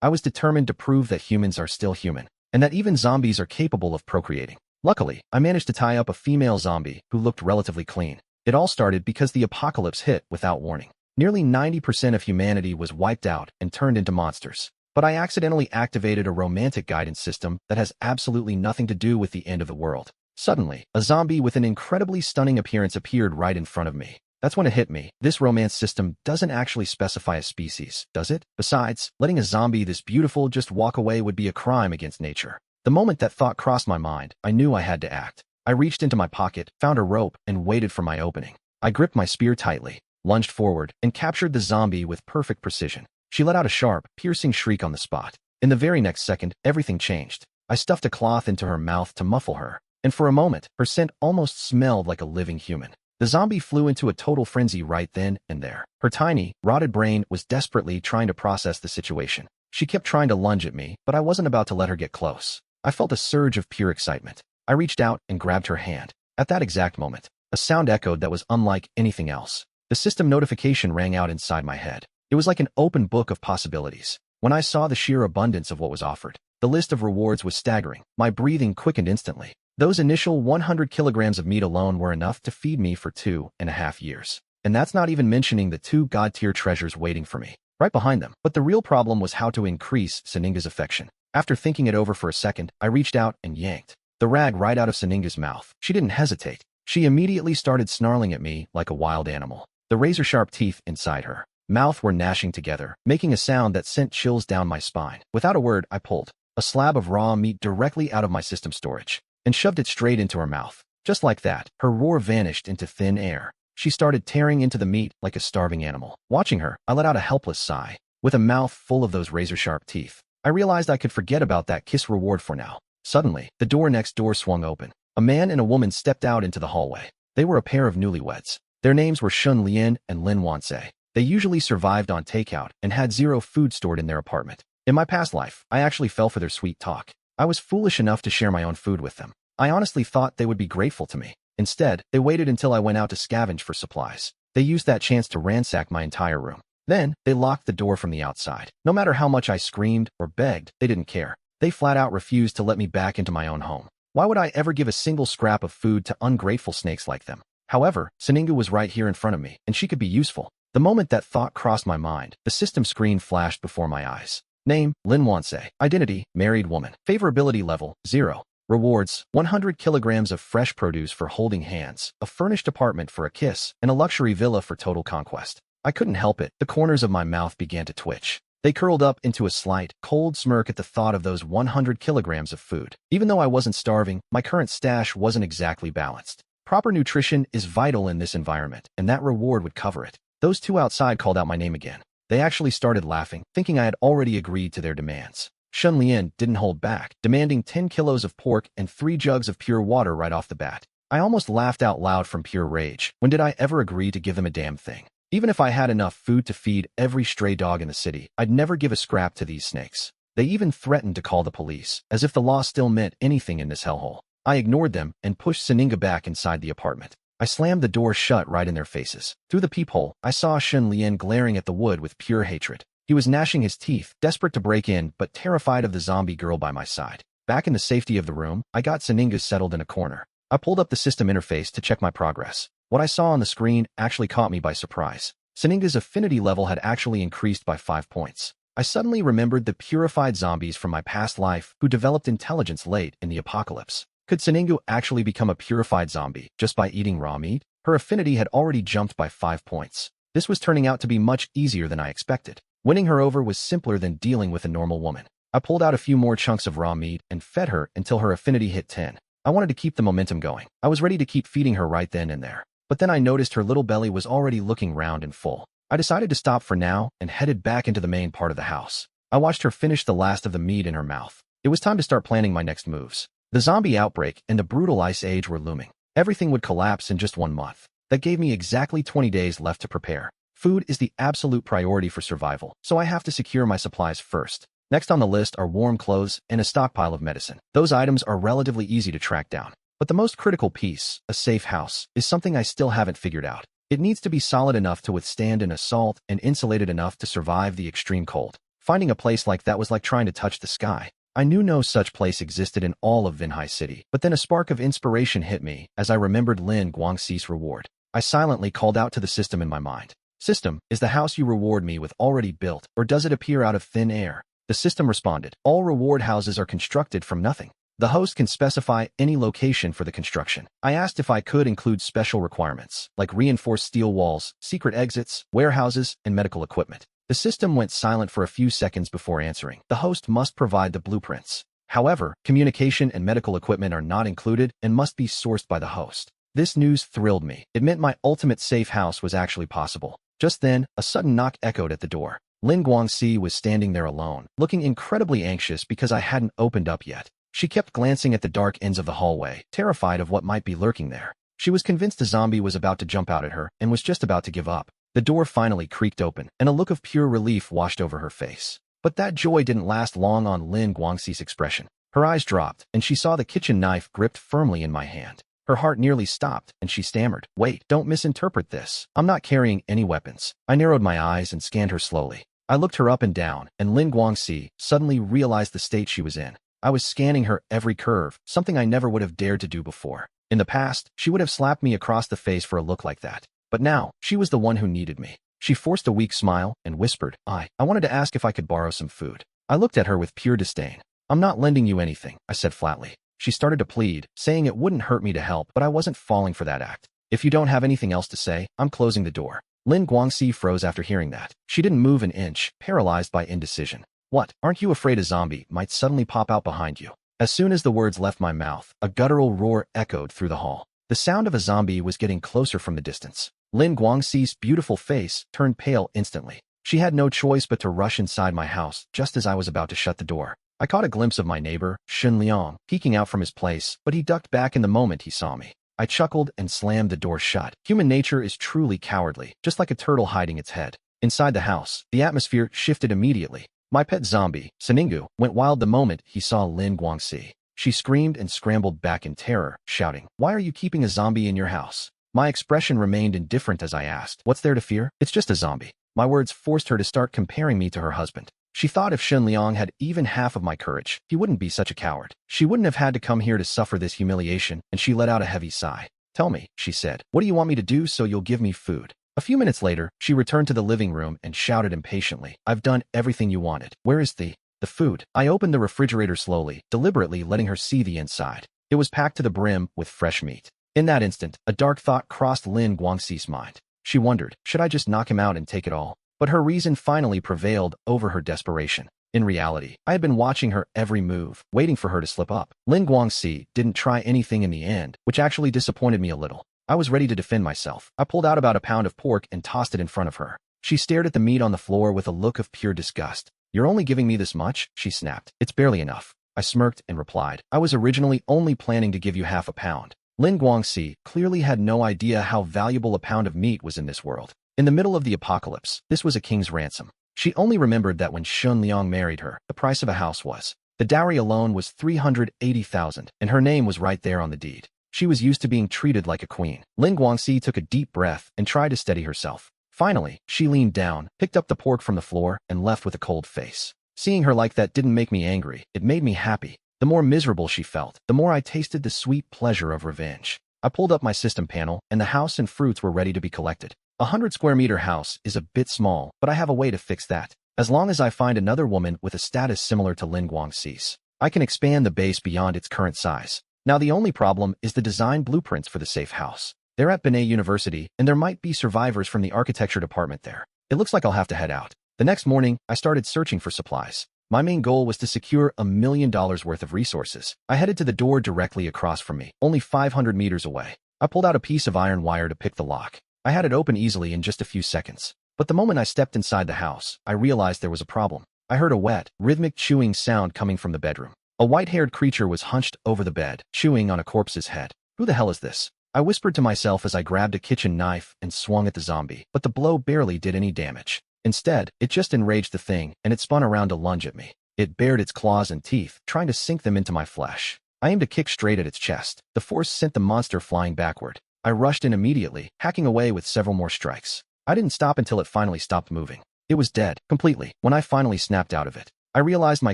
I was determined to prove that humans are still human, and that even zombies are capable of procreating. Luckily, I managed to tie up a female zombie who looked relatively clean. It all started because the apocalypse hit without warning. Nearly 90% of humanity was wiped out and turned into monsters. But I accidentally activated a romantic guidance system that has absolutely nothing to do with the end of the world. Suddenly, a zombie with an incredibly stunning appearance appeared right in front of me. That's when it hit me. This romance system doesn't actually specify a species, does it? Besides, letting a zombie this beautiful just walk away would be a crime against nature. The moment that thought crossed my mind, I knew I had to act. I reached into my pocket, found a rope, and waited for my opening. I gripped my spear tightly, lunged forward, and captured the zombie with perfect precision. She let out a sharp, piercing shriek on the spot. In the very next second, everything changed. I stuffed a cloth into her mouth to muffle her, and for a moment, her scent almost smelled like a living human. The zombie flew into a total frenzy right then and there. Her tiny, rotted brain was desperately trying to process the situation. She kept trying to lunge at me, but I wasn't about to let her get close. I felt a surge of pure excitement. I reached out and grabbed her hand. At that exact moment, a sound echoed that was unlike anything else. The system notification rang out inside my head. It was like an open book of possibilities. When I saw the sheer abundance of what was offered, the list of rewards was staggering. My breathing quickened instantly. Those initial 100 kilograms of meat alone were enough to feed me for 2.5 years. And that's not even mentioning the 2 god-tier treasures waiting for me right behind them. But the real problem was how to increase Saninga's affection. After thinking it over for a second, I reached out and yanked the rag right out of Saninga's mouth. She didn't hesitate. She immediately started snarling at me like a wild animal. The razor-sharp teeth inside her mouth were gnashing together, making a sound that sent chills down my spine. Without a word, I pulled a slab of raw meat directly out of my system storage and shoved it straight into her mouth. Just like that, her roar vanished into thin air. She started tearing into the meat like a starving animal. Watching her, I let out a helpless sigh. With a mouth full of those razor-sharp teeth, I realized I could forget about that kiss reward for now. Suddenly, the door next door swung open. A man and a woman stepped out into the hallway. They were a pair of newlyweds. Their names were Shun Lian and Lin Wanse. They usually survived on takeout and had zero food stored in their apartment. In my past life, I actually fell for their sweet talk. I was foolish enough to share my own food with them. I honestly thought they would be grateful to me. Instead, they waited until I went out to scavenge for supplies. They used that chance to ransack my entire room. Then, they locked the door from the outside. No matter how much I screamed or begged, they didn't care. They flat out refused to let me back into my own home. Why would I ever give a single scrap of food to ungrateful snakes like them? However, Saninga was right here in front of me, and she could be useful. The moment that thought crossed my mind, the system screen flashed before my eyes. Name, Lin Wanse. Identity, married woman. Favorability level, 0. Rewards, 100 kilograms of fresh produce for holding hands, a furnished apartment for a kiss, and a luxury villa for total conquest. I couldn't help it. The corners of my mouth began to twitch. They curled up into a slight, cold smirk at the thought of those 100 kilograms of food. Even though I wasn't starving, my current stash wasn't exactly balanced. Proper nutrition is vital in this environment, and that reward would cover it. Those 2 outside called out my name again. They actually started laughing, thinking I had already agreed to their demands. Shun Lian didn't hold back, demanding 10 kilos of pork and 3 jugs of pure water right off the bat. I almost laughed out loud from pure rage. When did I ever agree to give them a damn thing? Even if I had enough food to feed every stray dog in the city, I'd never give a scrap to these snakes. They even threatened to call the police, as if the law still meant anything in this hellhole. I ignored them and pushed Saninga back inside the apartment. I slammed the door shut right in their faces. Through the peephole, I saw Shun Lian glaring at the wood with pure hatred. He was gnashing his teeth, desperate to break in, but terrified of the zombie girl by my side. Back in the safety of the room, I got Saninga settled in a corner. I pulled up the system interface to check my progress. What I saw on the screen actually caught me by surprise. Saninga's affinity level had actually increased by 5 points. I suddenly remembered the purified zombies from my past life who developed intelligence late in the apocalypse. Could Saninga actually become a purified zombie just by eating raw meat? Her affinity had already jumped by 5 points. This was turning out to be much easier than I expected. Winning her over was simpler than dealing with a normal woman. I pulled out a few more chunks of raw meat and fed her until her affinity hit 10. I wanted to keep the momentum going. I was ready to keep feeding her right then and there. But then I noticed her little belly was already looking round and full. I decided to stop for now and headed back into the main part of the house. I watched her finish the last of the meat in her mouth. It was time to start planning my next moves. The zombie outbreak and the brutal ice age were looming. Everything would collapse in just 1 month. That gave me exactly 20 days left to prepare. Food is the absolute priority for survival, so I have to secure my supplies first. Next on the list are warm clothes and a stockpile of medicine. Those items are relatively easy to track down. But the most critical piece, a safe house, is something I still haven't figured out. It needs to be solid enough to withstand an assault and insulated enough to survive the extreme cold. Finding a place like that was like trying to touch the sky. I knew no such place existed in all of Vinhai City, but then a spark of inspiration hit me as I remembered Lin Guangxi's reward. I silently called out to the system in my mind. System, is the house you reward me with already built, or does it appear out of thin air? The system responded, all reward houses are constructed from nothing. The host can specify any location for the construction. I asked if I could include special requirements, like reinforced steel walls, secret exits, warehouses, and medical equipment. The system went silent for a few seconds before answering. The host must provide the blueprints. However, communication and medical equipment are not included and must be sourced by the host. This news thrilled me. It meant my ultimate safe house was actually possible. Just then, a sudden knock echoed at the door. Lin Guangxi was standing there alone, looking incredibly anxious because I hadn't opened up yet. She kept glancing at the dark ends of the hallway, terrified of what might be lurking there. She was convinced a zombie was about to jump out at her and was just about to give up. The door finally creaked open, and a look of pure relief washed over her face. But that joy didn't last long on Lin Guangxi's expression. Her eyes dropped, and she saw the kitchen knife gripped firmly in my hand. Her heart nearly stopped, and she stammered, "Wait, don't misinterpret this. I'm not carrying any weapons." I narrowed my eyes and scanned her slowly. I looked her up and down, and Lin Guangxi suddenly realized the state she was in. I was scanning her every curve, something I never would have dared to do before. In the past, she would have slapped me across the face for a look like that. But now, she was the one who needed me. She forced a weak smile and whispered, I wanted to ask if I could borrow some food. I looked at her with pure disdain. I'm not lending you anything, I said flatly. She started to plead, saying it wouldn't hurt me to help, but I wasn't falling for that act. If you don't have anything else to say, I'm closing the door. Lin Guangxi froze after hearing that. She didn't move an inch, paralyzed by indecision. What, aren't you afraid a zombie might suddenly pop out behind you? As soon as the words left my mouth, a guttural roar echoed through the hall. The sound of a zombie was getting closer from the distance. Lin Guangxi's beautiful face turned pale instantly. She had no choice but to rush inside my house just as I was about to shut the door. I caught a glimpse of my neighbor, Shun Liang, peeking out from his place, but he ducked back in the moment he saw me. I chuckled and slammed the door shut. Human nature is truly cowardly, just like a turtle hiding its head. Inside the house, the atmosphere shifted immediately. My pet zombie, Seningu, went wild the moment he saw Lin Guangxi. She screamed and scrambled back in terror, shouting, "Why are you keeping a zombie in your house?" My expression remained indifferent as I asked, "What's there to fear? It's just a zombie." My words forced her to start comparing me to her husband. She thought if Shun Liang had even half of my courage, he wouldn't be such a coward. She wouldn't have had to come here to suffer this humiliation, and she let out a heavy sigh. "Tell me," she said, "what do you want me to do so you'll give me food?" A few minutes later, she returned to the living room and shouted impatiently, "I've done everything you wanted. Where is the food?" I opened the refrigerator slowly, deliberately letting her see the inside. It was packed to the brim with fresh meat. In that instant, a dark thought crossed Lin Guangxi's mind. She wondered, should I just knock him out and take it all? But her reason finally prevailed over her desperation. In reality, I had been watching her every move, waiting for her to slip up. Lin Guangxi didn't try anything in the end, which actually disappointed me a little. I was ready to defend myself. I pulled out about a pound of pork and tossed it in front of her. She stared at the meat on the floor with a look of pure disgust. "You're only giving me this much?" she snapped. "It's barely enough." I smirked and replied, "I was originally only planning to give you half a pound." Lin Guangxi clearly had no idea how valuable a pound of meat was in this world. In the middle of the apocalypse, this was a king's ransom. She only remembered that when Shun Liang married her, the price of a house was. The dowry alone was 380,000, and her name was right there on the deed. She was used to being treated like a queen. Lin Guangxi took a deep breath and tried to steady herself. Finally, she leaned down, picked up the pork from the floor, and left with a cold face. Seeing her like that didn't make me angry, it made me happy. The more miserable she felt, the more I tasted the sweet pleasure of revenge. I pulled up my system panel, and the house and fruits were ready to be collected. A 100-square-meter house is a bit small, but I have a way to fix that. As long as I find another woman with a status similar to Lin Guangxi's, I can expand the base beyond its current size. Now the only problem is the design blueprints for the safe house. They're at Benet University, and there might be survivors from the architecture department there. It looks like I'll have to head out. The next morning, I started searching for supplies. My main goal was to secure $1 million worth of resources. I headed to the door directly across from me, only 500 meters away. I pulled out a piece of iron wire to pick the lock. I had it open easily in just a few seconds. But the moment I stepped inside the house, I realized there was a problem. I heard a wet, rhythmic chewing sound coming from the bedroom. A white-haired creature was hunched over the bed, chewing on a corpse's head. Who the hell is this? I whispered to myself as I grabbed a kitchen knife and swung at the zombie, but the blow barely did any damage. Instead, it just enraged the thing, and it spun around to lunge at me. It bared its claws and teeth, trying to sink them into my flesh. I aimed a kick straight at its chest. The force sent the monster flying backward. I rushed in immediately, hacking away with several more strikes. I didn't stop until it finally stopped moving. It was dead, completely. When I finally snapped out of it, I realized my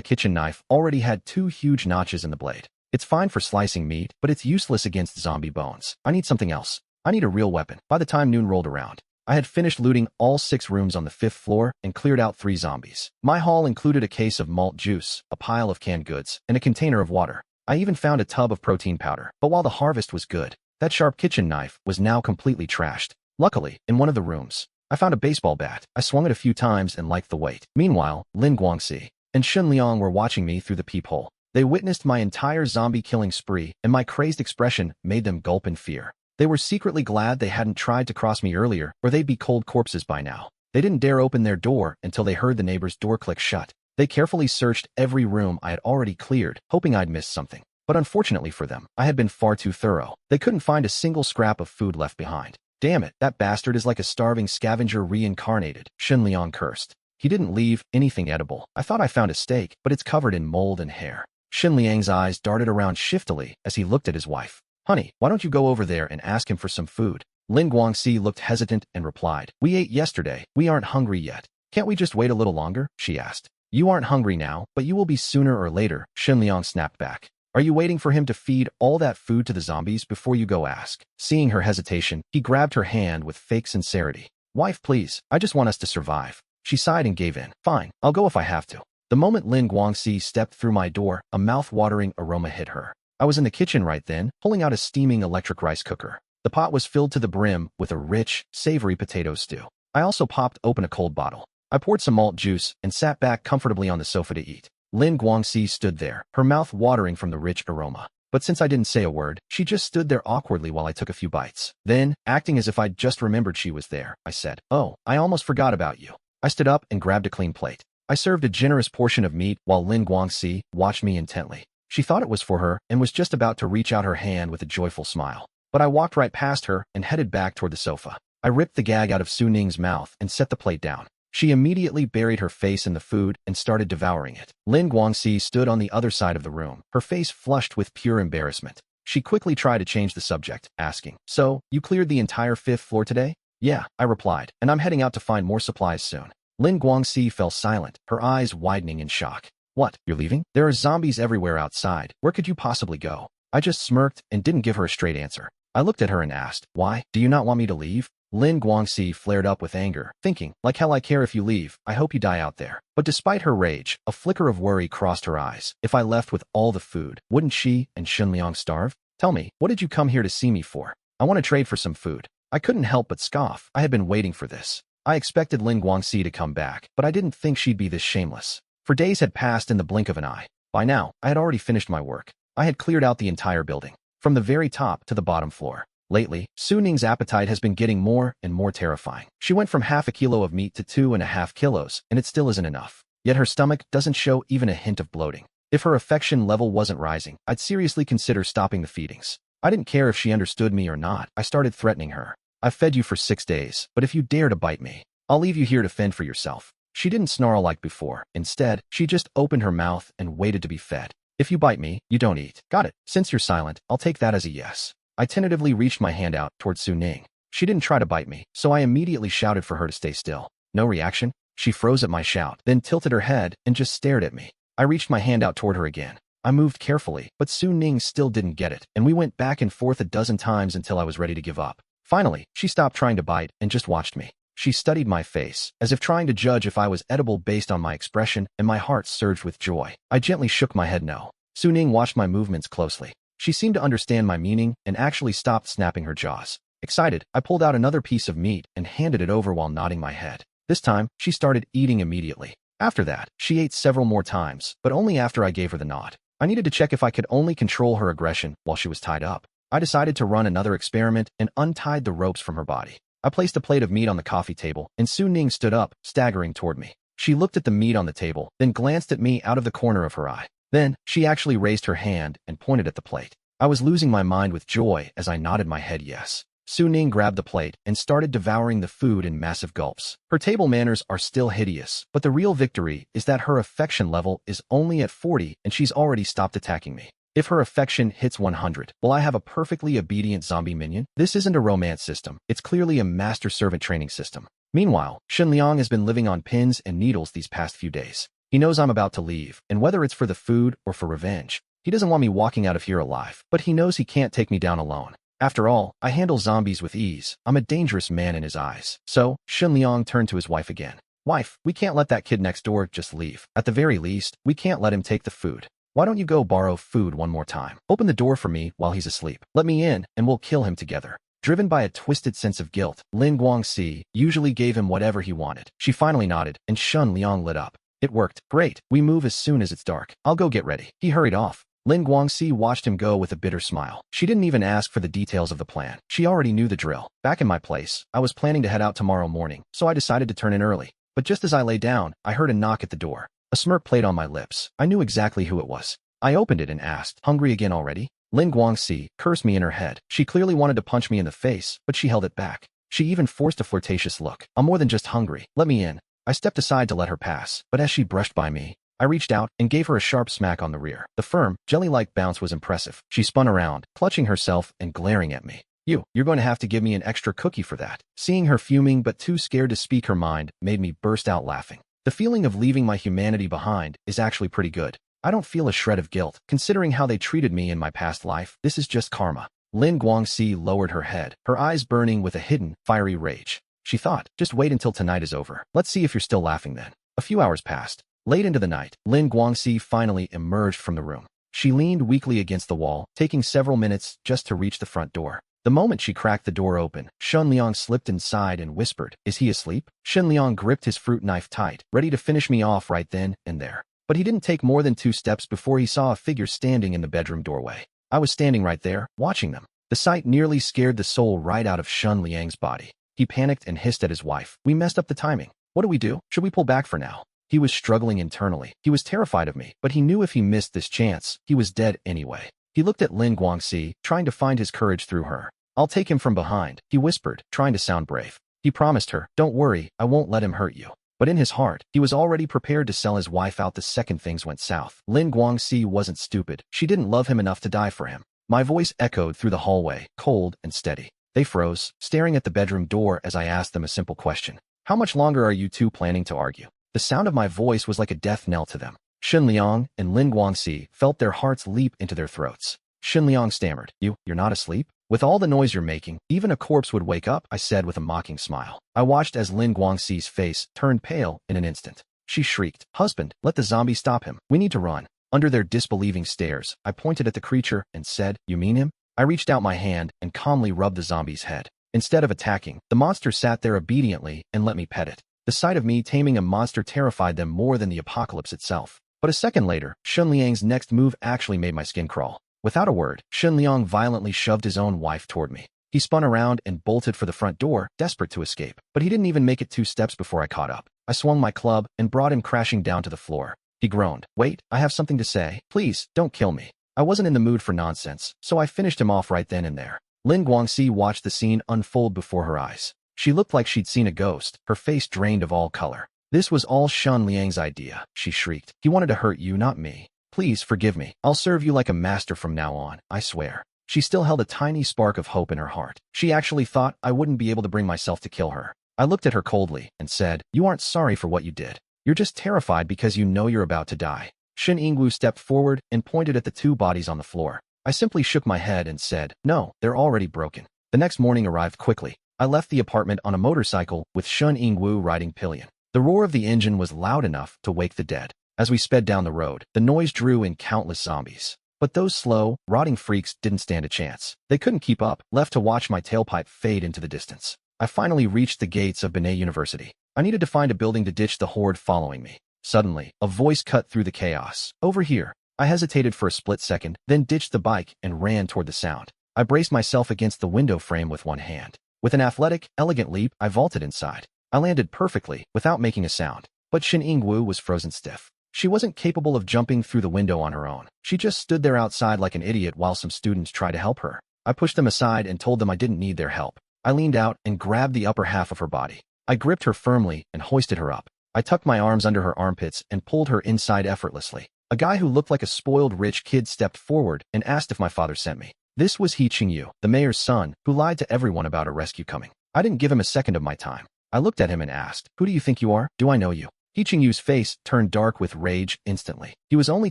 kitchen knife already had 2 huge notches in the blade. It's fine for slicing meat, but it's useless against zombie bones. I need something else. I need a real weapon. By the time noon rolled around, I had finished looting all 6 rooms on the 5th floor and cleared out 3 zombies. My haul included a case of malt juice, a pile of canned goods, and a container of water. I even found a tub of protein powder. But while the harvest was good, that sharp kitchen knife was now completely trashed. Luckily, in one of the rooms, I found a baseball bat. I swung it a few times and liked the weight. Meanwhile, Lin Guangxi and Shun Liang were watching me through the peephole. They witnessed my entire zombie-killing spree, and my crazed expression made them gulp in fear. They were secretly glad they hadn't tried to cross me earlier, or they'd be cold corpses by now. They didn't dare open their door until they heard the neighbor's door click shut. They carefully searched every room I had already cleared, hoping I'd missed something. But unfortunately for them, I had been far too thorough. They couldn't find a single scrap of food left behind. Damn it, that bastard is like a starving scavenger reincarnated, Shun Liang cursed. He didn't leave anything edible. I thought I found a steak, but it's covered in mold and hair. Shun Liang's eyes darted around shiftily as he looked at his wife. Honey, why don't you go over there and ask him for some food? Lin Guangxi looked hesitant and replied, We ate yesterday. We aren't hungry yet. Can't we just wait a little longer? She asked. You aren't hungry now, but you will be sooner or later, Shun Liang snapped back. Are you waiting for him to feed all that food to the zombies before you go ask? Seeing her hesitation, he grabbed her hand with fake sincerity. Wife, please, I just want us to survive. She sighed and gave in. Fine, I'll go if I have to. The moment Lin Guangxi stepped through my door, a mouth-watering aroma hit her. I was in the kitchen right then, pulling out a steaming electric rice cooker. The pot was filled to the brim with a rich, savory potato stew. I also popped open a cold bottle. I poured some malt juice and sat back comfortably on the sofa to eat. Lin Guangxi stood there, her mouth watering from the rich aroma. But since I didn't say a word, she just stood there awkwardly while I took a few bites. Then, acting as if I'd just remembered she was there, I said, Oh, I almost forgot about you. I stood up and grabbed a clean plate. I served a generous portion of meat while Lin Guangxi watched me intently. She thought it was for her and was just about to reach out her hand with a joyful smile. But I walked right past her and headed back toward the sofa. I ripped the gag out of Su Ning's mouth and set the plate down. She immediately buried her face in the food and started devouring it. Lin Guangxi stood on the other side of the room, her face flushed with pure embarrassment. She quickly tried to change the subject, asking, So, you cleared the entire 5th floor today? Yeah, I replied, and I'm heading out to find more supplies soon. Lin Guangxi fell silent, her eyes widening in shock. What, you're leaving? There are zombies everywhere outside. Where could you possibly go? I just smirked and didn't give her a straight answer. I looked at her and asked, Why, do you not want me to leave? Lin Guangxi flared up with anger, thinking, like hell I care if you leave, I hope you die out there. But despite her rage, a flicker of worry crossed her eyes. If I left with all the food, wouldn't she and Shun Liang starve? Tell me, what did you come here to see me for? I want to trade for some food. I couldn't help but scoff. I had been waiting for this. I expected Lin Guangxi to come back, but I didn't think she'd be this shameless. For days had passed in the blink of an eye. By now, I had already finished my work. I had cleared out the entire building, from the very top to the bottom floor. Lately, Su Ning's appetite has been getting more and more terrifying. She went from half a kilo of meat to 2.5 kilos, and it still isn't enough. Yet her stomach doesn't show even a hint of bloating. If her affection level wasn't rising, I'd seriously consider stopping the feedings. I didn't care if she understood me or not. I started threatening her. I've fed you for 6 days, but if you dare to bite me, I'll leave you here to fend for yourself. She didn't snarl like before. Instead, she just opened her mouth and waited to be fed. If you bite me, you don't eat. Got it. Since you're silent, I'll take that as a yes. I tentatively reached my hand out toward Su Ning. She didn't try to bite me, so I immediately shouted for her to stay still. No reaction. She froze at my shout, then tilted her head and just stared at me. I reached my hand out toward her again. I moved carefully, but Su Ning still didn't get it, and we went back and forth a dozen times until I was ready to give up. Finally, she stopped trying to bite and just watched me. She studied my face, as if trying to judge if I was edible based on my expression, and my heart surged with joy. I gently shook my head no. Su Ning watched my movements closely. She seemed to understand my meaning and actually stopped snapping her jaws. Excited, I pulled out another piece of meat and handed it over while nodding my head. This time, she started eating immediately. After that, she ate several more times, but only after I gave her the nod. I needed to check if I could only control her aggression while she was tied up. I decided to run another experiment and untied the ropes from her body. I placed a plate of meat on the coffee table, and Su Ning stood up, staggering toward me. She looked at the meat on the table, then glanced at me out of the corner of her eye. Then, she actually raised her hand and pointed at the plate. I was losing my mind with joy as I nodded my head yes. Su Ning grabbed the plate and started devouring the food in massive gulps. Her table manners are still hideous, but the real victory is that her affection level is only at 40 and she's already stopped attacking me. If her affection hits 100, will I have a perfectly obedient zombie minion? This isn't a romance system. It's clearly a master-servant training system. Meanwhile, Shen Liang has been living on pins and needles these past few days. He knows I'm about to leave, and whether it's for the food or for revenge, he doesn't want me walking out of here alive, but he knows he can't take me down alone. After all, I handle zombies with ease. I'm a dangerous man in his eyes. So, Shen Liang turned to his wife again. Wife, we can't let that kid next door just leave. At the very least, we can't let him take the food. Why don't you go borrow food one more time? Open the door for me while he's asleep. Let me in, and we'll kill him together. Driven by a twisted sense of guilt, Lin Guangxi usually gave him whatever he wanted. She finally nodded, and Shen Liang lit up. It worked. Great. We move as soon as it's dark. I'll go get ready. He hurried off. Lin Guangxi watched him go with a bitter smile. She didn't even ask for the details of the plan. She already knew the drill. Back in my place, I was planning to head out tomorrow morning, so I decided to turn in early. But just as I lay down, I heard a knock at the door. A smirk played on my lips. I knew exactly who it was. I opened it and asked, "Hungry again already?" Lin Guangxi cursed me in her head. She clearly wanted to punch me in the face, but she held it back. She even forced a flirtatious look. "I'm more than just hungry. Let me in." I stepped aside to let her pass, but as she brushed by me, I reached out and gave her a sharp smack on the rear. The firm, jelly-like bounce was impressive. She spun around, clutching herself and glaring at me. You're going to have to give me an extra cookie for that." Seeing her fuming but too scared to speak her mind made me burst out laughing. The feeling of leaving my humanity behind is actually pretty good. I don't feel a shred of guilt, considering how they treated me in my past life. This is just karma. Lin Guangxi lowered her head, her eyes burning with a hidden, fiery rage. She thought, just wait until tonight is over. Let's see if you're still laughing then. A few hours passed. Late into the night, Lin Guangxi finally emerged from the room. She leaned weakly against the wall, taking several minutes just to reach the front door. The moment she cracked the door open, Shen Liang slipped inside and whispered, "Is he asleep?" Shen Liang gripped his fruit knife tight, ready to finish me off right then and there. But he didn't take more than 2 steps before he saw a figure standing in the bedroom doorway. I was standing right there, watching them. The sight nearly scared the soul right out of Shen Liang's body. He panicked and hissed at his wife. "We messed up the timing. What do we do? Should we pull back for now?" He was struggling internally. He was terrified of me, but he knew if he missed this chance, he was dead anyway. He looked at Lin Guangxi, trying to find his courage through her. "I'll take him from behind," he whispered, trying to sound brave. He promised her, "Don't worry, I won't let him hurt you." But in his heart, he was already prepared to sell his wife out the second things went south. Lin Guangxi wasn't stupid. She didn't love him enough to die for him. My voice echoed through the hallway, cold and steady. They froze, staring at the bedroom door as I asked them a simple question. "How much longer are you two planning to argue?" The sound of my voice was like a death knell to them. Shen Liang and Lin Guangxi felt their hearts leap into their throats. Shen Liang stammered, You're not asleep? With all the noise you're making, even a corpse would wake up," I said with a mocking smile. I watched as Lin Guangxi's face turned pale in an instant. She shrieked, "Husband, let the zombie stop him. We need to run." Under their disbelieving stares, I pointed at the creature and said, "You mean him?" I reached out my hand and calmly rubbed the zombie's head. Instead of attacking, the monster sat there obediently and let me pet it. The sight of me taming a monster terrified them more than the apocalypse itself. But a second later, Shen Liang's next move actually made my skin crawl. Without a word, Shen Liang violently shoved his own wife toward me. He spun around and bolted for the front door, desperate to escape. But he didn't even make it 2 steps before I caught up. I swung my club and brought him crashing down to the floor. He groaned. "Wait, I have something to say. Please, don't kill me." I wasn't in the mood for nonsense, so I finished him off right then and there. Lin Guangxi watched the scene unfold before her eyes. She looked like she'd seen a ghost, her face drained of all color. "This was all Shen Liang's idea," she shrieked. "He wanted to hurt you, not me. Please forgive me. I'll serve you like a master from now on, I swear." She still held a tiny spark of hope in her heart. She actually thought I wouldn't be able to bring myself to kill her. I looked at her coldly and said, "You aren't sorry for what you did. You're just terrified because you know you're about to die." Shen Yingwu stepped forward and pointed at the 2 bodies on the floor. I simply shook my head and said, "No, they're already broken." The next morning arrived quickly. I left the apartment on a motorcycle with Shen Yingwu riding pillion. The roar of the engine was loud enough to wake the dead. As we sped down the road, the noise drew in countless zombies. But those slow, rotting freaks didn't stand a chance. They couldn't keep up, left to watch my tailpipe fade into the distance. I finally reached the gates of Benet University. I needed to find a building to ditch the horde following me. Suddenly, a voice cut through the chaos. "Over here." I hesitated for a split second, then ditched the bike and ran toward the sound. I braced myself against the window frame with one hand. With an athletic, elegant leap, I vaulted inside. I landed perfectly, without making a sound. But Shen Yingwu was frozen stiff. She wasn't capable of jumping through the window on her own. She just stood there outside like an idiot while some students tried to help her. I pushed them aside and told them I didn't need their help. I leaned out and grabbed the upper half of her body. I gripped her firmly and hoisted her up. I tucked my arms under her armpits and pulled her inside effortlessly. A guy who looked like a spoiled rich kid stepped forward and asked if my father sent me. This was He Ching-yu, the mayor's son, who lied to everyone about a rescue coming. I didn't give him a second of my time. I looked at him and asked, "Who do you think you are? Do I know you?" He Ching-yu's face turned dark with rage instantly. He was only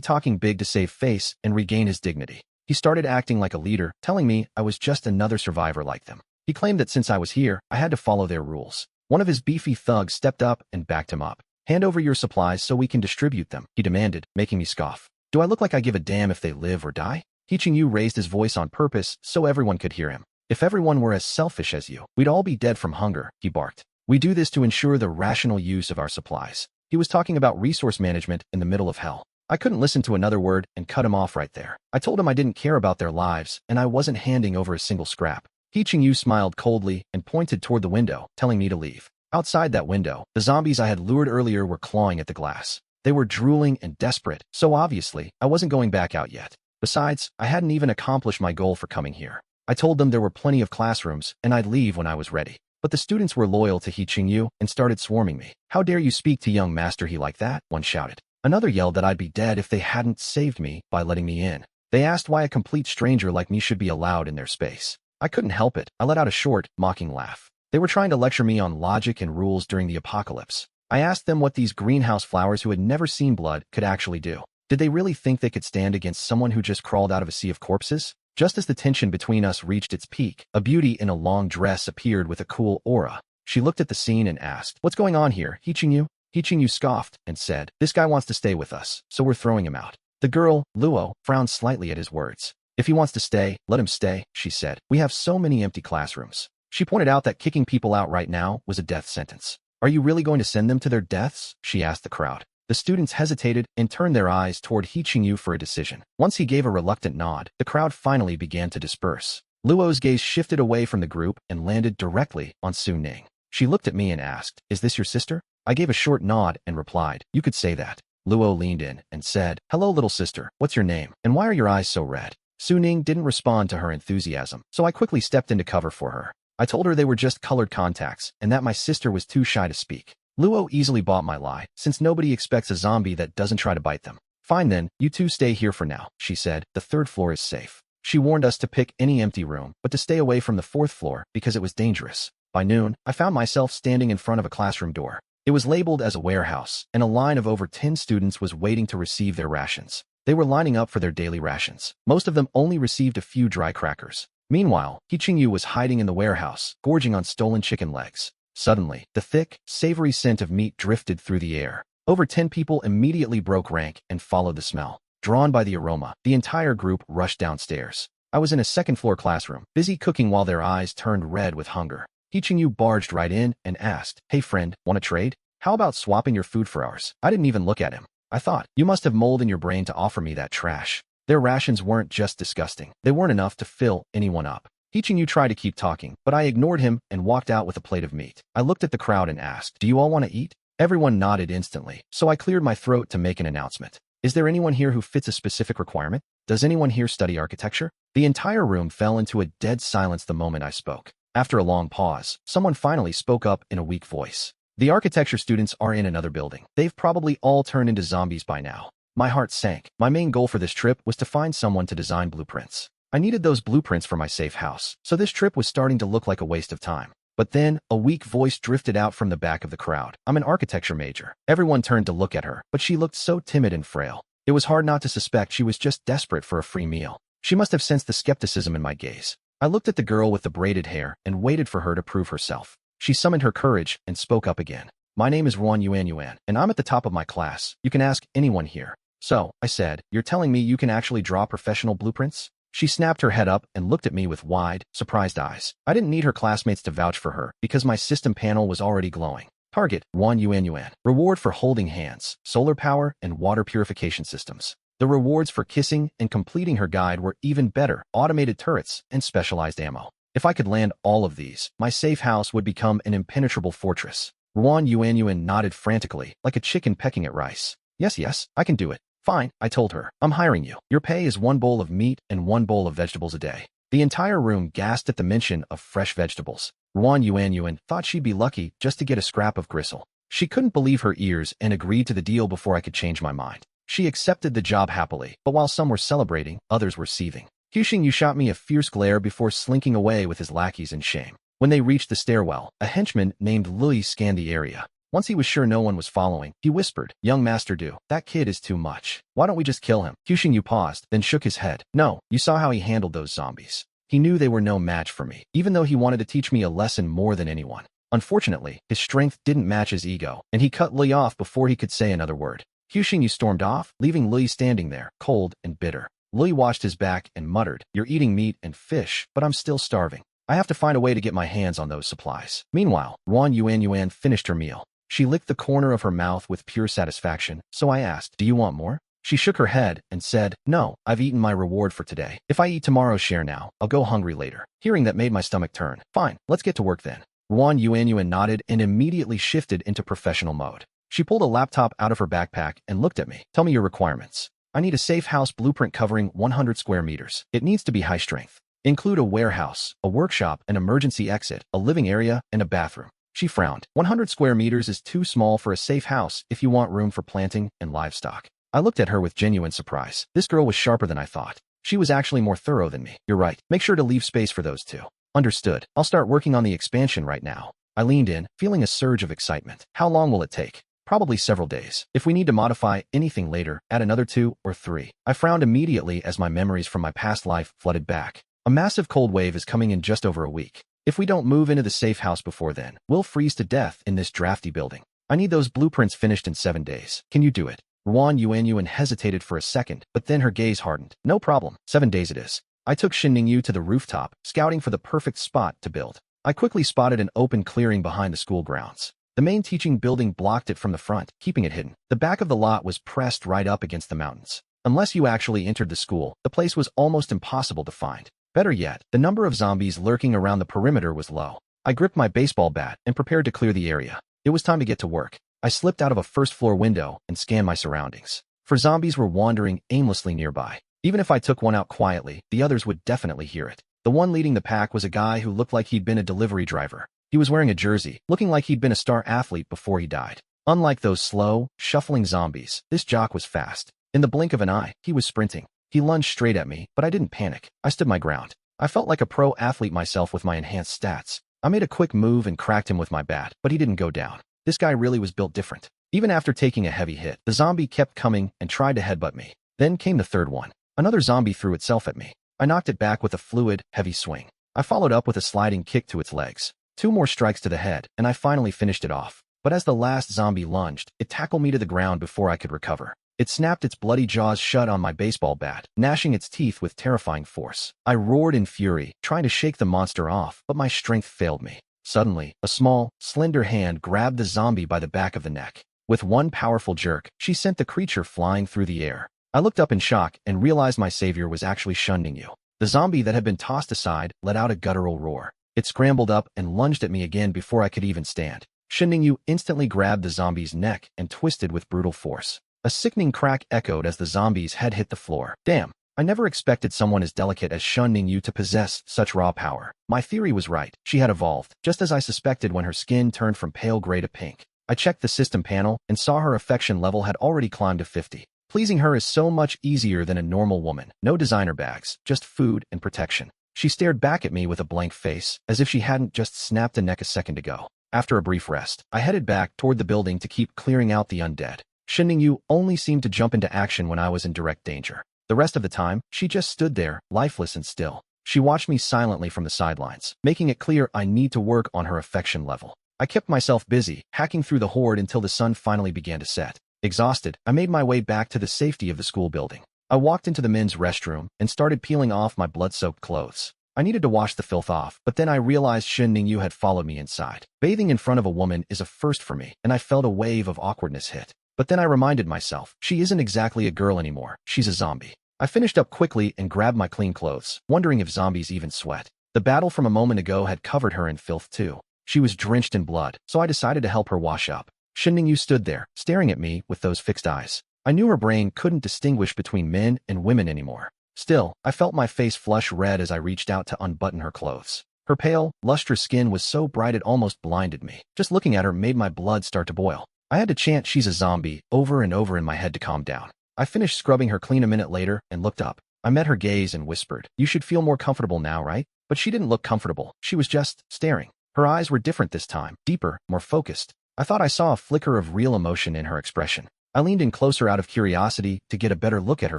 talking big to save face and regain his dignity. He started acting like a leader, telling me I was just another survivor like them. He claimed that since I was here, I had to follow their rules. One of his beefy thugs stepped up and backed him up. "Hand over your supplies so we can distribute them," he demanded, making me scoff. "Do I look like I give a damn if they live or die?" He Ching-yu raised his voice on purpose so everyone could hear him. "If everyone were as selfish as you, we'd all be dead from hunger," he barked. "We do this to ensure the rational use of our supplies." He was talking about resource management in the middle of hell. I couldn't listen to another word and cut him off right there. I told him I didn't care about their lives and I wasn't handing over a single scrap. He Ching-yu smiled coldly and pointed toward the window, telling me to leave. Outside that window, the zombies I had lured earlier were clawing at the glass. They were drooling and desperate, so obviously, I wasn't going back out yet. Besides, I hadn't even accomplished my goal for coming here. I told them there were plenty of classrooms and I'd leave when I was ready. But the students were loyal to He Ching-yu and started swarming me. "How dare you speak to young Master He like that?" one shouted. Another yelled that I'd be dead if they hadn't saved me by letting me in. They asked why a complete stranger like me should be allowed in their space. I couldn't help it. I let out a short, mocking laugh. They were trying to lecture me on logic and rules during the apocalypse. I asked them what these greenhouse flowers who had never seen blood could actually do. Did they really think they could stand against someone who just crawled out of a sea of corpses? Just as the tension between us reached its peak, a beauty in a long dress appeared with a cool aura. She looked at the scene and asked, "What's going on here, He Ching-yu?" He Ching-yu scoffed and said, "This guy wants to stay with us, so we're throwing him out." The girl, Luo, frowned slightly at his words. "If he wants to stay, let him stay," she said. "We have so many empty classrooms." She pointed out that kicking people out right now was a death sentence. "Are you really going to send them to their deaths?" she asked the crowd. The students hesitated and turned their eyes toward He Ching-yu for a decision. Once he gave a reluctant nod, the crowd finally began to disperse. Luo's gaze shifted away from the group and landed directly on Su Ning. She looked at me and asked, "Is this your sister?" I gave a short nod and replied, "You could say that." Luo leaned in and said, "Hello, little sister. What's your name? And why are your eyes so red?" Su Ning didn't respond to her enthusiasm, so I quickly stepped in to cover for her. I told her they were just colored contacts and that my sister was too shy to speak. Luo easily bought my lie, since nobody expects a zombie that doesn't try to bite them. "Fine then, you two stay here for now," she said. "The third floor is safe." She warned us to pick any empty room, but to stay away from the fourth floor because it was dangerous. By noon, I found myself standing in front of a classroom door. It was labeled as a warehouse, and a line of over 10 students was waiting to receive their rations. They were lining up for their daily rations. Most of them only received a few dry crackers. Meanwhile, He Ching-yu was hiding in the warehouse, gorging on stolen chicken legs. Suddenly, the thick, savory scent of meat drifted through the air. Over 10 people immediately broke rank and followed the smell. Drawn by the aroma, the entire group rushed downstairs. I was in a second-floor classroom, busy cooking while their eyes turned red with hunger. He Ching-yu barged right in and asked, "Hey friend, want to trade? How about swapping your food for ours?" I didn't even look at him. I thought, you must have mold in your brain to offer me that trash. Their rations weren't just disgusting. They weren't enough to fill anyone up. He Ching-yu tried to keep talking, but I ignored him and walked out with a plate of meat. I looked at the crowd and asked, "Do you all want to eat?" Everyone nodded instantly, so I cleared my throat to make an announcement. "Is there anyone here who fits a specific requirement? Does anyone here study architecture?" The entire room fell into a dead silence the moment I spoke. After a long pause, someone finally spoke up in a weak voice. "The architecture students are in another building. They've probably all turned into zombies by now." My heart sank. My main goal for this trip was to find someone to design blueprints. I needed those blueprints for my safe house, so this trip was starting to look like a waste of time. But then, a weak voice drifted out from the back of the crowd. "I'm an architecture major." Everyone turned to look at her, but she looked so timid and frail. It was hard not to suspect she was just desperate for a free meal. She must have sensed the skepticism in my gaze. I looked at the girl with the braided hair and waited for her to prove herself. She summoned her courage and spoke up again. "My name is Ruan Yuan, and I'm at the top of my class. You can ask anyone here." "So," I said, "you're telling me you can actually draw professional blueprints?" She snapped her head up and looked at me with wide, surprised eyes. I didn't need her classmates to vouch for her because my system panel was already glowing. Target, Ruan Yuan. Reward for holding hands, solar power, and water purification systems. The rewards for kissing and completing her guide were even better, automated turrets and specialized ammo. If I could land all of these, my safe house would become an impenetrable fortress. Ruan Yuan nodded frantically, like a chicken pecking at rice. Yes, I can do it." "Fine," I told her. "I'm hiring you. Your pay is 1 bowl of meat and 1 bowl of vegetables a day." The entire room gasped at the mention of fresh vegetables. Ruan Yuan thought she'd be lucky just to get a scrap of gristle. She couldn't believe her ears and agreed to the deal before I could change my mind. She accepted the job happily, but while some were celebrating, others were seething. Yu shot me a fierce glare before slinking away with his lackeys in shame. When they reached the stairwell, a henchman named Lui scanned the area. Once he was sure no one was following, he whispered, "Young Master Du, that kid is too much. Why don't we just kill him?" Yu paused, then shook his head. "No, you saw how he handled those zombies. He knew they were no match for me, even though he wanted to teach me a lesson more than anyone. Unfortunately, his strength didn't match his ego, and he cut Lui off before he could say another word." Yu stormed off, leaving Lui standing there, cold and bitter. Lui watched his back and muttered, "You're eating meat and fish, but I'm still starving. I have to find a way to get my hands on those supplies." Meanwhile, Yuan finished her meal. She licked the corner of her mouth with pure satisfaction, so I asked, "Do you want more?" She shook her head and said, "No, I've eaten my reward for today. If I eat tomorrow's share now, I'll go hungry later." Hearing that made my stomach turn. "Fine, let's get to work then." Yuan nodded and immediately shifted into professional mode. She pulled a laptop out of her backpack and looked at me. "Tell me your requirements." "I need a safe house blueprint covering 100 square meters. It needs to be high strength. Include a warehouse, a workshop, an emergency exit, a living area, and a bathroom." She frowned. 100 square meters is too small for a safe house if you want room for planting and livestock. I looked at her with genuine surprise. This girl was sharper than I thought. She was actually more thorough than me. "You're right. Make sure to leave space for those two." "Understood. I'll start working on the expansion right now." I leaned in, feeling a surge of excitement. "How long will it take?" "Probably several days. If we need to modify anything later, add another 2 or 3. I frowned immediately as my memories from my past life flooded back. "A massive cold wave is coming in just over a week. If we don't move into the safe house before then, we'll freeze to death in this drafty building. I need those blueprints finished in 7 days. Can you do it?" Yuan hesitated for a second, but then her gaze hardened. "No problem. 7 days it is." I took Yu to the rooftop, scouting for the perfect spot to build. I quickly spotted an open clearing behind the school grounds. The main teaching building blocked it from the front, keeping it hidden. The back of the lot was pressed right up against the mountains. Unless you actually entered the school, the place was almost impossible to find. Better yet, the number of zombies lurking around the perimeter was low. I gripped my baseball bat and prepared to clear the area. It was time to get to work. I slipped out of a first-floor window and scanned my surroundings. For zombies were wandering aimlessly nearby. Even if I took one out quietly, the others would definitely hear it. The one leading the pack was a guy who looked like he'd been a delivery driver. He was wearing a jersey, looking like he'd been a star athlete before he died. Unlike those slow, shuffling zombies, this jock was fast. In the blink of an eye, he was sprinting. He lunged straight at me, but I didn't panic. I stood my ground. I felt like a pro athlete myself with my enhanced stats. I made a quick move and cracked him with my bat, but he didn't go down. This guy really was built different. Even after taking a heavy hit, the zombie kept coming and tried to headbutt me. Then came the third one. Another zombie threw itself at me. I knocked it back with a fluid, heavy swing. I followed up with a sliding kick to its legs. 2 more strikes to the head, and I finally finished it off. But as the last zombie lunged, it tackled me to the ground before I could recover. It snapped its bloody jaws shut on my baseball bat, gnashing its teeth with terrifying force. I roared in fury, trying to shake the monster off, but my strength failed me. Suddenly, a small, slender hand grabbed the zombie by the back of the neck. With one powerful jerk, she sent the creature flying through the air. I looked up in shock and realized my savior was actually shunning you. The zombie that had been tossed aside let out a guttural roar. It scrambled up and lunged at me again before I could even stand. Yu instantly grabbed the zombie's neck and twisted with brutal force. A sickening crack echoed as the zombie's head hit the floor. Damn, I never expected someone as delicate as Yu to possess such raw power. My theory was right. She had evolved, just as I suspected when her skin turned from pale gray to pink. I checked the system panel and saw her affection level had already climbed to 50. Pleasing her is so much easier than a normal woman. No designer bags, just food and protection. She stared back at me with a blank face, as if she hadn't just snapped a neck a second ago. After a brief rest, I headed back toward the building to keep clearing out the undead. Yu only seemed to jump into action when I was in direct danger. The rest of the time, she just stood there, lifeless and still. She watched me silently from the sidelines, making it clear I need to work on her affection level. I kept myself busy, hacking through the horde until the sun finally began to set. Exhausted, I made my way back to the safety of the school building. I walked into the men's restroom and started peeling off my blood-soaked clothes. I needed to wash the filth off, but then I realized Yu had followed me inside. Bathing in front of a woman is a first for me, and I felt a wave of awkwardness hit. But then I reminded myself, she isn't exactly a girl anymore, she's a zombie. I finished up quickly and grabbed my clean clothes, wondering if zombies even sweat. The battle from a moment ago had covered her in filth too. She was drenched in blood, so I decided to help her wash up. Yu stood there, staring at me with those fixed eyes. I knew her brain couldn't distinguish between men and women anymore. Still, I felt my face flush red as I reached out to unbutton her clothes. Her pale, lustrous skin was so bright it almost blinded me. Just looking at her made my blood start to boil. I had to chant "she's a zombie" over and over in my head to calm down. I finished scrubbing her clean a minute later and looked up. I met her gaze and whispered, "You should feel more comfortable now, right?" But she didn't look comfortable. She was just staring. Her eyes were different this time, deeper, more focused. I thought I saw a flicker of real emotion in her expression. I leaned in closer out of curiosity to get a better look at her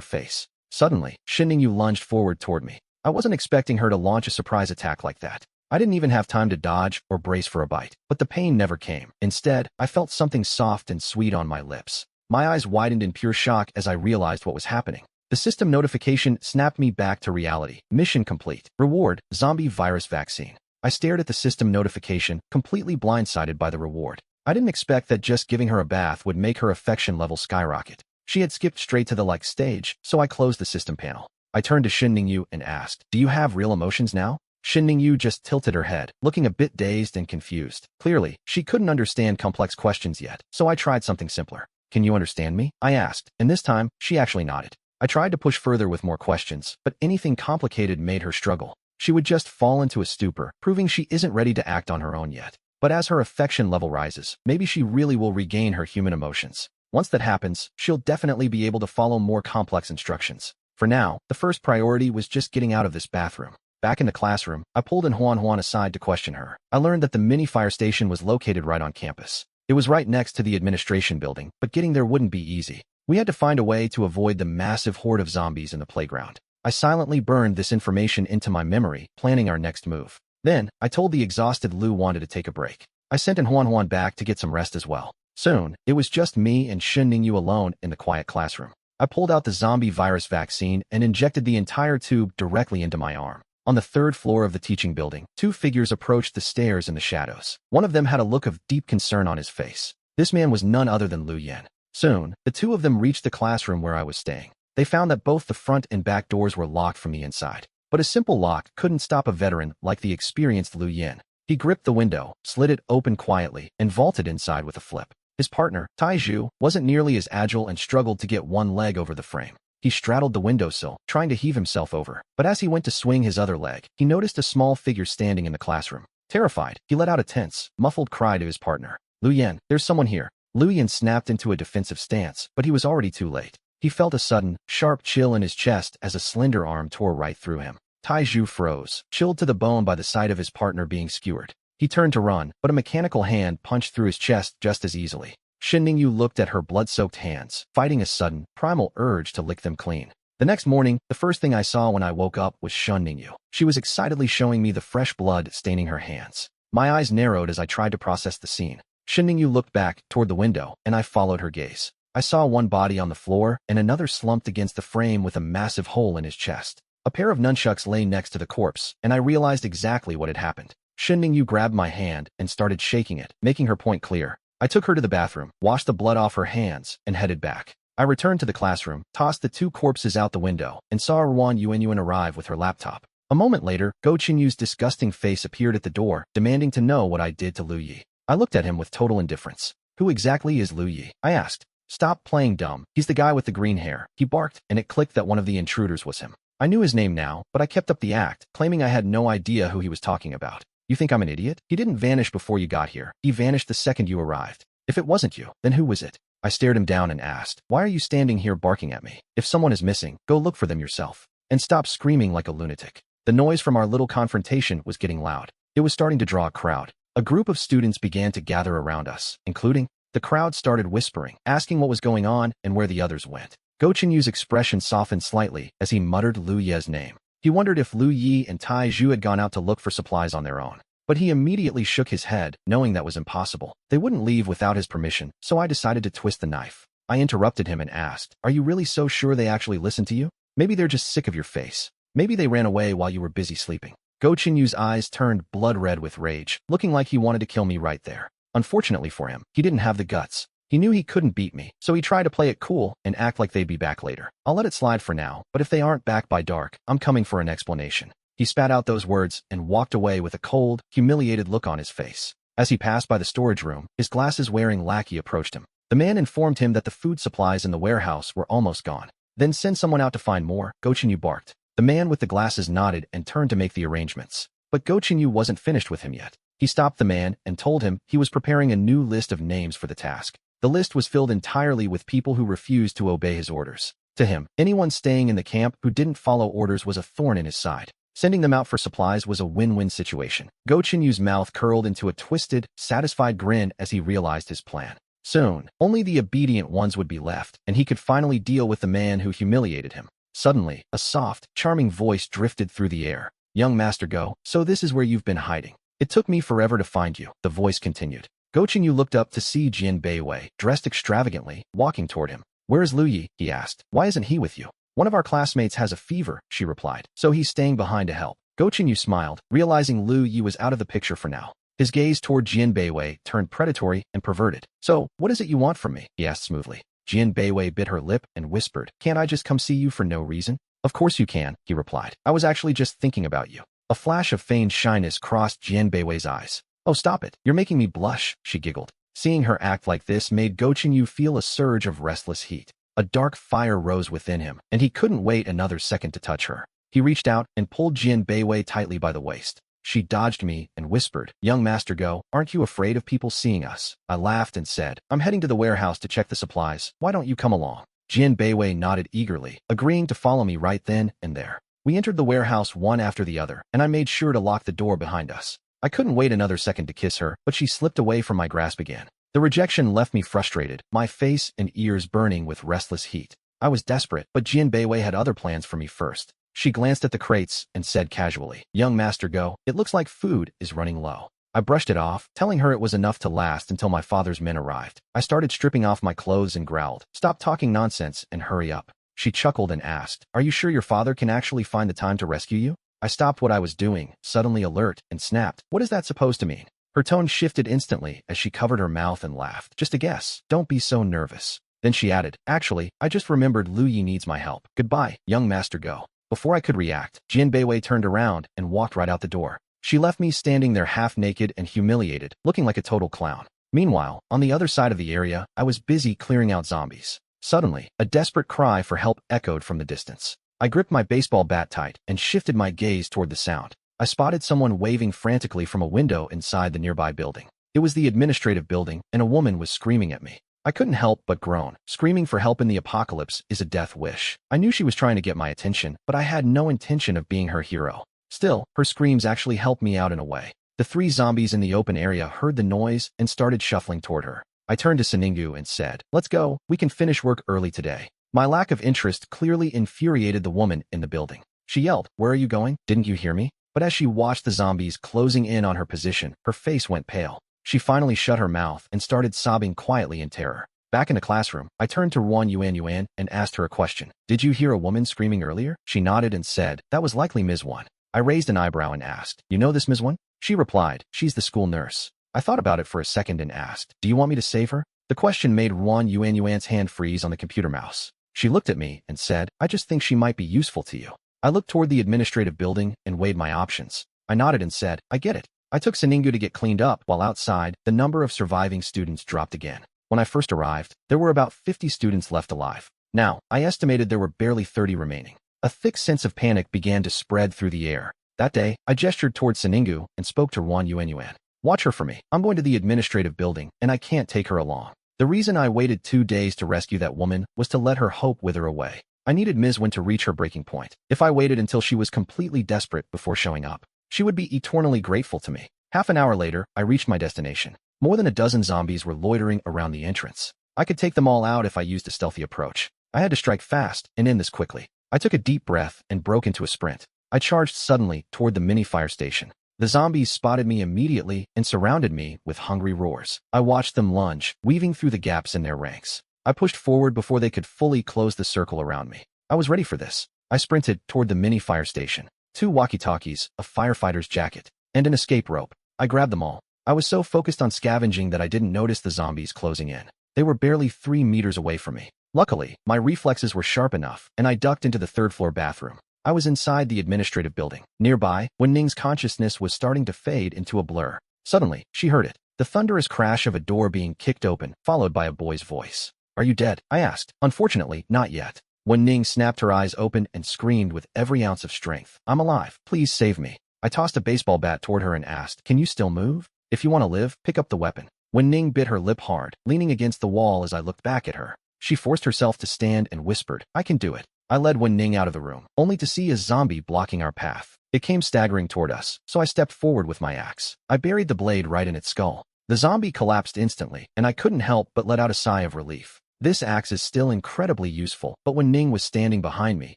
face. Suddenly, Yu lunged forward toward me. I wasn't expecting her to launch a surprise attack like that. I didn't even have time to dodge or brace for a bite, but the pain never came. Instead, I felt something soft and sweet on my lips. My eyes widened in pure shock as I realized what was happening. The system notification snapped me back to reality. Mission complete. Reward, zombie virus vaccine. I stared at the system notification, completely blindsided by the reward. I didn't expect that just giving her a bath would make her affection level skyrocket. She had skipped straight to the like stage, so I closed the system panel. I turned to Yu and asked, "Do you have real emotions now?" Yu just tilted her head, looking a bit dazed and confused. Clearly, she couldn't understand complex questions yet, so I tried something simpler. "Can you understand me?" I asked, and this time, she actually nodded. I tried to push further with more questions, but anything complicated made her struggle. She would just fall into a stupor, proving she isn't ready to act on her own yet. But as her affection level rises, maybe she really will regain her human emotions. Once that happens, she'll definitely be able to follow more complex instructions. For now, the first priority was just getting out of this bathroom. Back in the classroom, I pulled Huan aside to question her. I learned that the mini fire station was located right on campus. It was right next to the administration building, but getting there wouldn't be easy. We had to find a way to avoid the massive horde of zombies in the playground. I silently burned this information into my memory, planning our next move. Then, I told the exhausted Lu wanted to take a break. I sent Huan back to get some rest as well. Soon, it was just me and Yu alone in the quiet classroom. I pulled out the zombie virus vaccine and injected the entire tube directly into my arm. On the third floor of the teaching building, two figures approached the stairs in the shadows. One of them had a look of deep concern on his face. This man was none other than Lu Yen. Soon, the two of them reached the classroom where I was staying. They found that both the front and back doors were locked from the inside. But a simple lock couldn't stop a veteran like the experienced Lu Yen. He gripped the window, slid it open quietly, and vaulted inside with a flip. His partner, Taiju, wasn't nearly as agile and struggled to get one leg over the frame. He straddled the windowsill, trying to heave himself over. But as he went to swing his other leg, he noticed a small figure standing in the classroom. Terrified, he let out a tense, muffled cry to his partner. "Lu Yen, there's someone here." Lu Yen snapped into a defensive stance, but he was already too late. He felt a sudden, sharp chill in his chest as a slender arm tore right through him. Taiju froze, chilled to the bone by the sight of his partner being skewered. He turned to run, but a mechanical hand punched through his chest just as easily. Yu looked at her blood-soaked hands, fighting a sudden, primal urge to lick them clean. The next morning, the first thing I saw when I woke up was Yu. She was excitedly showing me the fresh blood staining her hands. My eyes narrowed as I tried to process the scene. Yu looked back, toward the window, and I followed her gaze. I saw one body on the floor, and another slumped against the frame with a massive hole in his chest. A pair of nunchucks lay next to the corpse, and I realized exactly what had happened. Yu grabbed my hand and started shaking it, making her point clear. I took her to the bathroom, washed the blood off her hands, and headed back. I returned to the classroom, tossed the two corpses out the window, and saw Ruan Yuan arrive with her laptop. A moment later, Go Chinyu's disgusting face appeared at the door, demanding to know what I did to Lu Yi. I looked at him with total indifference. "Who exactly is Lu Yi?" I asked. "Stop playing dumb. He's the guy with the green hair," he barked, and it clicked that one of the intruders was him. I knew his name now, but I kept up the act, claiming I had no idea who he was talking about. "You think I'm an idiot? He didn't vanish before you got here. He vanished the second you arrived. If it wasn't you, then who was it?" I stared him down and asked, "Why are you standing here barking at me? If someone is missing, go look for them yourself. And stop screaming like a lunatic." The noise from our little confrontation was getting loud. It was starting to draw a crowd. A group of students began to gather around us, including. The crowd started whispering, asking what was going on and where the others went. Go Chinyu's expression softened slightly as he muttered Lu Ye's name. He wondered if Lu Yi and Taiju had gone out to look for supplies on their own. But he immediately shook his head, knowing that was impossible. They wouldn't leave without his permission, so I decided to twist the knife. I interrupted him and asked, "Are you really so sure they actually listened to you? Maybe they're just sick of your face. Maybe they ran away while you were busy sleeping." Go Chinyu's eyes turned blood red with rage, looking like he wanted to kill me right there. Unfortunately for him, he didn't have the guts. He knew he couldn't beat me, so he tried to play it cool and act like they'd be back later. "I'll let it slide for now, but if they aren't back by dark, I'm coming for an explanation." He spat out those words and walked away with a cold, humiliated look on his face. As he passed by the storage room, his glasses-wearing lackey approached him. The man informed him that the food supplies in the warehouse were almost gone. "Then send someone out to find more," Go Chinyu barked. The man with the glasses nodded and turned to make the arrangements. But Go Chinyu wasn't finished with him yet. He stopped the man and told him he was preparing a new list of names for the task. The list was filled entirely with people who refused to obey his orders. To him, anyone staying in the camp who didn't follow orders was a thorn in his side. Sending them out for supplies was a win-win situation. Go Chinyu's mouth curled into a twisted, satisfied grin as he realized his plan. Soon, only the obedient ones would be left, and he could finally deal with the man who humiliated him. Suddenly, a soft, charming voice drifted through the air. "Young Master Go, so this is where you've been hiding. It took me forever to find you," the voice continued. Go Chinyu looked up to see Jian Beiwei, dressed extravagantly, walking toward him. "Where is Lu Yi?" he asked. "Why isn't he with you?" "One of our classmates has a fever," she replied, "so he's staying behind to help." Go Chinyu smiled, realizing Lu Yi was out of the picture for now. His gaze toward Jian Beiwei turned predatory and perverted. "So, what is it you want from me?" he asked smoothly. Jian Beiwei bit her lip and whispered, "Can't I just come see you for no reason?" "Of course you can," he replied. "I was actually just thinking about you." A flash of feigned shyness crossed Jian Beiwei's eyes. "Oh, stop it. You're making me blush," she giggled. Seeing her act like this made Go Chinyu feel a surge of restless heat. A dark fire rose within him, and he couldn't wait another second to touch her. He reached out and pulled Jian Beiwei tightly by the waist. She dodged me and whispered, "Young Master Go, aren't you afraid of people seeing us?" I laughed and said, "I'm heading to the warehouse to check the supplies. Why don't you come along?" Jian Beiwei nodded eagerly, agreeing to follow me right then and there. We entered the warehouse one after the other, and I made sure to lock the door behind us. I couldn't wait another second to kiss her, but she slipped away from my grasp again. The rejection left me frustrated, my face and ears burning with restless heat. I was desperate, but Jian Beiwei had other plans for me first. She glanced at the crates and said casually, "Young Master Go, it looks like food is running low." I brushed it off, telling her it was enough to last until my father's men arrived. I started stripping off my clothes and growled, "Stop talking nonsense and hurry up." She chuckled and asked, "Are you sure your father can actually find the time to rescue you?" I stopped what I was doing, suddenly alert, and snapped, "What is that supposed to mean?" Her tone shifted instantly as she covered her mouth and laughed. "Just a guess. Don't be so nervous." Then she added, "Actually, I just remembered Lu Yi needs my help. Goodbye, young Master Go." Before I could react, Jian Beiwei turned around and walked right out the door. She left me standing there half-naked and humiliated, looking like a total clown. Meanwhile, on the other side of the area, I was busy clearing out zombies. Suddenly, a desperate cry for help echoed from the distance. I gripped my baseball bat tight and shifted my gaze toward the sound. I spotted someone waving frantically from a window inside the nearby building. It was the administrative building, and a woman was screaming at me. I couldn't help but groan. Screaming for help in the apocalypse is a death wish. I knew she was trying to get my attention, but I had no intention of being her hero. Still, her screams actually helped me out in a way. The 3 zombies in the open area heard the noise and started shuffling toward her. I turned to Saningu and said, "Let's go, we can finish work early today." My lack of interest clearly infuriated the woman in the building. She yelled, "Where are you going? Didn't you hear me?" But as she watched the zombies closing in on her position, her face went pale. She finally shut her mouth and started sobbing quietly in terror. Back in the classroom, I turned to Yuan and asked her a question. "Did you hear a woman screaming earlier?" She nodded and said, "That was likely Ms. Wan." I raised an eyebrow and asked, "You know this Ms. Wan?" She replied, "She's the school nurse." I thought about it for a second and asked, "Do you want me to save her?" The question made Yuan's hand freeze on the computer mouse. She looked at me and said, "I just think she might be useful to you." I looked toward the administrative building and weighed my options. I nodded and said, "I get it." I took Saningu to get cleaned up, while outside, the number of surviving students dropped again. When I first arrived, there were about 50 students left alive. Now, I estimated there were barely 30 remaining. A thick sense of panic began to spread through the air. That day, I gestured toward Saningu and spoke to Yuan. "Watch her for me. I'm going to the administrative building, and I can't take her along." The reason I waited 2 days to rescue that woman was to let her hope wither away. I needed Ms. Wen to reach her breaking point. If I waited until she was completely desperate before showing up, she would be eternally grateful to me. Half an hour later, I reached my destination. More than a dozen zombies were loitering around the entrance. I could take them all out if I used a stealthy approach. I had to strike fast and end this quickly. I took a deep breath and broke into a sprint. I charged suddenly toward the mini fire station. The zombies spotted me immediately and surrounded me with hungry roars. I watched them lunge, weaving through the gaps in their ranks. I pushed forward before they could fully close the circle around me. I was ready for this. I sprinted toward the mini fire station. 2 walkie-talkies, a firefighter's jacket, and an escape rope. I grabbed them all. I was so focused on scavenging that I didn't notice the zombies closing in. They were barely 3 meters away from me. Luckily, my reflexes were sharp enough, and I ducked into the 3rd-floor bathroom. I was inside the administrative building. Nearby, Wen Ning's consciousness was starting to fade into a blur. Suddenly, she heard it. The thunderous crash of a door being kicked open, followed by a boy's voice. "Are you dead?" I asked. "Unfortunately, not yet." Wen Ning snapped her eyes open and screamed with every ounce of strength. "I'm alive. Please save me." I tossed a baseball bat toward her and asked, "Can you still move? If you want to live, pick up the weapon." Wen Ning bit her lip hard, leaning against the wall as I looked back at her. She forced herself to stand and whispered, "I can do it." I led Wen Ning out of the room, only to see a zombie blocking our path. It came staggering toward us, so I stepped forward with my axe. I buried the blade right in its skull. The zombie collapsed instantly, and I couldn't help but let out a sigh of relief. This axe is still incredibly useful, but Wen Ning was standing behind me,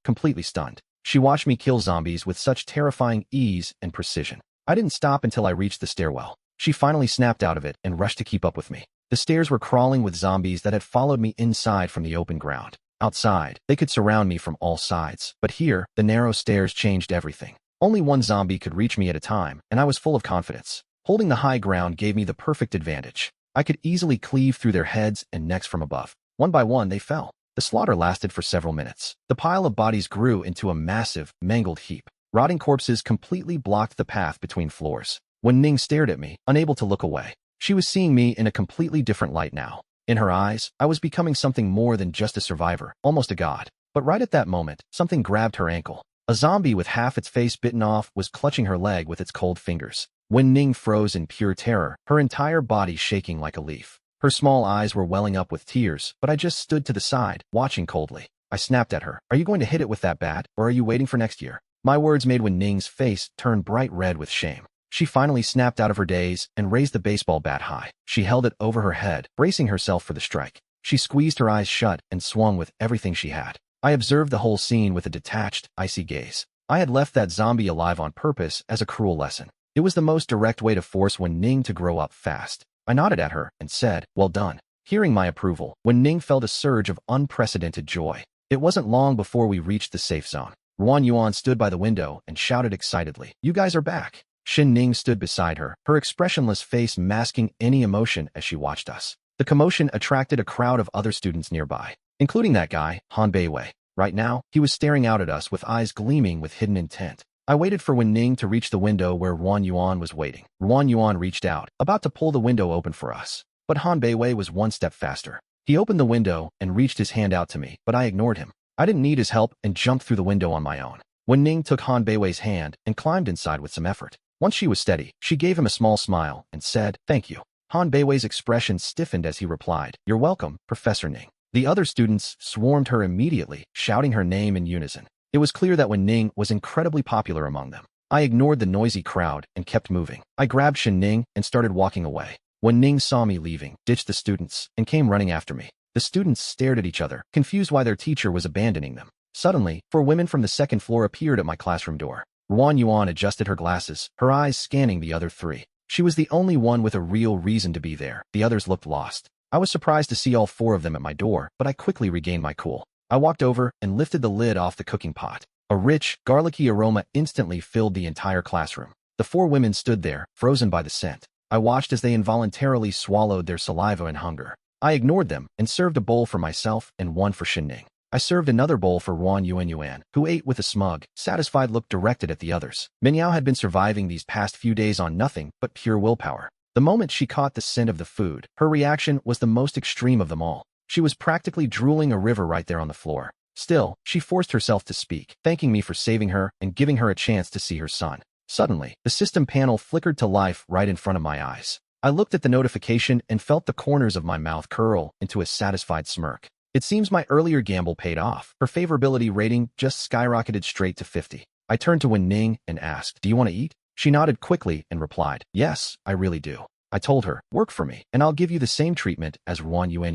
completely stunned. She watched me kill zombies with such terrifying ease and precision. I didn't stop until I reached the stairwell. She finally snapped out of it and rushed to keep up with me. The stairs were crawling with zombies that had followed me inside from the open ground. Outside, they could surround me from all sides, but here, the narrow stairs changed everything. Only one zombie could reach me at a time, and I was full of confidence. Holding the high ground gave me the perfect advantage. I could easily cleave through their heads and necks from above. One by one, they fell. The slaughter lasted for several minutes. The pile of bodies grew into a massive, mangled heap. Rotting corpses completely blocked the path between floors. Wen Ning stared at me, unable to look away. She was seeing me in a completely different light now. In her eyes, I was becoming something more than just a survivor, almost a god. But right at that moment, something grabbed her ankle. A zombie with half its face bitten off was clutching her leg with its cold fingers. Wen Ning froze in pure terror, her entire body shaking like a leaf. Her small eyes were welling up with tears, but I just stood to the side, watching coldly. I snapped at her. "Are you going to hit it with that bat, or are you waiting for next year?" My words made Wen Ning's face turn bright red with shame. She finally snapped out of her daze and raised the baseball bat high. She held it over her head, bracing herself for the strike. She squeezed her eyes shut and swung with everything she had. I observed the whole scene with a detached, icy gaze. I had left that zombie alive on purpose as a cruel lesson. It was the most direct way to force Wen Ning to grow up fast. I nodded at her and said, "Well done." Hearing my approval, Wen Ning felt a surge of unprecedented joy. It wasn't long before we reached the safe zone. Ruan Yuan stood by the window and shouted excitedly, "You guys are back." Xin Ning stood beside her, her expressionless face masking any emotion as she watched us. The commotion attracted a crowd of other students nearby, including that guy, Han Beiwei. Right now, he was staring out at us with eyes gleaming with hidden intent. I waited for Wen Ning to reach the window where Ruan Yuan was waiting. Ruan Yuan reached out, about to pull the window open for us. But Han Beiwei was one step faster. He opened the window and reached his hand out to me, but I ignored him. I didn't need his help and jumped through the window on my own. Wen Ning took Han Beiwei's hand and climbed inside with some effort. Once she was steady, she gave him a small smile and said, "Thank you." Han Beiwei's expression stiffened as he replied, "You're welcome, Professor Ning." The other students swarmed her immediately, shouting her name in unison. It was clear that Wen Ning was incredibly popular among them. I ignored the noisy crowd and kept moving. I grabbed Xin Ning and started walking away. Wen Ning saw me leaving, ditched the students, and came running after me. The students stared at each other, confused why their teacher was abandoning them. Suddenly, 4 women from the second floor appeared at my classroom door. Ruan Yuan adjusted her glasses, her eyes scanning the other 3. She was the only one with a real reason to be there. The others looked lost. I was surprised to see all 4 of them at my door, but I quickly regained my cool. I walked over and lifted the lid off the cooking pot. A rich, garlicky aroma instantly filled the entire classroom. The 4 women stood there, frozen by the scent. I watched as they involuntarily swallowed their saliva in hunger. I ignored them and served a bowl for myself and one for Xin Ning. I served another bowl for Ruan Yuan, who ate with a smug, satisfied look directed at the others. Minyao had been surviving these past few days on nothing but pure willpower. The moment she caught the scent of the food, her reaction was the most extreme of them all. She was practically drooling a river right there on the floor. Still, she forced herself to speak, thanking me for saving her and giving her a chance to see her son. Suddenly, the system panel flickered to life right in front of my eyes. I looked at the notification and felt the corners of my mouth curl into a satisfied smirk. It seems my earlier gamble paid off. Her favorability rating just skyrocketed straight to 50. I turned to Wen Ning and asked, "Do you want to eat?" She nodded quickly and replied, "Yes, I really do." I told her, "Work for me, and I'll give you the same treatment as Ruan Yuan."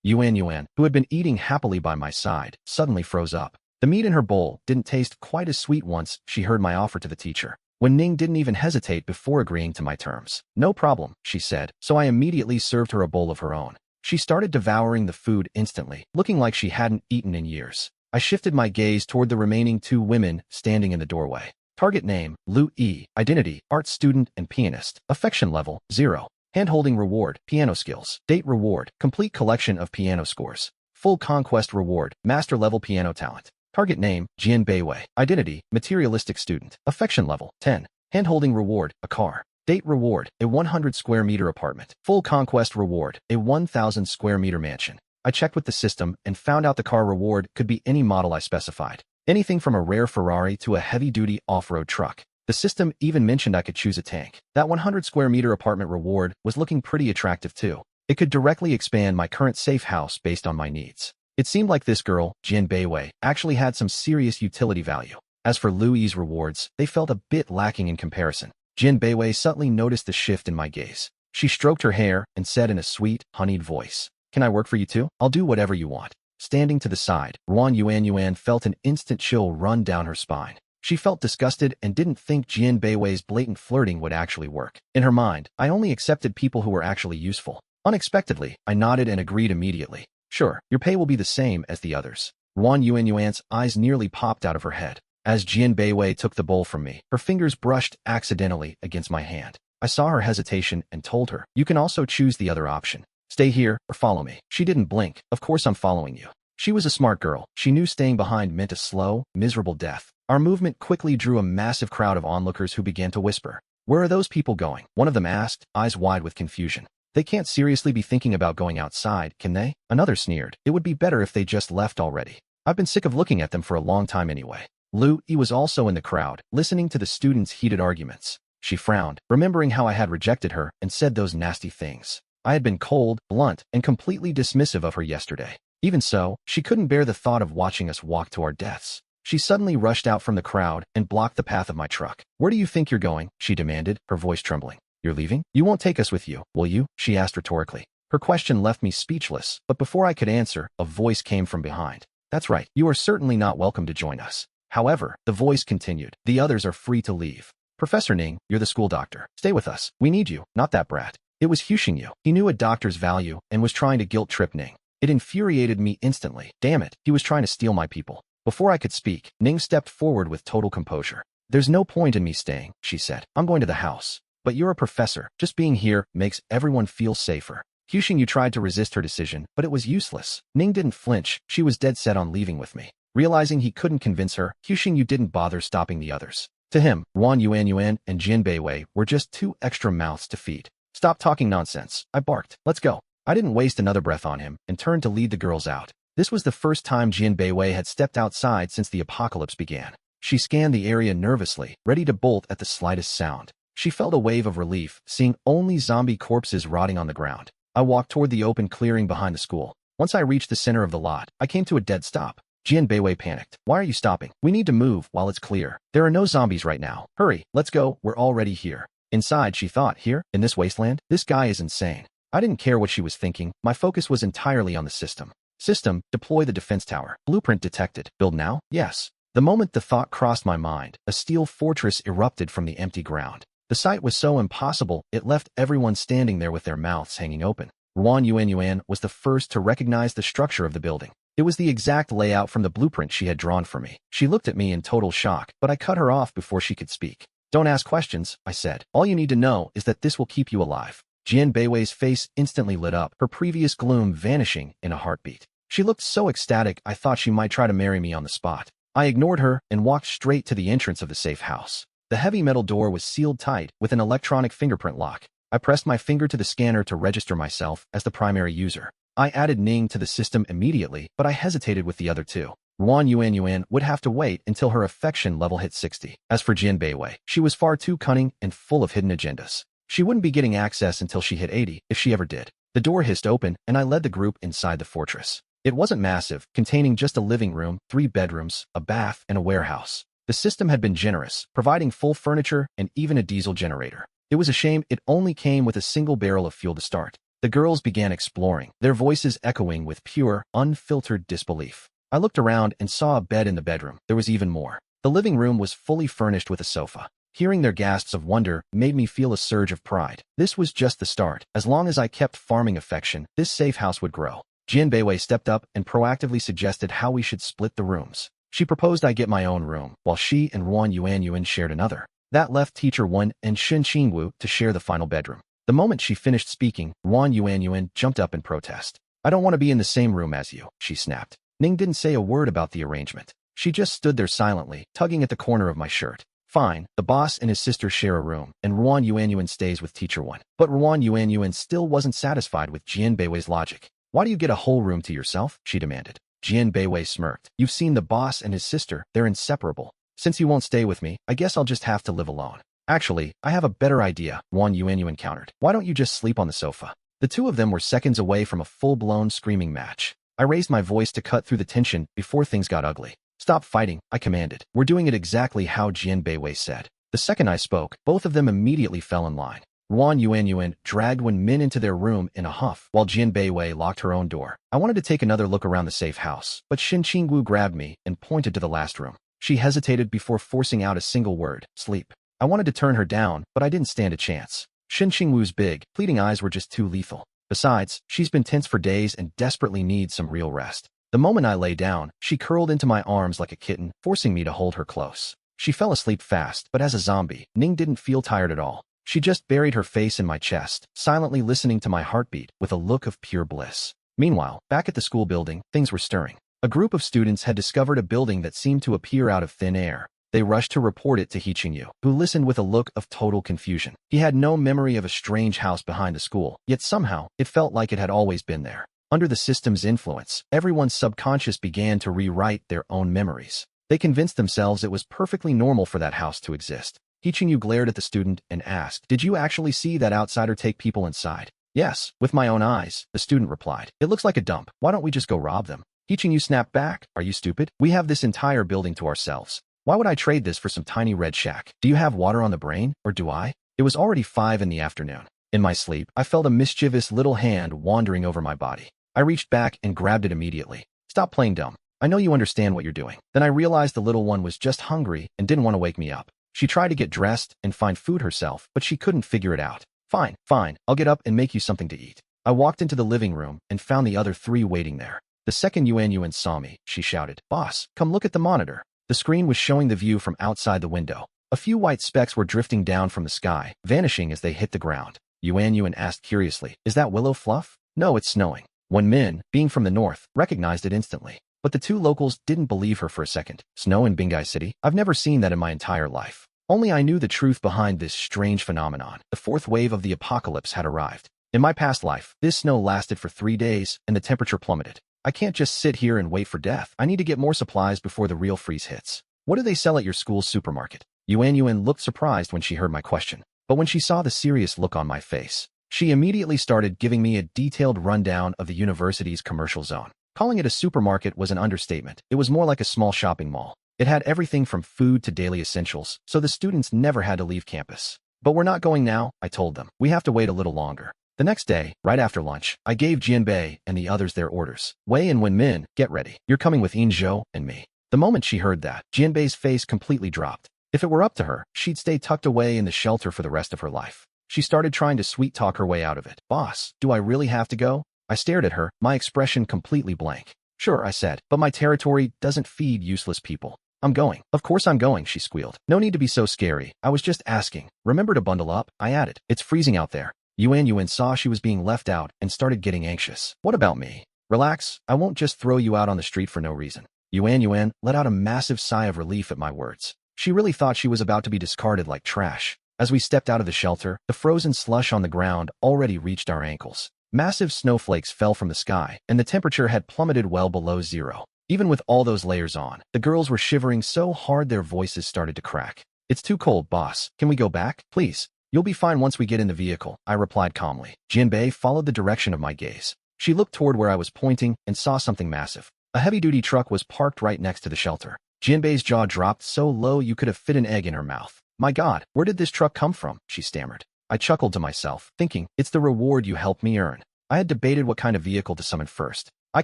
Yuan, who had been eating happily by my side, suddenly froze up. The meat in her bowl didn't taste quite as sweet once she heard my offer to the teacher. Wen Ning didn't even hesitate before agreeing to my terms. "No problem," she said, so I immediately served her a bowl of her own. She started devouring the food instantly, looking like she hadn't eaten in years. I shifted my gaze toward the remaining 2 women standing in the doorway. Target name, Lu Yi. Identity, art student and pianist. Affection level, 0. Hand-holding reward, piano skills. Date reward, complete collection of piano scores. Full conquest reward, master-level piano talent. Target name, Jian Beiwei. Identity, materialistic student. Affection level, 10. Hand-holding reward, a car. Date reward, a 100 square meter apartment. Full conquest reward, a 1,000 square meter mansion. I checked with the system and found out the car reward could be any model I specified. Anything from a rare Ferrari to a heavy-duty off-road truck. The system even mentioned I could choose a tank. That 100 square meter apartment reward was looking pretty attractive too. It could directly expand my current safe house based on my needs. It seemed like this girl, Jin Beiwei, actually had some serious utility value. As for Louis' rewards, they felt a bit lacking in comparison. Jin Beiwei subtly noticed the shift in my gaze. She stroked her hair and said in a sweet, honeyed voice, "Can I work for you too? I'll do whatever you want." Standing to the side, Yuan felt an instant chill run down her spine. She felt disgusted and didn't think Jin Beiwei's blatant flirting would actually work. In her mind, I only accepted people who were actually useful. Unexpectedly, I nodded and agreed immediately. "Sure, your pay will be the same as the others." Yuan's eyes nearly popped out of her head. As Jin Beiwei took the bowl from me, her fingers brushed accidentally against my hand. I saw her hesitation and told her, "You can also choose the other option. Stay here or follow me." She didn't blink. "Of course I'm following you." She was a smart girl. She knew staying behind meant a slow, miserable death. Our movement quickly drew a massive crowd of onlookers who began to whisper. "Where are those people going?" one of them asked, eyes wide with confusion. "They can't seriously be thinking about going outside, can they?" Another sneered. "It would be better if they just left already. I've been sick of looking at them for a long time anyway." Lu Yi was also in the crowd, listening to the students' heated arguments. She frowned, remembering how I had rejected her and said those nasty things. I had been cold, blunt, and completely dismissive of her yesterday. Even so, she couldn't bear the thought of watching us walk to our deaths. She suddenly rushed out from the crowd and blocked the path of my truck. "Where do you think you're going?" she demanded, her voice trembling. "You're leaving? You won't take us with you, will you?" she asked rhetorically. Her question left me speechless, but before I could answer, a voice came from behind. "That's right, you are certainly not welcome to join us." However, the voice continued, "The others are free to leave. Professor Ning, you're the school doctor. Stay with us. We need you, not that brat." It was Huxingyu. He knew a doctor's value and was trying to guilt-trip Ning. It infuriated me instantly. Damn it, he was trying to steal my people. Before I could speak, Ning stepped forward with total composure. "There's no point in me staying," she said. "I'm going to the house." "But you're a professor. Just being here makes everyone feel safer." Huxingyu tried to resist her decision, but it was useless. Ning didn't flinch. She was dead set on leaving with me. Realizing he couldn't convince her, Huxingyu didn't bother stopping the others. To him, Yuan and Jin Beiwei were just two extra mouths to feed. "Stop talking nonsense," I barked. "Let's go." I didn't waste another breath on him and turned to lead the girls out. This was the first time Jin Beiwei had stepped outside since the apocalypse began. She scanned the area nervously, ready to bolt at the slightest sound. She felt a wave of relief, seeing only zombie corpses rotting on the ground. I walked toward the open clearing behind the school. Once I reached the center of the lot, I came to a dead stop. Jin Beiwei panicked. "Why are you stopping? We need to move while it's clear. There are no zombies right now. Hurry, let's go, we're already here." Inside, she thought, "Here? In this wasteland? This guy is insane." I didn't care what she was thinking. My focus was entirely on the system. System, deploy the defense tower. Blueprint detected. Build now? Yes. The moment the thought crossed my mind, a steel fortress erupted from the empty ground. The sight was so impossible, it left everyone standing there with their mouths hanging open. Yuan was the first to recognize the structure of the building. It was the exact layout from the blueprint she had drawn for me. She looked at me in total shock, but I cut her off before she could speak. "Don't ask questions," I said. "All you need to know is that this will keep you alive." Jin Beiwei's face instantly lit up, her previous gloom vanishing in a heartbeat. She looked so ecstatic I thought she might try to marry me on the spot. I ignored her and walked straight to the entrance of the safe house. The heavy metal door was sealed tight with an electronic fingerprint lock. I pressed my finger to the scanner to register myself as the primary user. I added Ning to the system immediately, but I hesitated with the other two. Yuan would have to wait until her affection level hit 60. As for Jin Beiwei, she was far too cunning and full of hidden agendas. She wouldn't be getting access until she hit 80, if she ever did. The door hissed open, and I led the group inside the fortress. It wasn't massive, containing just a living room, 3 bedrooms, a bath, and a warehouse. The system had been generous, providing full furniture and even a diesel generator. It was a shame it only came with a single barrel of fuel to start. The girls began exploring, their voices echoing with pure, unfiltered disbelief. I looked around and saw a bed in the bedroom. There was even more. The living room was fully furnished with a sofa. Hearing their gasps of wonder made me feel a surge of pride. This was just the start. As long as I kept farming affection, this safe house would grow. Jin Beiwei stepped up and proactively suggested how we should split the rooms. She proposed I get my own room, while she and Yuan shared another. That left Teacher 1 and Shen Qingwu to share the final bedroom. The moment she finished speaking, Yuan jumped up in protest. "I don't want to be in the same room as you," she snapped. Ning didn't say a word about the arrangement. She just stood there silently, tugging at the corner of my shirt. "Fine, the boss and his sister share a room, and Yuan stays with Teacher 1. But Yuan still wasn't satisfied with Jin Beiwei's logic. "Why do you get a whole room to yourself?" she demanded. Jin Beiwei smirked. "You've seen the boss and his sister, they're inseparable. Since you won't stay with me, I guess I'll just have to live alone. Actually, I have a better idea, Wang Yuanyu countered. Why don't you just sleep on the sofa? The two of them were seconds away from a full-blown screaming match. I raised my voice to cut through the tension before things got ugly. Stop fighting, I commanded. We're doing it exactly how Jian Beiwei said. The second I spoke, both of them immediately fell in line. Wang Yuanyuan dragged Wen Min into their room in a huff, while Jian Beiwei locked her own door. I wanted to take another look around the safe house, but Xin Qingwu grabbed me and pointed to the last room. She hesitated before forcing out a single word, sleep. I wanted to turn her down, but I didn't stand a chance. Xin Qingwu's big, pleading eyes were just too lethal. Besides, she's been tense for days and desperately needs some real rest. The moment I lay down, she curled into my arms like a kitten, forcing me to hold her close. She fell asleep fast, but as a zombie, Ning didn't feel tired at all. She just buried her face in my chest, silently listening to my heartbeat with a look of pure bliss. Meanwhile, back at the school building, things were stirring. A group of students had discovered a building that seemed to appear out of thin air. They rushed to report it to He Qingyu, who listened with a look of total confusion. He had no memory of a strange house behind the school, yet somehow, it felt like it had always been there. Under the system's influence, everyone's subconscious began to rewrite their own memories. They convinced themselves it was perfectly normal for that house to exist. He Qingyu glared at the student and asked, "Did you actually see that outsider take people inside?" "Yes, with my own eyes," the student replied. "It looks like a dump. Why don't we just go rob them?" He Qingyu snapped back, "Are you stupid? We have this entire building to ourselves. Why would I trade this for some tiny red shack? Do you have water on the brain, or do I?" It was already 5 in the afternoon. In my sleep, I felt a mischievous little hand wandering over my body. I reached back and grabbed it immediately. "Stop playing dumb. I know you understand what you're doing." Then I realized the little one was just hungry and didn't want to wake me up. She tried to get dressed and find food herself, but she couldn't figure it out. Fine, I'll get up and make you something to eat." I walked into the living room and found the other 3 waiting there. The second Yuan saw me, she shouted, "Boss, come look at the monitor." The screen was showing the view from outside the window. A few white specks were drifting down from the sky, vanishing as they hit the ground. Yuan asked curiously, "Is that willow fluff?" "No, it's snowing." Wen Min, being from the north, recognized it instantly. But the 2 locals didn't believe her for a second. Snow in Bingai City? I've never seen that in my entire life. Only I knew the truth behind this strange phenomenon. The 4th wave of the apocalypse had arrived. In my past life, this snow lasted for 3 days and the temperature plummeted. I can't just sit here and wait for death. I need to get more supplies before the real freeze hits. What do they sell at your school's supermarket? Yuan looked surprised when she heard my question. But when she saw the serious look on my face, she immediately started giving me a detailed rundown of the university's commercial zone. Calling it a supermarket was an understatement. It was more like a small shopping mall. It had everything from food to daily essentials, so the students never had to leave campus. "But we're not going now," I told them. "We have to wait a little longer." The next day, right after lunch, I gave Jianbei and the others their orders. "Wei and Wen Min, get ready. You're coming with Zhou and me." The moment she heard that, Jianbei's face completely dropped. If it were up to her, she'd stay tucked away in the shelter for the rest of her life. She started trying to sweet-talk her way out of it. "Boss, do I really have to go?" I stared at her, my expression completely blank. "Sure," I said, "but my territory doesn't feed useless people." "I'm going." "Of course I'm going," she squealed. "No need to be so scary. I was just asking. Remember to bundle up," I added. "It's freezing out there." Yuan saw she was being left out and started getting anxious. "What about me?" "Relax, I won't just throw you out on the street for no reason." Yuan let out a massive sigh of relief at my words. She really thought she was about to be discarded like trash. As we stepped out of the shelter, the frozen slush on the ground already reached our ankles. Massive snowflakes fell from the sky, and the temperature had plummeted well below 0. Even with all those layers on, the girls were shivering so hard their voices started to crack. "It's too cold, boss. Can we go back, please?" "You'll be fine once we get in the vehicle," I replied calmly. Jianbei followed the direction of my gaze. She looked toward where I was pointing and saw something massive. A heavy-duty truck was parked right next to the shelter. Jianbei's jaw dropped so low you could have fit an egg in her mouth. "My God, where did this truck come from?" she stammered. I chuckled to myself, thinking, "It's the reward you helped me earn." I had debated what kind of vehicle to summon first. I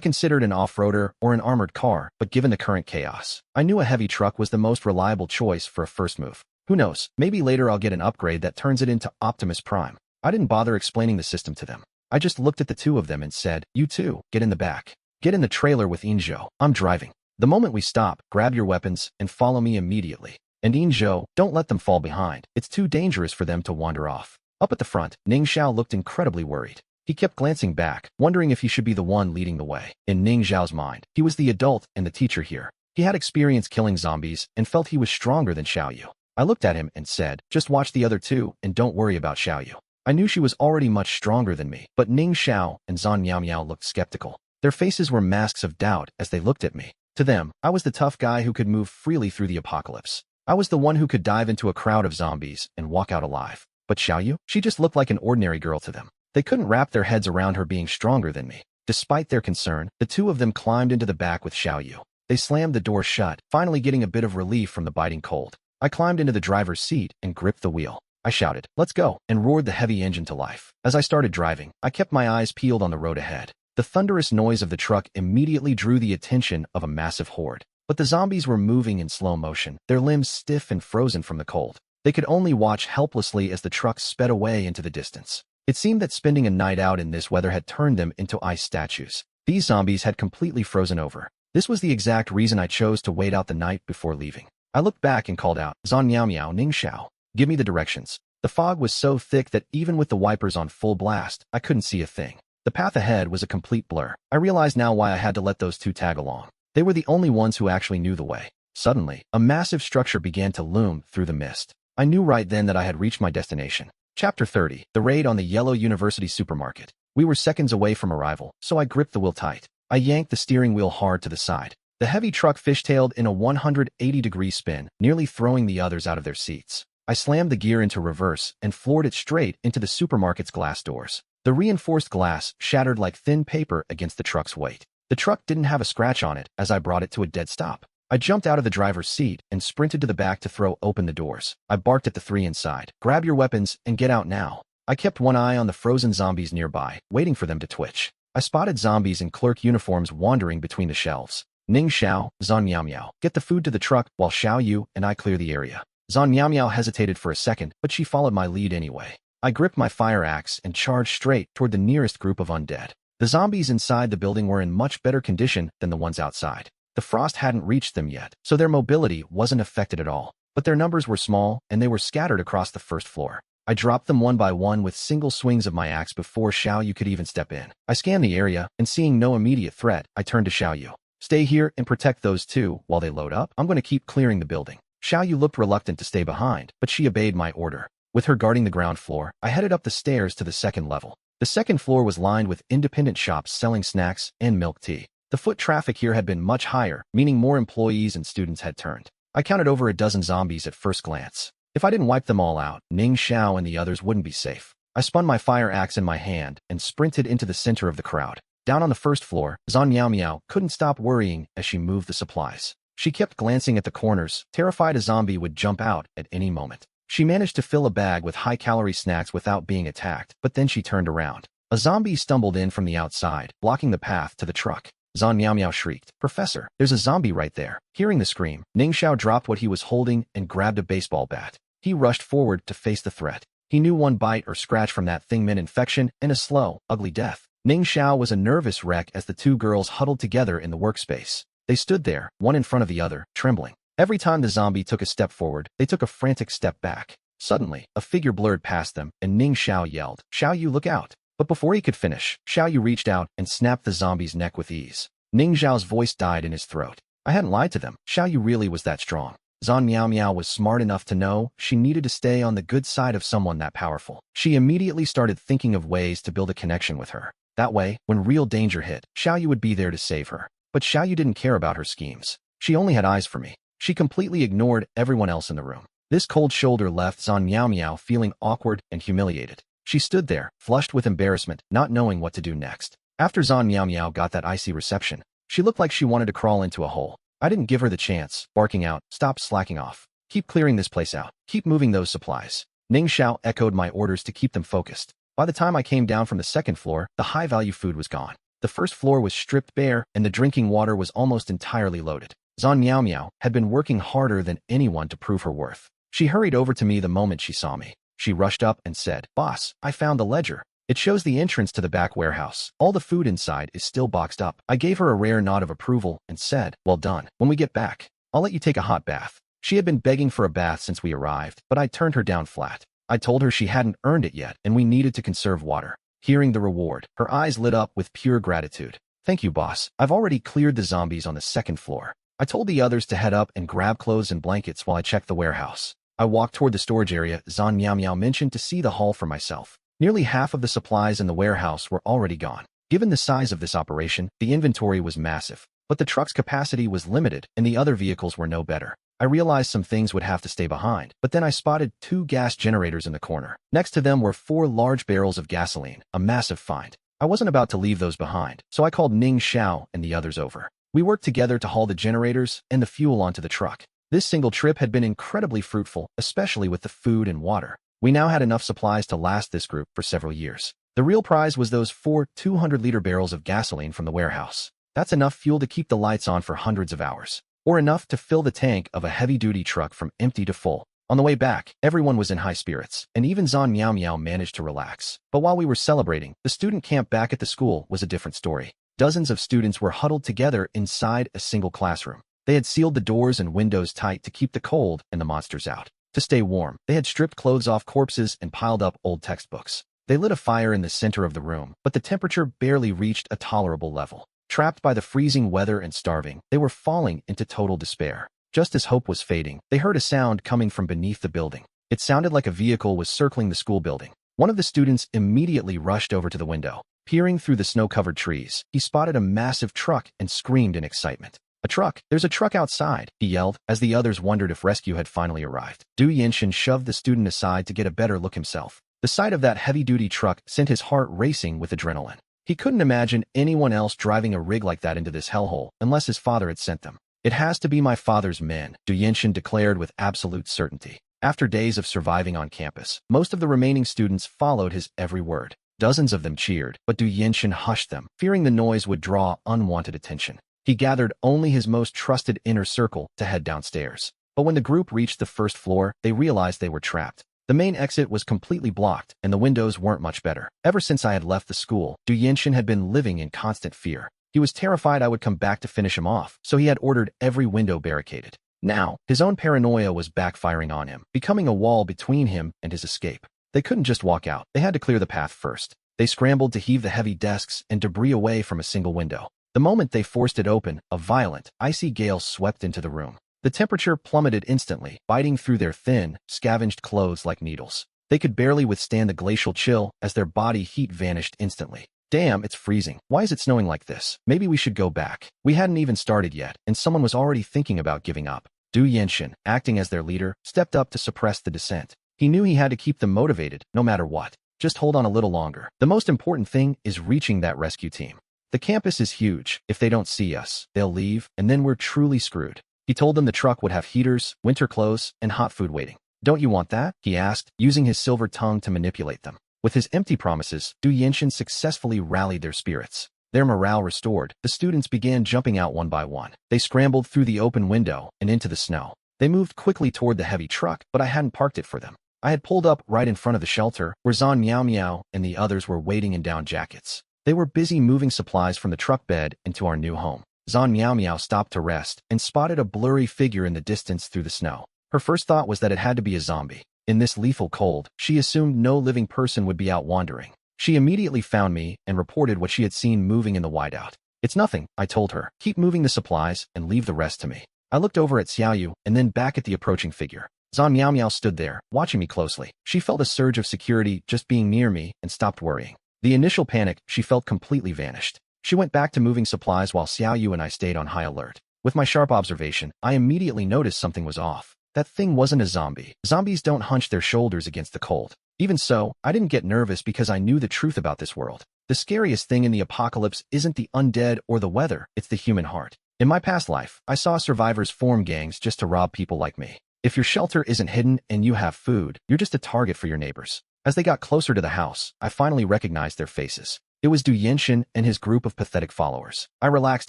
considered an off-roader or an armored car, but given the current chaos, I knew a heavy truck was the most reliable choice for a first move. Who knows, maybe later I'll get an upgrade that turns it into Optimus Prime. I didn't bother explaining the system to them. I just looked at the 2 of them and said, "You too, get in the back. Get in the trailer with Zhou. I'm driving. The moment we stop, grab your weapons and follow me immediately. And Zhou, don't let them fall behind. It's too dangerous for them to wander off." Up at the front, Ning Xiao looked incredibly worried. He kept glancing back, wondering if he should be the one leading the way. In Ning Xiao's mind, he was the adult and the teacher here. He had experience killing zombies and felt he was stronger than Xiaoyu. I looked at him and said, "Just watch the other 2 and don't worry about Xiaoyu." I knew she was already much stronger than me, but Ning Xiao and Zhan Miao looked skeptical. Their faces were masks of doubt as they looked at me. To them, I was the tough guy who could move freely through the apocalypse. I was the one who could dive into a crowd of zombies and walk out alive. But Xiaoyu? She just looked like an ordinary girl to them. They couldn't wrap their heads around her being stronger than me. Despite their concern, the two of them climbed into the back with Xiaoyu. They slammed the door shut, finally getting a bit of relief from the biting cold. I climbed into the driver's seat and gripped the wheel. I shouted, "Let's go," and roared the heavy engine to life. As I started driving, I kept my eyes peeled on the road ahead. The thunderous noise of the truck immediately drew the attention of a massive horde. But the zombies were moving in slow motion, their limbs stiff and frozen from the cold. They could only watch helplessly as the truck sped away into the distance. It seemed that spending a night out in this weather had turned them into ice statues. These zombies had completely frozen over. This was the exact reason I chose to wait out the night before leaving. I looked back and called out, "Zan Miao Miao Ning Xiao. Give me the directions." The fog was so thick that even with the wipers on full blast, I couldn't see a thing. The path ahead was a complete blur. I realized now why I had to let those two tag along. They were the only ones who actually knew the way. Suddenly, a massive structure began to loom through the mist. I knew right then that I had reached my destination. Chapter 30, The Raid on the Yellow University Supermarket. We were seconds away from arrival, so I gripped the wheel tight. I yanked the steering wheel hard to the side. The heavy truck fishtailed in a 180-degree spin, nearly throwing the others out of their seats. I slammed the gear into reverse and floored it straight into the supermarket's glass doors. The reinforced glass shattered like thin paper against the truck's weight. The truck didn't have a scratch on it as I brought it to a dead stop. I jumped out of the driver's seat and sprinted to the back to throw open the doors. I barked at the three inside. "Grab your weapons and get out now." I kept one eye on the frozen zombies nearby, waiting for them to twitch. I spotted zombies in clerk uniforms wandering between the shelves. "Ning Xiao, Zan Miao Miao, get the food to the truck while Xiaoyu and I clear the area." Zan Miao Miao hesitated for a second, but she followed my lead anyway. I gripped my fire axe and charged straight toward the nearest group of undead. The zombies inside the building were in much better condition than the ones outside. The frost hadn't reached them yet, so their mobility wasn't affected at all. But their numbers were small, and they were scattered across the first floor. I dropped them one by one with single swings of my axe before Xiaoyu could even step in. I scanned the area, and seeing no immediate threat, I turned to Xiaoyu. "Stay here and protect those two while they load up. I'm going to keep clearing the building." Xiaoyu looked reluctant to stay behind, but she obeyed my order. With her guarding the ground floor, I headed up the stairs to the second level. The second floor was lined with independent shops selling snacks and milk tea. The foot traffic here had been much higher, meaning more employees and students had turned. I counted over a dozen zombies at first glance. If I didn't wipe them all out, Ning Xiao and the others wouldn't be safe. I spun my fire axe in my hand and sprinted into the center of the crowd. Down on the first floor, Zan Miao Miao couldn't stop worrying as she moved the supplies. She kept glancing at the corners, terrified a zombie would jump out at any moment. She managed to fill a bag with high-calorie snacks without being attacked, but then she turned around. A zombie stumbled in from the outside, blocking the path to the truck. Zan Miao Miao shrieked, "Professor, there's a zombie right there." Hearing the scream, Ning Xiao dropped what he was holding and grabbed a baseball bat. He rushed forward to face the threat. He knew one bite or scratch from that thing meant infection and a slow, ugly death. Ning Xiao was a nervous wreck as the two girls huddled together in the workspace. They stood there, one in front of the other, trembling. Every time the zombie took a step forward, they took a frantic step back. Suddenly, a figure blurred past them, and Ning Xiao yelled, "Xiaoyu, look out!" But before he could finish, Xiaoyu reached out and snapped the zombie's neck with ease. Ning Xiao's voice died in his throat. I hadn't lied to them. Xiaoyu really was that strong. Zan Miao Miao was smart enough to know she needed to stay on the good side of someone that powerful. She immediately started thinking of ways to build a connection with her. That way, when real danger hit, Xiaoyu would be there to save her. But Xiaoyu didn't care about her schemes. She only had eyes for me. She completely ignored everyone else in the room. This cold shoulder left Zan Miao Miao feeling awkward and humiliated. She stood there, flushed with embarrassment, not knowing what to do next. After Zan Miao Miao got that icy reception, she looked like she wanted to crawl into a hole. I didn't give her the chance, barking out, "Stop slacking off. Keep clearing this place out. Keep moving those supplies." Ning Xiao echoed my orders to keep them focused. By the time I came down from the second floor, the high-value food was gone. The first floor was stripped bare, and the drinking water was almost entirely loaded. Zan Miao Miao had been working harder than anyone to prove her worth. She hurried over to me the moment she saw me. She rushed up and said, "Boss, I found the ledger. It shows the entrance to the back warehouse. All the food inside is still boxed up." I gave her a rare nod of approval and said, "Well done. When we get back, I'll let you take a hot bath." She had been begging for a bath since we arrived, but I turned her down flat. I told her she hadn't earned it yet and we needed to conserve water. Hearing the reward, her eyes lit up with pure gratitude. "Thank you, boss. I've already cleared the zombies on the second floor." I told the others to head up and grab clothes and blankets while I checked the warehouse. I walked toward the storage area Zan Miao Miao mentioned to see the haul for myself. Nearly half of the supplies in the warehouse were already gone. Given the size of this operation, the inventory was massive, But the truck's capacity was limited, and the other vehicles were no better. I realized some things would have to stay behind, but then I spotted 2 gas generators in the corner. Next to them were 4 large barrels of gasoline, a massive find. I wasn't about to leave those behind, so I called Ning Xiao and the others over. We worked together to haul the generators and the fuel onto the truck. This single trip had been incredibly fruitful, especially with the food and water. We now had enough supplies to last this group for several years. The real prize was those 4 200-liter barrels of gasoline from the warehouse. That's enough fuel to keep the lights on for hundreds of hours, or enough to fill the tank of a heavy-duty truck from empty to full. On the way back, everyone was in high spirits, and even Zan Miao Miao managed to relax. But while we were celebrating, the student camp back at the school was a different story. Dozens of students were huddled together inside a single classroom. They had sealed the doors and windows tight to keep the cold and the monsters out. To stay warm, they had stripped clothes off corpses and piled up old textbooks. They lit a fire in the center of the room, but the temperature barely reached a tolerable level. Trapped by the freezing weather and starving, they were falling into total despair. Just as hope was fading, they heard a sound coming from beneath the building. It sounded like a vehicle was circling the school building. One of the students immediately rushed over to the window. Peering through the snow-covered trees, he spotted a massive truck and screamed in excitement. "A truck! There's a truck outside!" he yelled, as the others wondered if rescue had finally arrived. Du Yinshin shoved the student aside to get a better look himself. The sight of that heavy-duty truck sent his heart racing with adrenaline. He couldn't imagine anyone else driving a rig like that into this hellhole unless his father had sent them. "It has to be my father's men," Du Yinshin declared with absolute certainty. After days of surviving on campus, most of the remaining students followed his every word. Dozens of them cheered, but Du Yinshin hushed them, fearing the noise would draw unwanted attention. He gathered only his most trusted inner circle to head downstairs. But when the group reached the first floor, they realized they were trapped. The main exit was completely blocked, and the windows weren't much better. Ever since I had left the school, Du Yinshin had been living in constant fear. He was terrified I would come back to finish him off, so he had ordered every window barricaded. Now, his own paranoia was backfiring on him, becoming a wall between him and his escape. They couldn't just walk out. They had to clear the path first. They scrambled to heave the heavy desks and debris away from a single window. The moment they forced it open, a violent, icy gale swept into the room. The temperature plummeted instantly, biting through their thin, scavenged clothes like needles. They could barely withstand the glacial chill as their body heat vanished instantly. "Damn, it's freezing. Why is it snowing like this? Maybe we should go back." We hadn't even started yet, and someone was already thinking about giving up. Du Yinshin, acting as their leader, stepped up to suppress the descent. He knew he had to keep them motivated, no matter what. "Just hold on a little longer. The most important thing is reaching that rescue team. The campus is huge. If they don't see us, they'll leave, and then we're truly screwed." He told them the truck would have heaters, winter clothes, and hot food waiting. "Don't you want that?" he asked, using his silver tongue to manipulate them. With his empty promises, Du Yinshin successfully rallied their spirits. Their morale restored, the students began jumping out one by one. They scrambled through the open window and into the snow. They moved quickly toward the heavy truck, but I hadn't parked it for them. I had pulled up right in front of the shelter, where Zan Miao Miao and the others were waiting in down jackets. They were busy moving supplies from the truck bed into our new home. Zan Miao Miao stopped to rest and spotted a blurry figure in the distance through the snow. Her first thought was that it had to be a zombie. In this lethal cold, she assumed no living person would be out wandering. She immediately found me and reported what she had seen moving in the whiteout. "It's nothing," I told her. "Keep moving the supplies and leave the rest to me." I looked over at Xiaoyu and then back at the approaching figure. Zan Miao Miao stood there, watching me closely. She felt a surge of security just being near me and stopped worrying. The initial panic she felt completely vanished. She went back to moving supplies while Xiaoyu and I stayed on high alert. With my sharp observation, I immediately noticed something was off. That thing wasn't a zombie. Zombies don't hunch their shoulders against the cold. Even so, I didn't get nervous because I knew the truth about this world. The scariest thing in the apocalypse isn't the undead or the weather, it's the human heart. In my past life, I saw survivors form gangs just to rob people like me. If your shelter isn't hidden and you have food, you're just a target for your neighbors. As they got closer to the house, I finally recognized their faces. It was Du Yinshin and his group of pathetic followers. I relaxed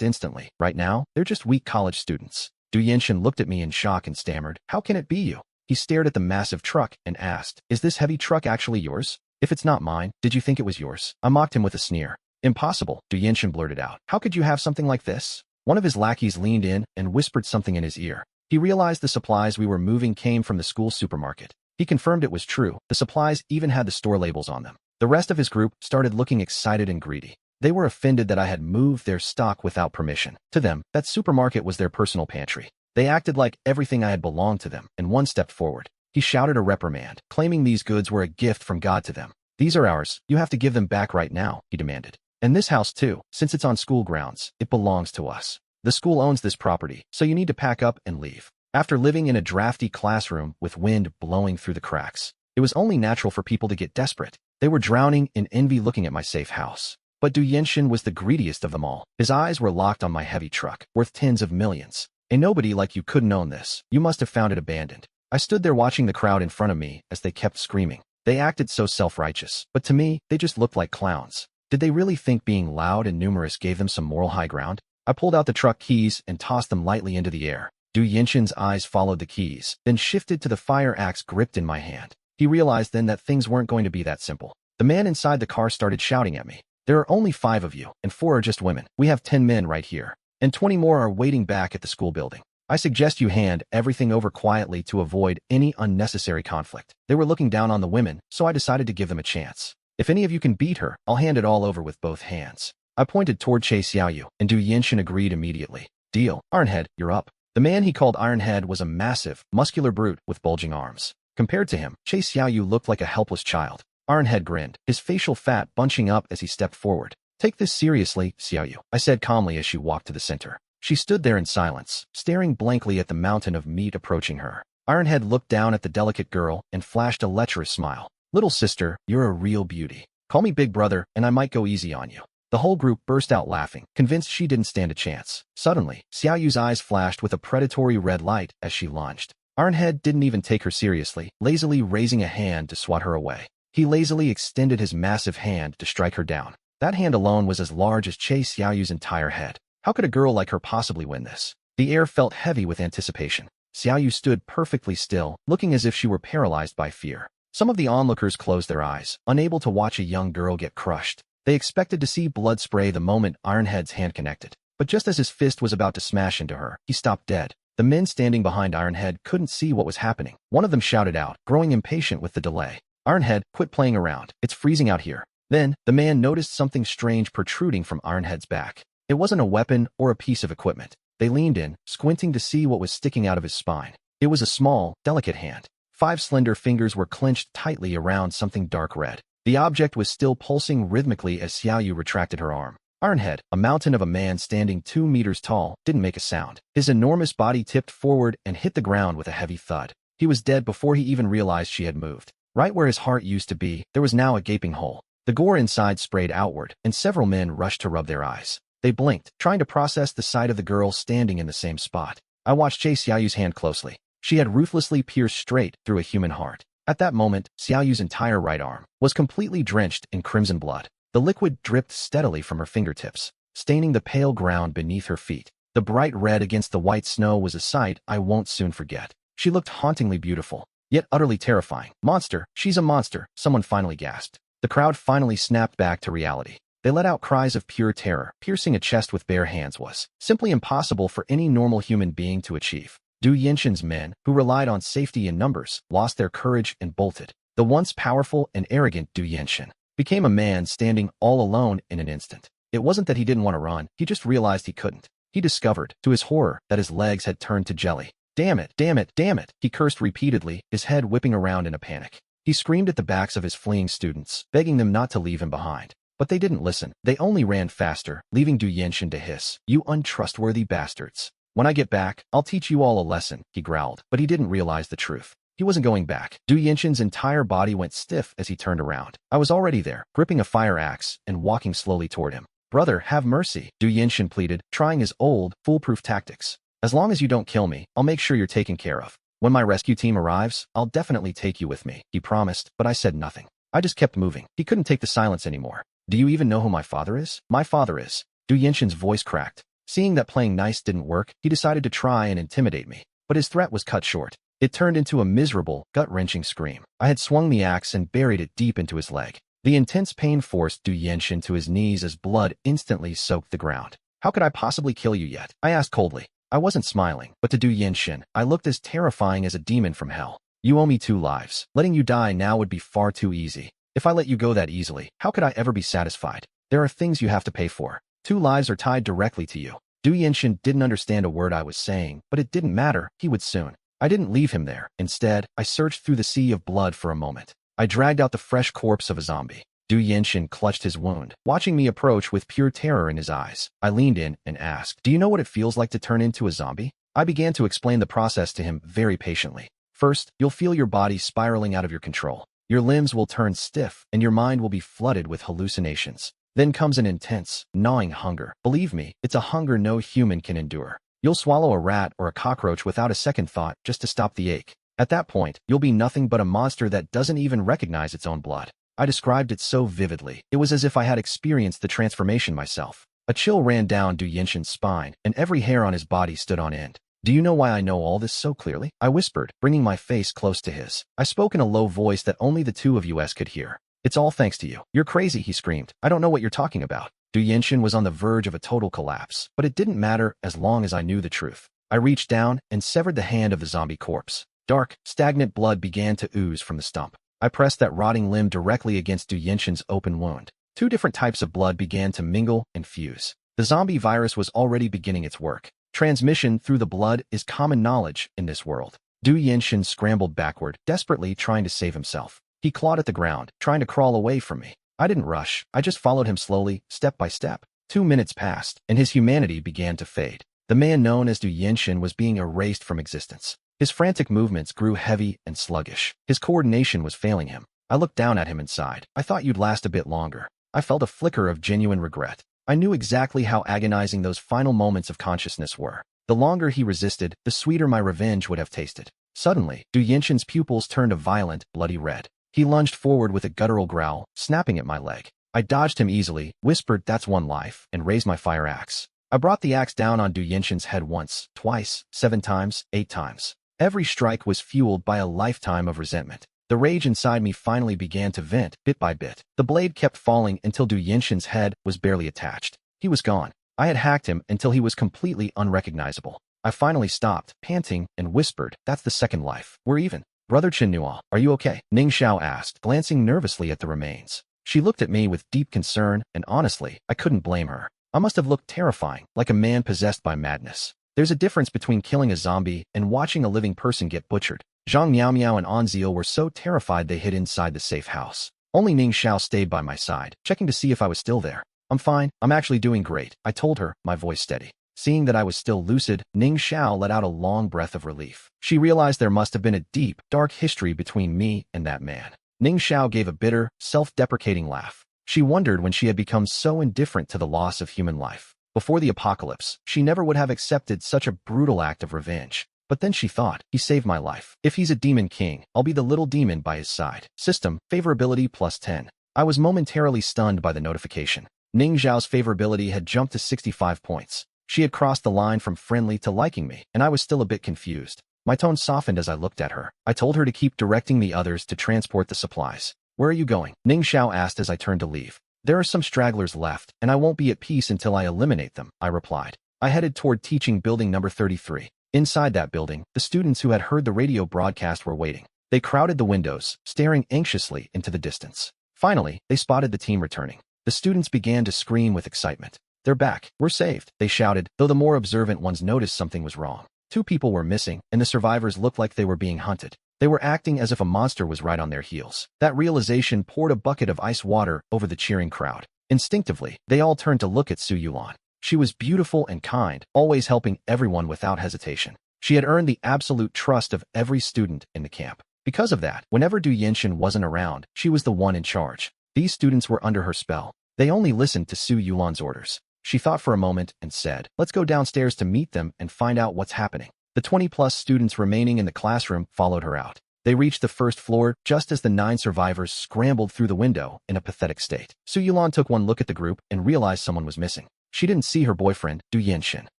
instantly. Right now, they're just weak college students. Du Yinshin looked at me in shock and stammered, "How can it be you?" He stared at the massive truck and asked, "Is this heavy truck actually yours? If it's not mine, did you think it was yours?" I mocked him with a sneer. "Impossible," Du Yinshin blurted out. "How could you have something like this?" One of his lackeys leaned in and whispered something in his ear. He realized the supplies we were moving came from the school supermarket. He confirmed it was true. The supplies even had the store labels on them. The rest of his group started looking excited and greedy. They were offended that I had moved their stock without permission. To them, that supermarket was their personal pantry. They acted like everything I had belonged to them, and one stepped forward. He shouted a reprimand, claiming these goods were a gift from God to them. "These are ours. You have to give them back right now," he demanded. "And this house too. Since it's on school grounds, it belongs to us." The school owns this property, so you need to pack up and leave. After living in a drafty classroom with wind blowing through the cracks, it was only natural for people to get desperate. They were drowning in envy looking at my safe house. But Du Yenshin was the greediest of them all. His eyes were locked on my heavy truck, worth tens of millions. A nobody like you couldn't own this. You must have found it abandoned. I stood there watching the crowd in front of me as they kept screaming. They acted so self-righteous, but to me, they just looked like clowns. Did they really think being loud and numerous gave them some moral high ground? I pulled out the truck keys and tossed them lightly into the air. Du Yenshin's eyes followed the keys, then shifted to the fire axe gripped in my hand. He realized then that things weren't going to be that simple. The man inside the car started shouting at me. There are only 5 of you, and 4 are just women. We have 10 men right here, and 20 more are waiting back at the school building. I suggest you hand everything over quietly to avoid any unnecessary conflict. They were looking down on the women, so I decided to give them a chance. If any of you can beat her, I'll hand it all over with both hands. I pointed toward Che Xiaoyu, and Du Yenshin agreed immediately. Deal. Ironhead, you're up. The man he called Ironhead was a massive, muscular brute with bulging arms. Compared to him, Che Xiaoyu looked like a helpless child. Ironhead grinned, his facial fat bunching up as he stepped forward. Take this seriously, Xiaoyu, I said calmly as she walked to the center. She stood there in silence, staring blankly at the mountain of meat approaching her. Ironhead looked down at the delicate girl and flashed a lecherous smile. Little sister, you're a real beauty. Call me big brother, and I might go easy on you. The whole group burst out laughing, convinced she didn't stand a chance. Suddenly, Xiaoyu's eyes flashed with a predatory red light as she lunged. Ironhead didn't even take her seriously, lazily raising a hand to swat her away. He lazily extended his massive hand to strike her down. That hand alone was as large as Che Xiaoyu's entire head. How could a girl like her possibly win this? The air felt heavy with anticipation. Xiaoyu stood perfectly still, looking as if she were paralyzed by fear. Some of the onlookers closed their eyes, unable to watch a young girl get crushed. They expected to see blood spray the moment Ironhead's hand connected. But just as his fist was about to smash into her, he stopped dead. The men standing behind Ironhead couldn't see what was happening. One of them shouted out, growing impatient with the delay. Ironhead, quit playing around. It's freezing out here. Then, the man noticed something strange protruding from Ironhead's back. It wasn't a weapon or a piece of equipment. They leaned in, squinting to see what was sticking out of his spine. It was a small, delicate hand. 5 slender fingers were clenched tightly around something dark red. The object was still pulsing rhythmically as Xiaoyu retracted her arm. Ironhead, a mountain of a man standing 2 meters tall, didn't make a sound. His enormous body tipped forward and hit the ground with a heavy thud. He was dead before he even realized she had moved. Right where his heart used to be, there was now a gaping hole. The gore inside sprayed outward, and several men rushed to rub their eyes. They blinked, trying to process the sight of the girl standing in the same spot. I watched Che Xiaoyu's hand closely. She had ruthlessly pierced straight through a human heart. At that moment, Xiaoyu's entire right arm was completely drenched in crimson blood. The liquid dripped steadily from her fingertips, staining the pale ground beneath her feet. The bright red against the white snow was a sight I won't soon forget. She looked hauntingly beautiful, yet utterly terrifying. Monster, she's a monster, someone finally gasped. The crowd finally snapped back to reality. They let out cries of pure terror. Piercing a chest with bare hands was simply impossible for any normal human being to achieve. Du Yenshin's men, who relied on safety in numbers, lost their courage and bolted. The once powerful and arrogant Du Yenshin became a man standing all alone in an instant. It wasn't that he didn't want to run, he just realized he couldn't. He discovered, to his horror, that his legs had turned to jelly. Damn it, damn it, damn it, he cursed repeatedly, his head whipping around in a panic. He screamed at the backs of his fleeing students, begging them not to leave him behind. But they didn't listen. They only ran faster, leaving Du Yenshin to hiss, "You untrustworthy bastards. When I get back, I'll teach you all a lesson," he growled, but he didn't realize the truth. He wasn't going back. Du Yenshin's entire body went stiff as he turned around. I was already there, gripping a fire axe and walking slowly toward him. "Brother, have mercy," Du Yenshin pleaded, trying his old, foolproof tactics. "As long as you don't kill me, I'll make sure you're taken care of. When my rescue team arrives, I'll definitely take you with me," he promised, but I said nothing. I just kept moving. He couldn't take the silence anymore. "Do you even know who my father is?" "My father is." Du Yenshin's voice cracked. Seeing that playing nice didn't work, he decided to try and intimidate me. But his threat was cut short. It turned into a miserable, gut-wrenching scream. I had swung the axe and buried it deep into his leg. The intense pain forced Du Yenshin to his knees as blood instantly soaked the ground. "How could I possibly kill you yet?" I asked coldly. I wasn't smiling, but to Du Yenshin, I looked as terrifying as a demon from hell. "You owe me 2 lives. Letting you die now would be far too easy. If I let you go that easily, how could I ever be satisfied? There are things you have to pay for. 2 lives are tied directly to you." Du Yenshin didn't understand a word I was saying, but it didn't matter, he would soon. I didn't leave him there. Instead, I searched through the sea of blood for a moment. I dragged out the fresh corpse of a zombie. Du Yenshin clutched his wound, watching me approach with pure terror in his eyes. I leaned in and asked, "Do you know what it feels like to turn into a zombie?" I began to explain the process to him very patiently. First, you'll feel your body spiraling out of your control. Your limbs will turn stiff, and your mind will be flooded with hallucinations. Then comes an intense, gnawing hunger. Believe me, it's a hunger no human can endure. You'll swallow a rat or a cockroach without a second thought just to stop the ache. At that point, you'll be nothing but a monster that doesn't even recognize its own blood. I described it so vividly. It was as if I had experienced the transformation myself. A chill ran down Du Yenshin's spine, and every hair on his body stood on end. "Do you know why I know all this so clearly?" I whispered, bringing my face close to his. I spoke in a low voice that only the two of us could hear. "It's all thanks to you." "You're crazy," he screamed. "I don't know what you're talking about." Du Yenshin was on the verge of a total collapse, but it didn't matter as long as I knew the truth. I reached down and severed the hand of the zombie corpse. Dark, stagnant blood began to ooze from the stump. I pressed that rotting limb directly against Du Yenshin's open wound. Two different types of blood began to mingle and fuse. The zombie virus was already beginning its work. Transmission through the blood is common knowledge in this world. Du Yenshin scrambled backward, desperately trying to save himself. He clawed at the ground, trying to crawl away from me. I didn't rush. I just followed him slowly, step by step. 2 minutes passed, and his humanity began to fade. The man known as Du Yenshin was being erased from existence. His frantic movements grew heavy and sluggish. His coordination was failing him. I looked down at him and sighed. "I thought you'd last a bit longer." I felt a flicker of genuine regret. I knew exactly how agonizing those final moments of consciousness were. The longer he resisted, the sweeter my revenge would have tasted. Suddenly, Du Yenshin's pupils turned a violent, bloody red. He lunged forward with a guttural growl, snapping at my leg. I dodged him easily, whispered, "That's one life," and raised my fire axe. I brought the axe down on Du Yenshin's head once, twice, 7 times, 8 times. Every strike was fueled by a lifetime of resentment. The rage inside me finally began to vent, bit by bit. The blade kept falling until Du Yenshin's head was barely attached. He was gone. I had hacked him until he was completely unrecognizable. I finally stopped, panting, and whispered, "That's the second life. We're even." "Brother Chinua, are you okay?" Ning Xiao asked, glancing nervously at the remains. She looked at me with deep concern, and honestly, I couldn't blame her. I must have looked terrifying, like a man possessed by madness. There's a difference between killing a zombie and watching a living person get butchered. Zhang Miao Miao and Anzio were so terrified they hid inside the safe house. Only Ning Xiao stayed by my side, checking to see if I was still there. "I'm fine. I'm actually doing great," I told her, my voice steady. Seeing that I was still lucid, Ning Xiao let out a long breath of relief. She realized there must have been a deep, dark history between me and that man. Ning Xiao gave a bitter, self-deprecating laugh. She wondered when she had become so indifferent to the loss of human life. Before the apocalypse, she never would have accepted such a brutal act of revenge. But then she thought, he saved my life. If he's a demon king, I'll be the little demon by his side. System, favorability +10. I was momentarily stunned by the notification. Ning Xiao's favorability had jumped to 65 points. She had crossed the line from friendly to liking me, and I was still a bit confused. My tone softened as I looked at her. I told her to keep directing the others to transport the supplies. "Where are you going?" Ning Xiao asked as I turned to leave. "There are some stragglers left, and I won't be at peace until I eliminate them," I replied. I headed toward teaching building number 33. Inside that building, the students who had heard the radio broadcast were waiting. They crowded the windows, staring anxiously into the distance. Finally, they spotted the team returning. The students began to scream with excitement. "They're back. We're saved," they shouted, though the more observant ones noticed something was wrong. 2 people were missing, and the survivors looked like they were being hunted. They were acting as if a monster was right on their heels. That realization poured a bucket of ice water over the cheering crowd. Instinctively, they all turned to look at Su Yulan. She was beautiful and kind, always helping everyone without hesitation. She had earned the absolute trust of every student in the camp. Because of that, whenever Du Yenshin wasn't around, she was the one in charge. These students were under her spell. They only listened to Su Yulan's orders. She thought for a moment and said, "Let's go downstairs to meet them and find out what's happening." The 20-plus students remaining in the classroom followed her out. They reached the first floor just as the 9 survivors scrambled through the window in a pathetic state. Su Yulan took one look at the group and realized someone was missing. She didn't see her boyfriend, Du Yenshin.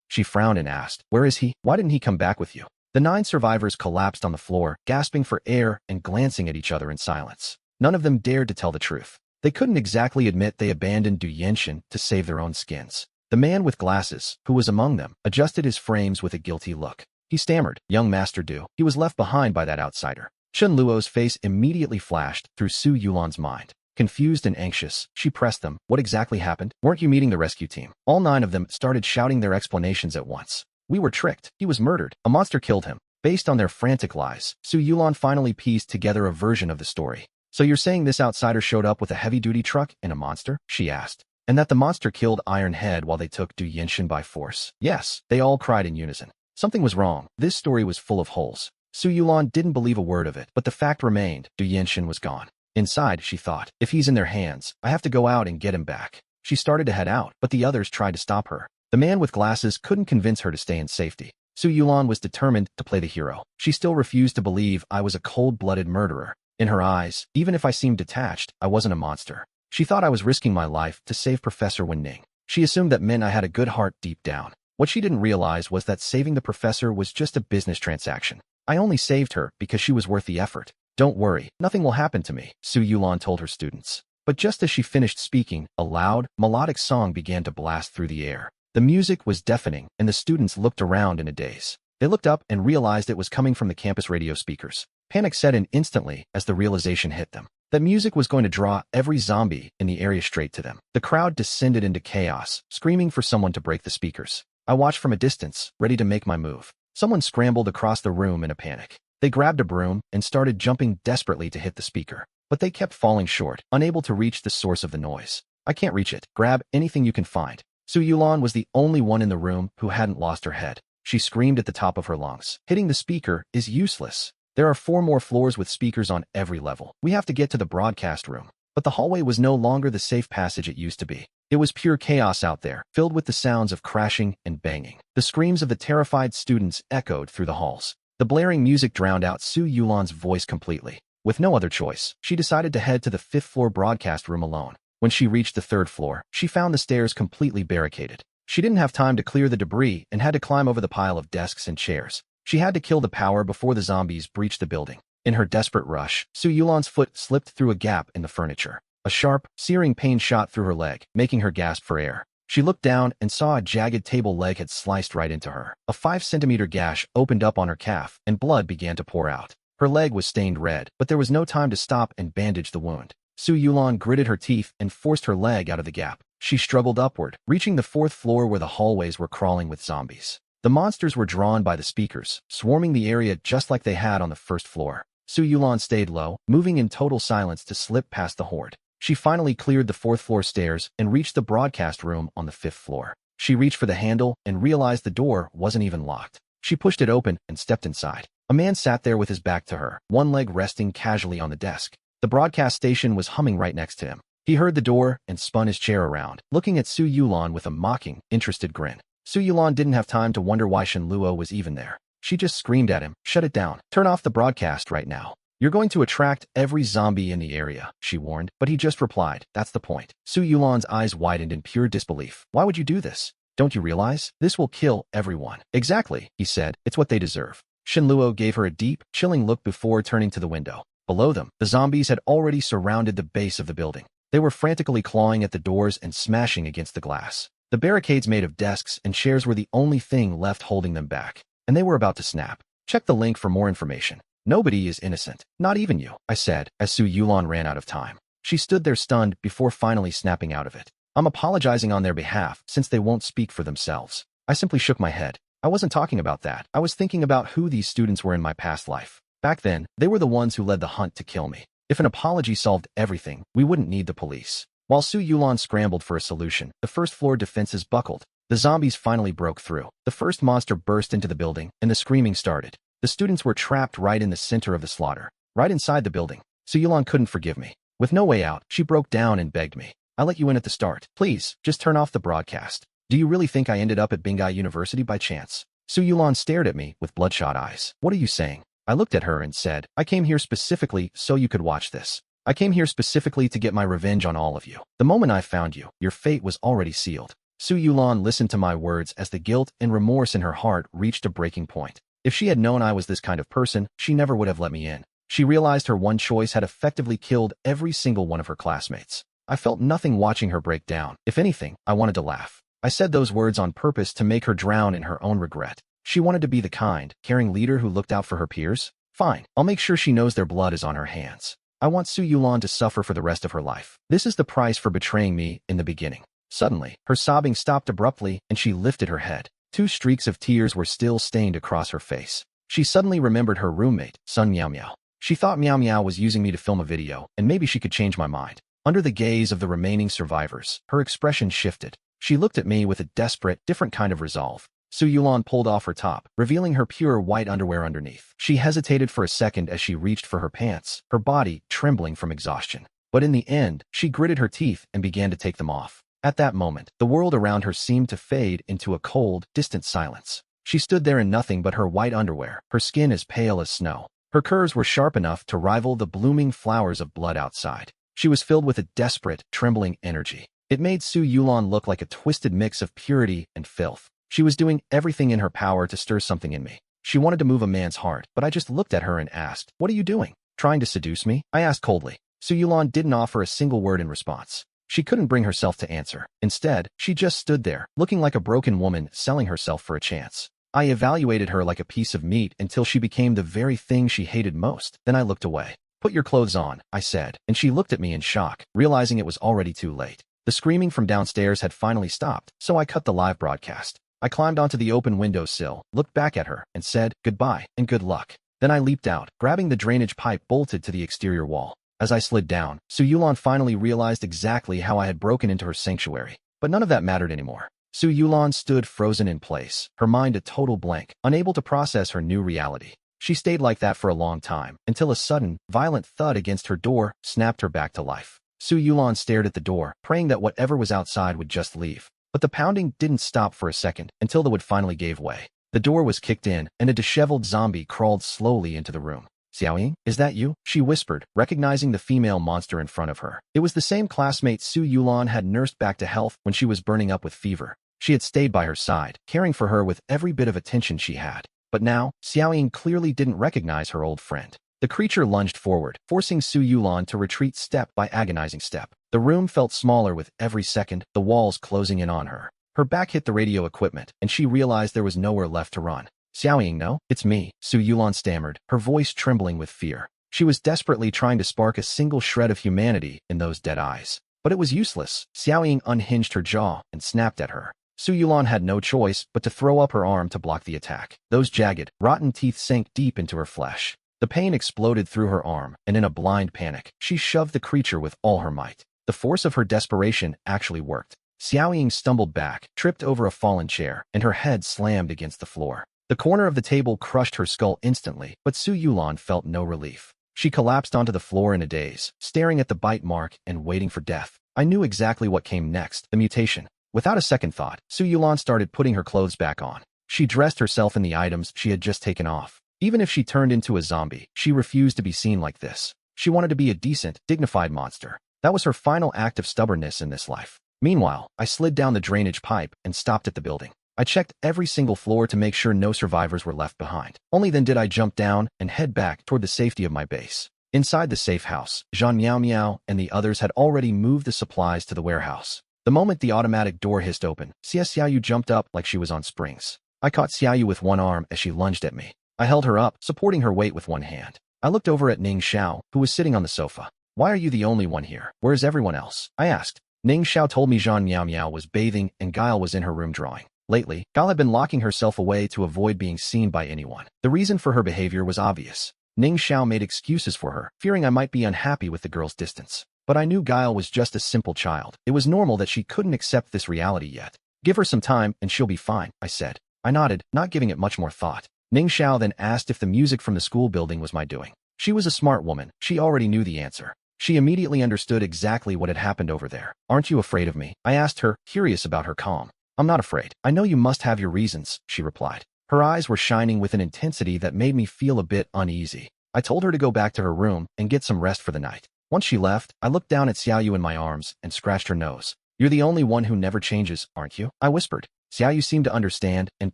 She frowned and asked, "Where is he? Why didn't he come back with you?" The 9 survivors collapsed on the floor, gasping for air and glancing at each other in silence. None of them dared to tell the truth. They couldn't exactly admit they abandoned Du Yenshin to save their own skins. The man with glasses, who was among them, adjusted his frames with a guilty look. He stammered, "Young Master Du, he was left behind by that outsider." Chen Luo's face immediately flashed through Su Yulan's mind. Confused and anxious, she pressed them. "What exactly happened? Weren't you meeting the rescue team?" All 9 of them started shouting their explanations at once. "We were tricked. He was murdered. A monster killed him." Based on their frantic lies, Su Yulan finally pieced together a version of the story. So you're saying this outsider showed up with a heavy-duty truck and a monster? She asked. And that the monster killed Iron Head while they took Du Yinxin by force? Yes, they all cried in unison. Something was wrong. This story was full of holes. Su Yulon didn't believe a word of it, but the fact remained, Du Yinxin was gone. Inside, she thought, if he's in their hands, I have to go out and get him back. She started to head out, but the others tried to stop her. The man with glasses couldn't convince her to stay in safety. Su Yulon was determined to play the hero. She still refused to believe I was a cold-blooded murderer. In her eyes, even if I seemed detached, I wasn't a monster. She thought I was risking my life to save Professor Wen-Ning. She assumed that meant I had a good heart deep down. What she didn't realize was that saving the professor was just a business transaction. I only saved her because she was worth the effort. Don't worry, nothing will happen to me, Su Yulon told her students. But just as she finished speaking, a loud, melodic song began to blast through the air. The music was deafening, and the students looked around in a daze. They looked up and realized it was coming from the campus radio speakers. Panic set in instantly as the realization hit them. That music was going to draw every zombie in the area straight to them. The crowd descended into chaos, screaming for someone to break the speakers. I watched from a distance, ready to make my move. Someone scrambled across the room in a panic. They grabbed a broom and started jumping desperately to hit the speaker. But they kept falling short, unable to reach the source of the noise. I can't reach it. Grab anything you can find. Su Yulon was the only one in the room who hadn't lost her head. She screamed at the top of her lungs. Hitting the speaker is useless. There are 4 more floors with speakers on every level. We have to get to the broadcast room. But the hallway was no longer the safe passage it used to be. It was pure chaos out there, filled with the sounds of crashing and banging. The screams of the terrified students echoed through the halls. The blaring music drowned out Su Yulon's voice completely. With no other choice, she decided to head to the 5th floor broadcast room alone. When she reached the 3rd floor, she found the stairs completely barricaded. She didn't have time to clear the debris and had to climb over the pile of desks and chairs. She had to kill the power before the zombies breached the building. In her desperate rush, Su Yulon's foot slipped through a gap in the furniture. A sharp, searing pain shot through her leg, making her gasp for air. She looked down and saw a jagged table leg had sliced right into her. A 5-centimeter gash opened up on her calf, and blood began to pour out. Her leg was stained red, but there was no time to stop and bandage the wound. Su Yulon gritted her teeth and forced her leg out of the gap. She struggled upward, reaching the 4th floor where the hallways were crawling with zombies. The monsters were drawn by the speakers, swarming the area just like they had on the 1st floor. Su Yulon stayed low, moving in total silence to slip past the horde. She finally cleared the 4th floor stairs and reached the broadcast room on the 5th floor. She reached for the handle and realized the door wasn't even locked. She pushed it open and stepped inside. A man sat there with his back to her, one leg resting casually on the desk. The broadcast station was humming right next to him. He heard the door and spun his chair around, looking at Su Yulon with a mocking, interested grin. Su Yulon didn't have time to wonder why Shen Luo was even there. She just screamed at him, "Shut it down. Turn off the broadcast right now. You're going to attract every zombie in the area," she warned, but he just replied, "That's the point." Su Yulon's eyes widened in pure disbelief. "Why would you do this? Don't you realize? This will kill everyone." "Exactly," he said. "It's what they deserve." Shen Luo gave her a deep, chilling look before turning to the window. Below them, the zombies had already surrounded the base of the building. They were frantically clawing at the doors and smashing against the glass. The barricades made of desks and chairs were the only thing left holding them back, and they were about to snap. Check the link for more information. "Nobody is innocent, not even you," I said, as Su Yulon ran out of time. She stood there stunned before finally snapping out of it. "I'm apologizing on their behalf since they won't speak for themselves." I simply shook my head. I wasn't talking about that. I was thinking about who these students were in my past life. Back then, they were the ones who led the hunt to kill me. If an apology solved everything, we wouldn't need the police. While Su Yulon scrambled for a solution, the 1st floor defenses buckled. The zombies finally broke through. The first monster burst into the building, and the screaming started. The students were trapped right in the center of the slaughter, right inside the building. Su Yulon couldn't forgive me. With no way out, she broke down and begged me. "I let you in at the start. Please, just turn off the broadcast. Do you really think I ended up at Bingai University by chance?" Su Yulon stared at me with bloodshot eyes. "What are you saying?" I looked at her and said, "I came here specifically so you could watch this. I came here specifically to get my revenge on all of you. The moment I found you, your fate was already sealed." Su Yulon listened to my words as the guilt and remorse in her heart reached a breaking point. If she had known I was this kind of person, she never would have let me in. She realized her one choice had effectively killed every single one of her classmates. I felt nothing watching her break down. If anything, I wanted to laugh. I said those words on purpose to make her drown in her own regret. She wanted to be the kind, caring leader who looked out for her peers. Fine, I'll make sure she knows their blood is on her hands. I want Su Yulon to suffer for the rest of her life. This is the price for betraying me in the beginning. Suddenly, her sobbing stopped abruptly and she lifted her head. 2 streaks of tears were still stained across her face. She suddenly remembered her roommate, Sun Miao Miao. She thought Meow Meow was using me to film a video, and maybe she could change my mind. Under the gaze of the remaining survivors, her expression shifted. She looked at me with a desperate, different kind of resolve. Su Yulon pulled off her top, revealing her pure white underwear underneath. She hesitated for a second as she reached for her pants, her body trembling from exhaustion. But in the end, she gritted her teeth and began to take them off. At that moment, the world around her seemed to fade into a cold, distant silence. She stood there in nothing but her white underwear, her skin as pale as snow. Her curves were sharp enough to rival the blooming flowers of blood outside. She was filled with a desperate, trembling energy. It made Su Yulon look like a twisted mix of purity and filth. She was doing everything in her power to stir something in me. She wanted to move a man's heart, but I just looked at her and asked, "What are you doing? Trying to seduce me?" I asked coldly. Su Yulon didn't offer a single word in response. She couldn't bring herself to answer. Instead, she just stood there, looking like a broken woman selling herself for a chance. I evaluated her like a piece of meat until she became the very thing she hated most. Then I looked away. "Put your clothes on," I said, and she looked at me in shock, realizing it was already too late. The screaming from downstairs had finally stopped, so I cut the live broadcast. I climbed onto the open windowsill, looked back at her, and said, "Goodbye, and good luck." Then I leaped out, grabbing the drainage pipe bolted to the exterior wall. As I slid down, Su Yulon finally realized exactly how I had broken into her sanctuary. But none of that mattered anymore. Su Yulon stood frozen in place, her mind a total blank, unable to process her new reality. She stayed like that for a long time, until a sudden, violent thud against her door snapped her back to life. Su Yulon stared at the door, praying that whatever was outside would just leave. But the pounding didn't stop for a second, until the wood finally gave way. The door was kicked in, and a disheveled zombie crawled slowly into the room. "Xiaoying, is that you?" she whispered, recognizing the female monster in front of her. It was the same classmate Su Yulon had nursed back to health when she was burning up with fever. She had stayed by her side, caring for her with every bit of attention she had. But now, Xiaoying clearly didn't recognize her old friend. The creature lunged forward, forcing Su Yulon to retreat step by agonizing step. The room felt smaller with every second, the walls closing in on her. Her back hit the radio equipment, and she realized there was nowhere left to run. "Xiaoying, no, it's me," Su Yulon stammered, her voice trembling with fear. She was desperately trying to spark a single shred of humanity in those dead eyes. But it was useless. Xiaoying unhinged her jaw and snapped at her. Su Yulon had no choice but to throw up her arm to block the attack. Those jagged, rotten teeth sank deep into her flesh. The pain exploded through her arm, and in a blind panic, she shoved the creature with all her might. The force of her desperation actually worked. Xiaoying stumbled back, tripped over a fallen chair, and her head slammed against the floor. The corner of the table crushed her skull instantly, but Su Yulon felt no relief. She collapsed onto the floor in a daze, staring at the bite mark and waiting for death. I knew exactly what came next, the mutation. Without a second thought, Su Yulon started putting her clothes back on. She dressed herself in the items she had just taken off. Even if she turned into a zombie, she refused to be seen like this. She wanted to be a decent, dignified monster. That was her final act of stubbornness in this life. Meanwhile, I slid down the drainage pipe and stopped at the building. I checked every single floor to make sure no survivors were left behind. Only then did I jump down and head back toward the safety of my base. Inside the safe house, Jean Meow Meow and the others had already moved the supplies to the warehouse. The moment the automatic door hissed open, Xiaoyu jumped up like she was on springs. I caught Xiaoyu with one arm as she lunged at me. I held her up, supporting her weight with one hand. I looked over at Ning Xiao, who was sitting on the sofa. "Why are you the only one here? Where's everyone else?" I asked. Ning Xiao told me Jean Meow Meow was bathing and Guile was in her room drawing. Lately, Guile had been locking herself away to avoid being seen by anyone. The reason for her behavior was obvious. Ning Xiao made excuses for her, fearing I might be unhappy with the girl's distance. But I knew Guile was just a simple child. It was normal that she couldn't accept this reality yet. "Give her some time, and she'll be fine," I said. I nodded, not giving it much more thought. Ning Xiao then asked if the music from the school building was my doing. She was a smart woman. She already knew the answer. She immediately understood exactly what had happened over there. "Aren't you afraid of me?" I asked her, curious about her calm. "I'm not afraid. I know you must have your reasons," she replied. Her eyes were shining with an intensity that made me feel a bit uneasy. I told her to go back to her room and get some rest for the night. Once she left, I looked down at Xiaoyu in my arms and scratched her nose. "You're the only one who never changes, aren't you?" I whispered. Xiaoyu seemed to understand and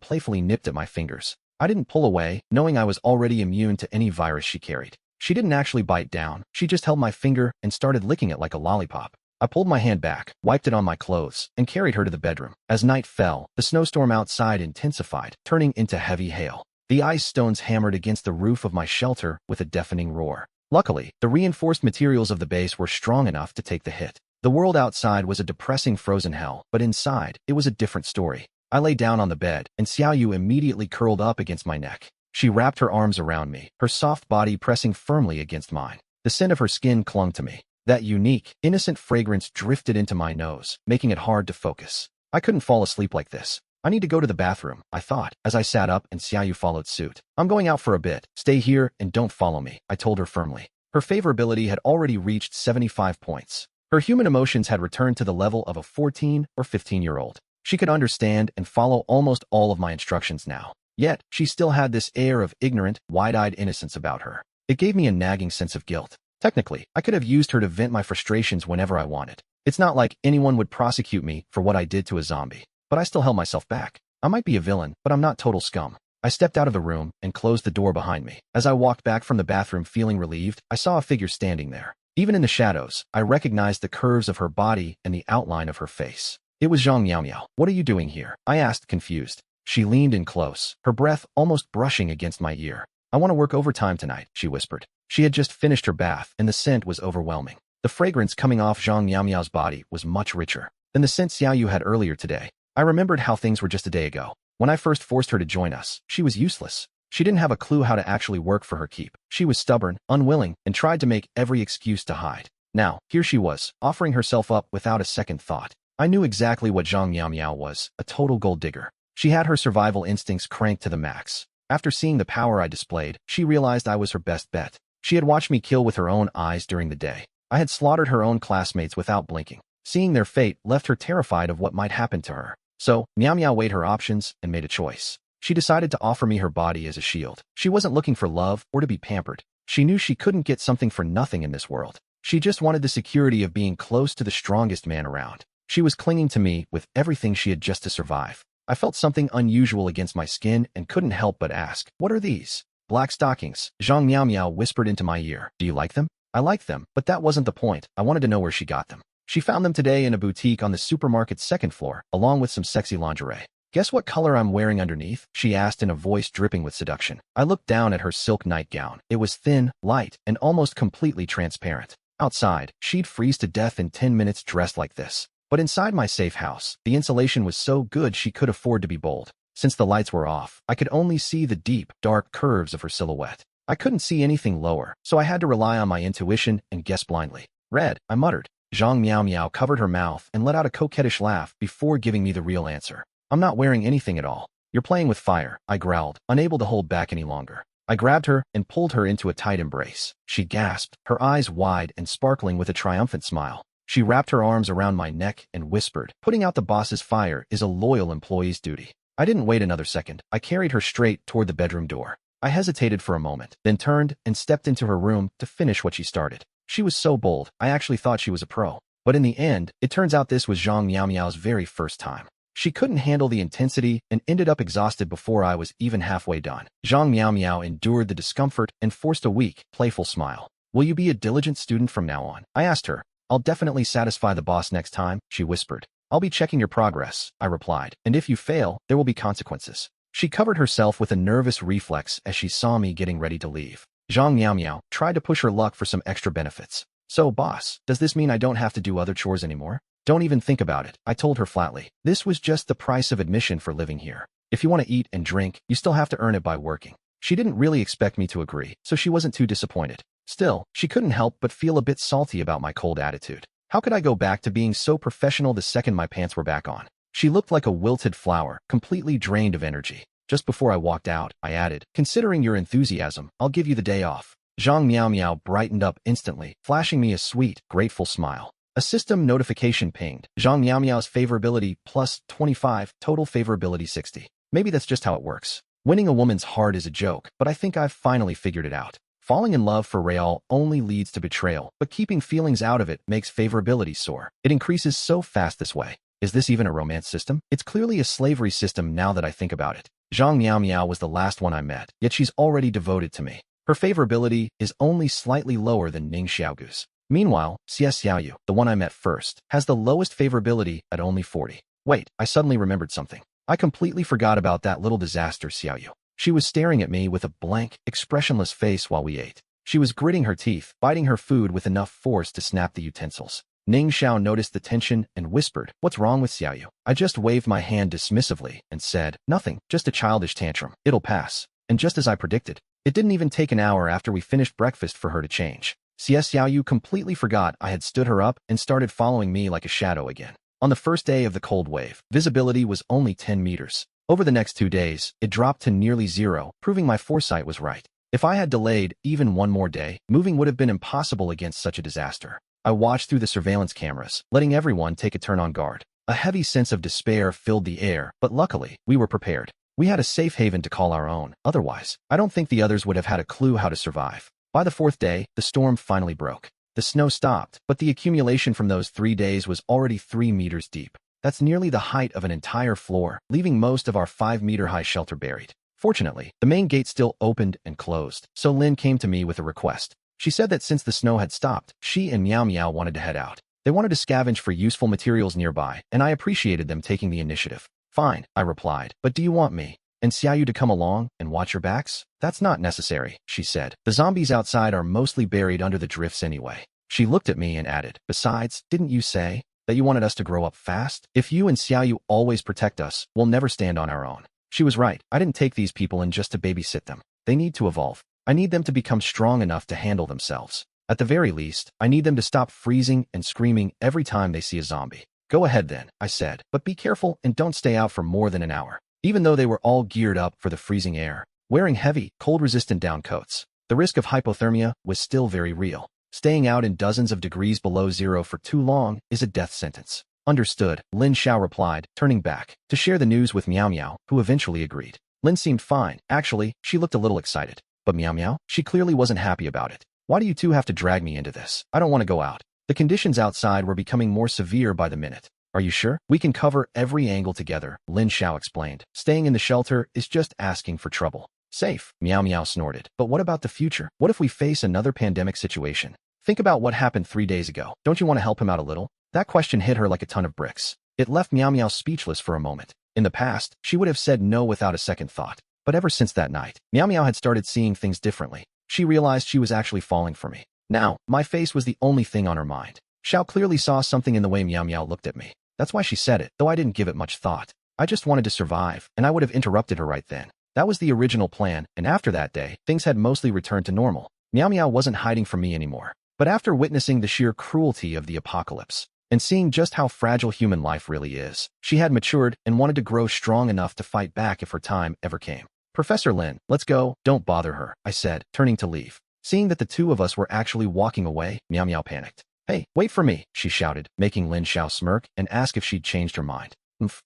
playfully nipped at my fingers. I didn't pull away, knowing I was already immune to any virus she carried. She didn't actually bite down. She just held my finger and started licking it like a lollipop. I pulled my hand back, wiped it on my clothes, and carried her to the bedroom. As night fell, the snowstorm outside intensified, turning into heavy hail. The ice stones hammered against the roof of my shelter with a deafening roar. Luckily, the reinforced materials of the base were strong enough to take the hit. The world outside was a depressing frozen hell, but inside, it was a different story. I lay down on the bed, and Xiaoyu immediately curled up against my neck. She wrapped her arms around me, her soft body pressing firmly against mine. The scent of her skin clung to me. That unique, innocent fragrance drifted into my nose, making it hard to focus. I couldn't fall asleep like this. I need to go to the bathroom, I thought, as I sat up and Xiaoyu followed suit. I'm going out for a bit. Stay here and don't follow me, I told her firmly. Her favorability had already reached 75 points. Her human emotions had returned to the level of a 14 or 15-year-old. She could understand and follow almost all of my instructions now. Yet, she still had this air of ignorant, wide-eyed innocence about her. It gave me a nagging sense of guilt. Technically, I could have used her to vent my frustrations whenever I wanted. It's not like anyone would prosecute me for what I did to a zombie. But I still held myself back. I might be a villain, but I'm not total scum. I stepped out of the room and closed the door behind me. As I walked back from the bathroom feeling relieved, I saw a figure standing there. Even in the shadows, I recognized the curves of her body and the outline of her face. It was Zhang Miao. What are you doing here? I asked, confused. She leaned in close, her breath almost brushing against my ear. I want to work overtime tonight, she whispered. She had just finished her bath, and the scent was overwhelming. The fragrance coming off Zhang Miao's body was much richer than the scent Xiaoyu had earlier today. I remembered how things were just a day ago. When I first forced her to join us, she was useless. She didn't have a clue how to actually work for her keep. She was stubborn, unwilling, and tried to make every excuse to hide. Now, here she was, offering herself up without a second thought. I knew exactly what Zhang Miao was, a total gold digger. She had her survival instincts cranked to the max. After seeing the power I displayed, she realized I was her best bet. She had watched me kill with her own eyes during the day. I had slaughtered her own classmates without blinking. Seeing their fate left her terrified of what might happen to her. So, Miao weighed her options and made a choice. She decided to offer me her body as a shield. She wasn't looking for love or to be pampered. She knew she couldn't get something for nothing in this world. She just wanted the security of being close to the strongest man around. She was clinging to me with everything she had just to survive. I felt something unusual against my skin and couldn't help but ask, "What are these?" "Black stockings," Zhang Miao whispered into my ear. "Do you like them?" I liked them, but that wasn't the point. I wanted to know where she got them. She found them today in a boutique on the supermarket's second floor, along with some sexy lingerie. "Guess what color I'm wearing underneath?" she asked in a voice dripping with seduction. I looked down at her silk nightgown. It was thin, light, and almost completely transparent. Outside, she'd freeze to death in 10 minutes dressed like this. But inside my safe house, the insulation was so good she could afford to be bold. Since the lights were off, I could only see the deep, dark curves of her silhouette. I couldn't see anything lower, so I had to rely on my intuition and guess blindly. "Red," I muttered. Zhang Miao covered her mouth and let out a coquettish laugh before giving me the real answer. "I'm not wearing anything at all." "You're playing with fire," I growled, unable to hold back any longer. I grabbed her and pulled her into a tight embrace. She gasped, her eyes wide and sparkling with a triumphant smile. She wrapped her arms around my neck and whispered, "Putting out the boss's fire is a loyal employee's duty." I didn't wait another second. I carried her straight toward the bedroom door. I hesitated for a moment, then turned and stepped into her room to finish what she started. She was so bold, I actually thought she was a pro. But in the end, it turns out this was Zhang Miao's very first time. She couldn't handle the intensity and ended up exhausted before I was even halfway done. Zhang Miao endured the discomfort and forced a weak, playful smile. "Will you be a diligent student from now on?" I asked her. "I'll definitely satisfy the boss next time," she whispered. "I'll be checking your progress," I replied, "and if you fail, there will be consequences." She covered herself with a nervous reflex as she saw me getting ready to leave. Zhang Miao tried to push her luck for some extra benefits. "So, boss, does this mean I don't have to do other chores anymore?" "Don't even think about it," I told her flatly. "This was just the price of admission for living here. If you want to eat and drink, you still have to earn it by working." She didn't really expect me to agree, so she wasn't too disappointed. Still, she couldn't help but feel a bit salty about my cold attitude. How could I go back to being so professional the second my pants were back on? She looked like a wilted flower, completely drained of energy. Just before I walked out, I added, "Considering your enthusiasm, I'll give you the day off." Zhang Miao brightened up instantly, flashing me a sweet, grateful smile. A system notification pinged. Zhang Miao's favorability plus 25, total favorability 60. Maybe that's just how it works. Winning a woman's heart is a joke, but I think I've finally figured it out. Falling in love for real only leads to betrayal, but keeping feelings out of it makes favorability soar. It increases so fast this way. Is this even a romance system? It's clearly a slavery system now that I think about it. Zhang Miao was the last one I met, yet she's already devoted to me. Her favorability is only slightly lower than Ning Xiaogu's. Meanwhile, Xiaoyu, the one I met first, has the lowest favorability at only 40. Wait, I suddenly remembered something. I completely forgot about that little disaster Xiaoyu. She was staring at me with a blank, expressionless face while we ate. She was gritting her teeth, biting her food with enough force to snap the utensils. Ning Xiao noticed the tension and whispered, "What's wrong with Xiaoyu?" I just waved my hand dismissively and said, "Nothing, just a childish tantrum. It'll pass." and just as I predicted, it didn't even take an hour after we finished breakfast for her to change. Xiaoyu completely forgot I had stood her up and started following me like a shadow again. On the first day of the cold wave, visibility was only 10 meters. Over the next 2 days, it dropped to nearly zero, proving my foresight was right. If I had delayed even one more day, moving would have been impossible against such a disaster. I watched through the surveillance cameras, letting everyone take a turn on guard. A heavy sense of despair filled the air, but luckily, we were prepared. We had a safe haven to call our own. Otherwise, I don't think the others would have had a clue how to survive. By the 4th day, the storm finally broke. The snow stopped, but the accumulation from those 3 days was already 3 meters deep. That's nearly the height of an entire floor, leaving most of our 5-meter-high shelter buried. Fortunately, the main gate still opened and closed, so Lin came to me with a request. She said that since the snow had stopped, she and Meow Meow wanted to head out. They wanted to scavenge for useful materials nearby, and I appreciated them taking the initiative. Fine, I replied, but do you want me and Xiaoyu to come along and watch your backs? That's not necessary, she said. The zombies outside are mostly buried under the drifts anyway. She looked at me and added, besides, didn't you say that you wanted us to grow up fast? If you and Xiaoyu always protect us, we'll never stand on our own. She was right. I didn't take these people in just to babysit them. They need to evolve. I need them to become strong enough to handle themselves. At the very least, I need them to stop freezing and screaming every time they see a zombie. Go ahead then, I said, but be careful and don't stay out for more than an hour. Even though they were all geared up for the freezing air, wearing heavy, cold-resistant down coats, the risk of hypothermia was still very real. Staying out in dozens of degrees below zero for too long is a death sentence. Understood, Lin Xiao replied, turning back to share the news with Meow Meow, who eventually agreed. Lin seemed fine. Actually, she looked a little excited. But Meow Meow, she clearly wasn't happy about it. Why do you two have to drag me into this? I don't want to go out. The conditions outside were becoming more severe by the minute. Are you sure? We can cover every angle together, Lin Xiao explained. Staying in the shelter is just asking for trouble. Safe, Meow Meow snorted. But what about the future? What if we face another pandemic situation? Think about what happened 3 days ago. Don't you want to help him out a little? That question hit her like a ton of bricks. It left Meow Meow speechless for a moment. In the past, she would have said no without a second thought. But ever since that night, Meow Meow had started seeing things differently. She realized she was actually falling for me. Now, my face was the only thing on her mind. Xiao clearly saw something in the way Meow Meow looked at me. That's why she said it, though I didn't give it much thought. I just wanted to survive, and I would have interrupted her right then. That was the original plan, and after that day, things had mostly returned to normal. Meow Meow wasn't hiding from me anymore. But after witnessing the sheer cruelty of the apocalypse, and seeing just how fragile human life really is, she had matured and wanted to grow strong enough to fight back if her time ever came. Professor Lin, let's go. Don't bother her, I said, turning to leave. Seeing that the two of us were actually walking away, Meow Meow panicked. Hey, wait for me, she shouted, making Lin Xiao smirk and ask if she'd changed her mind.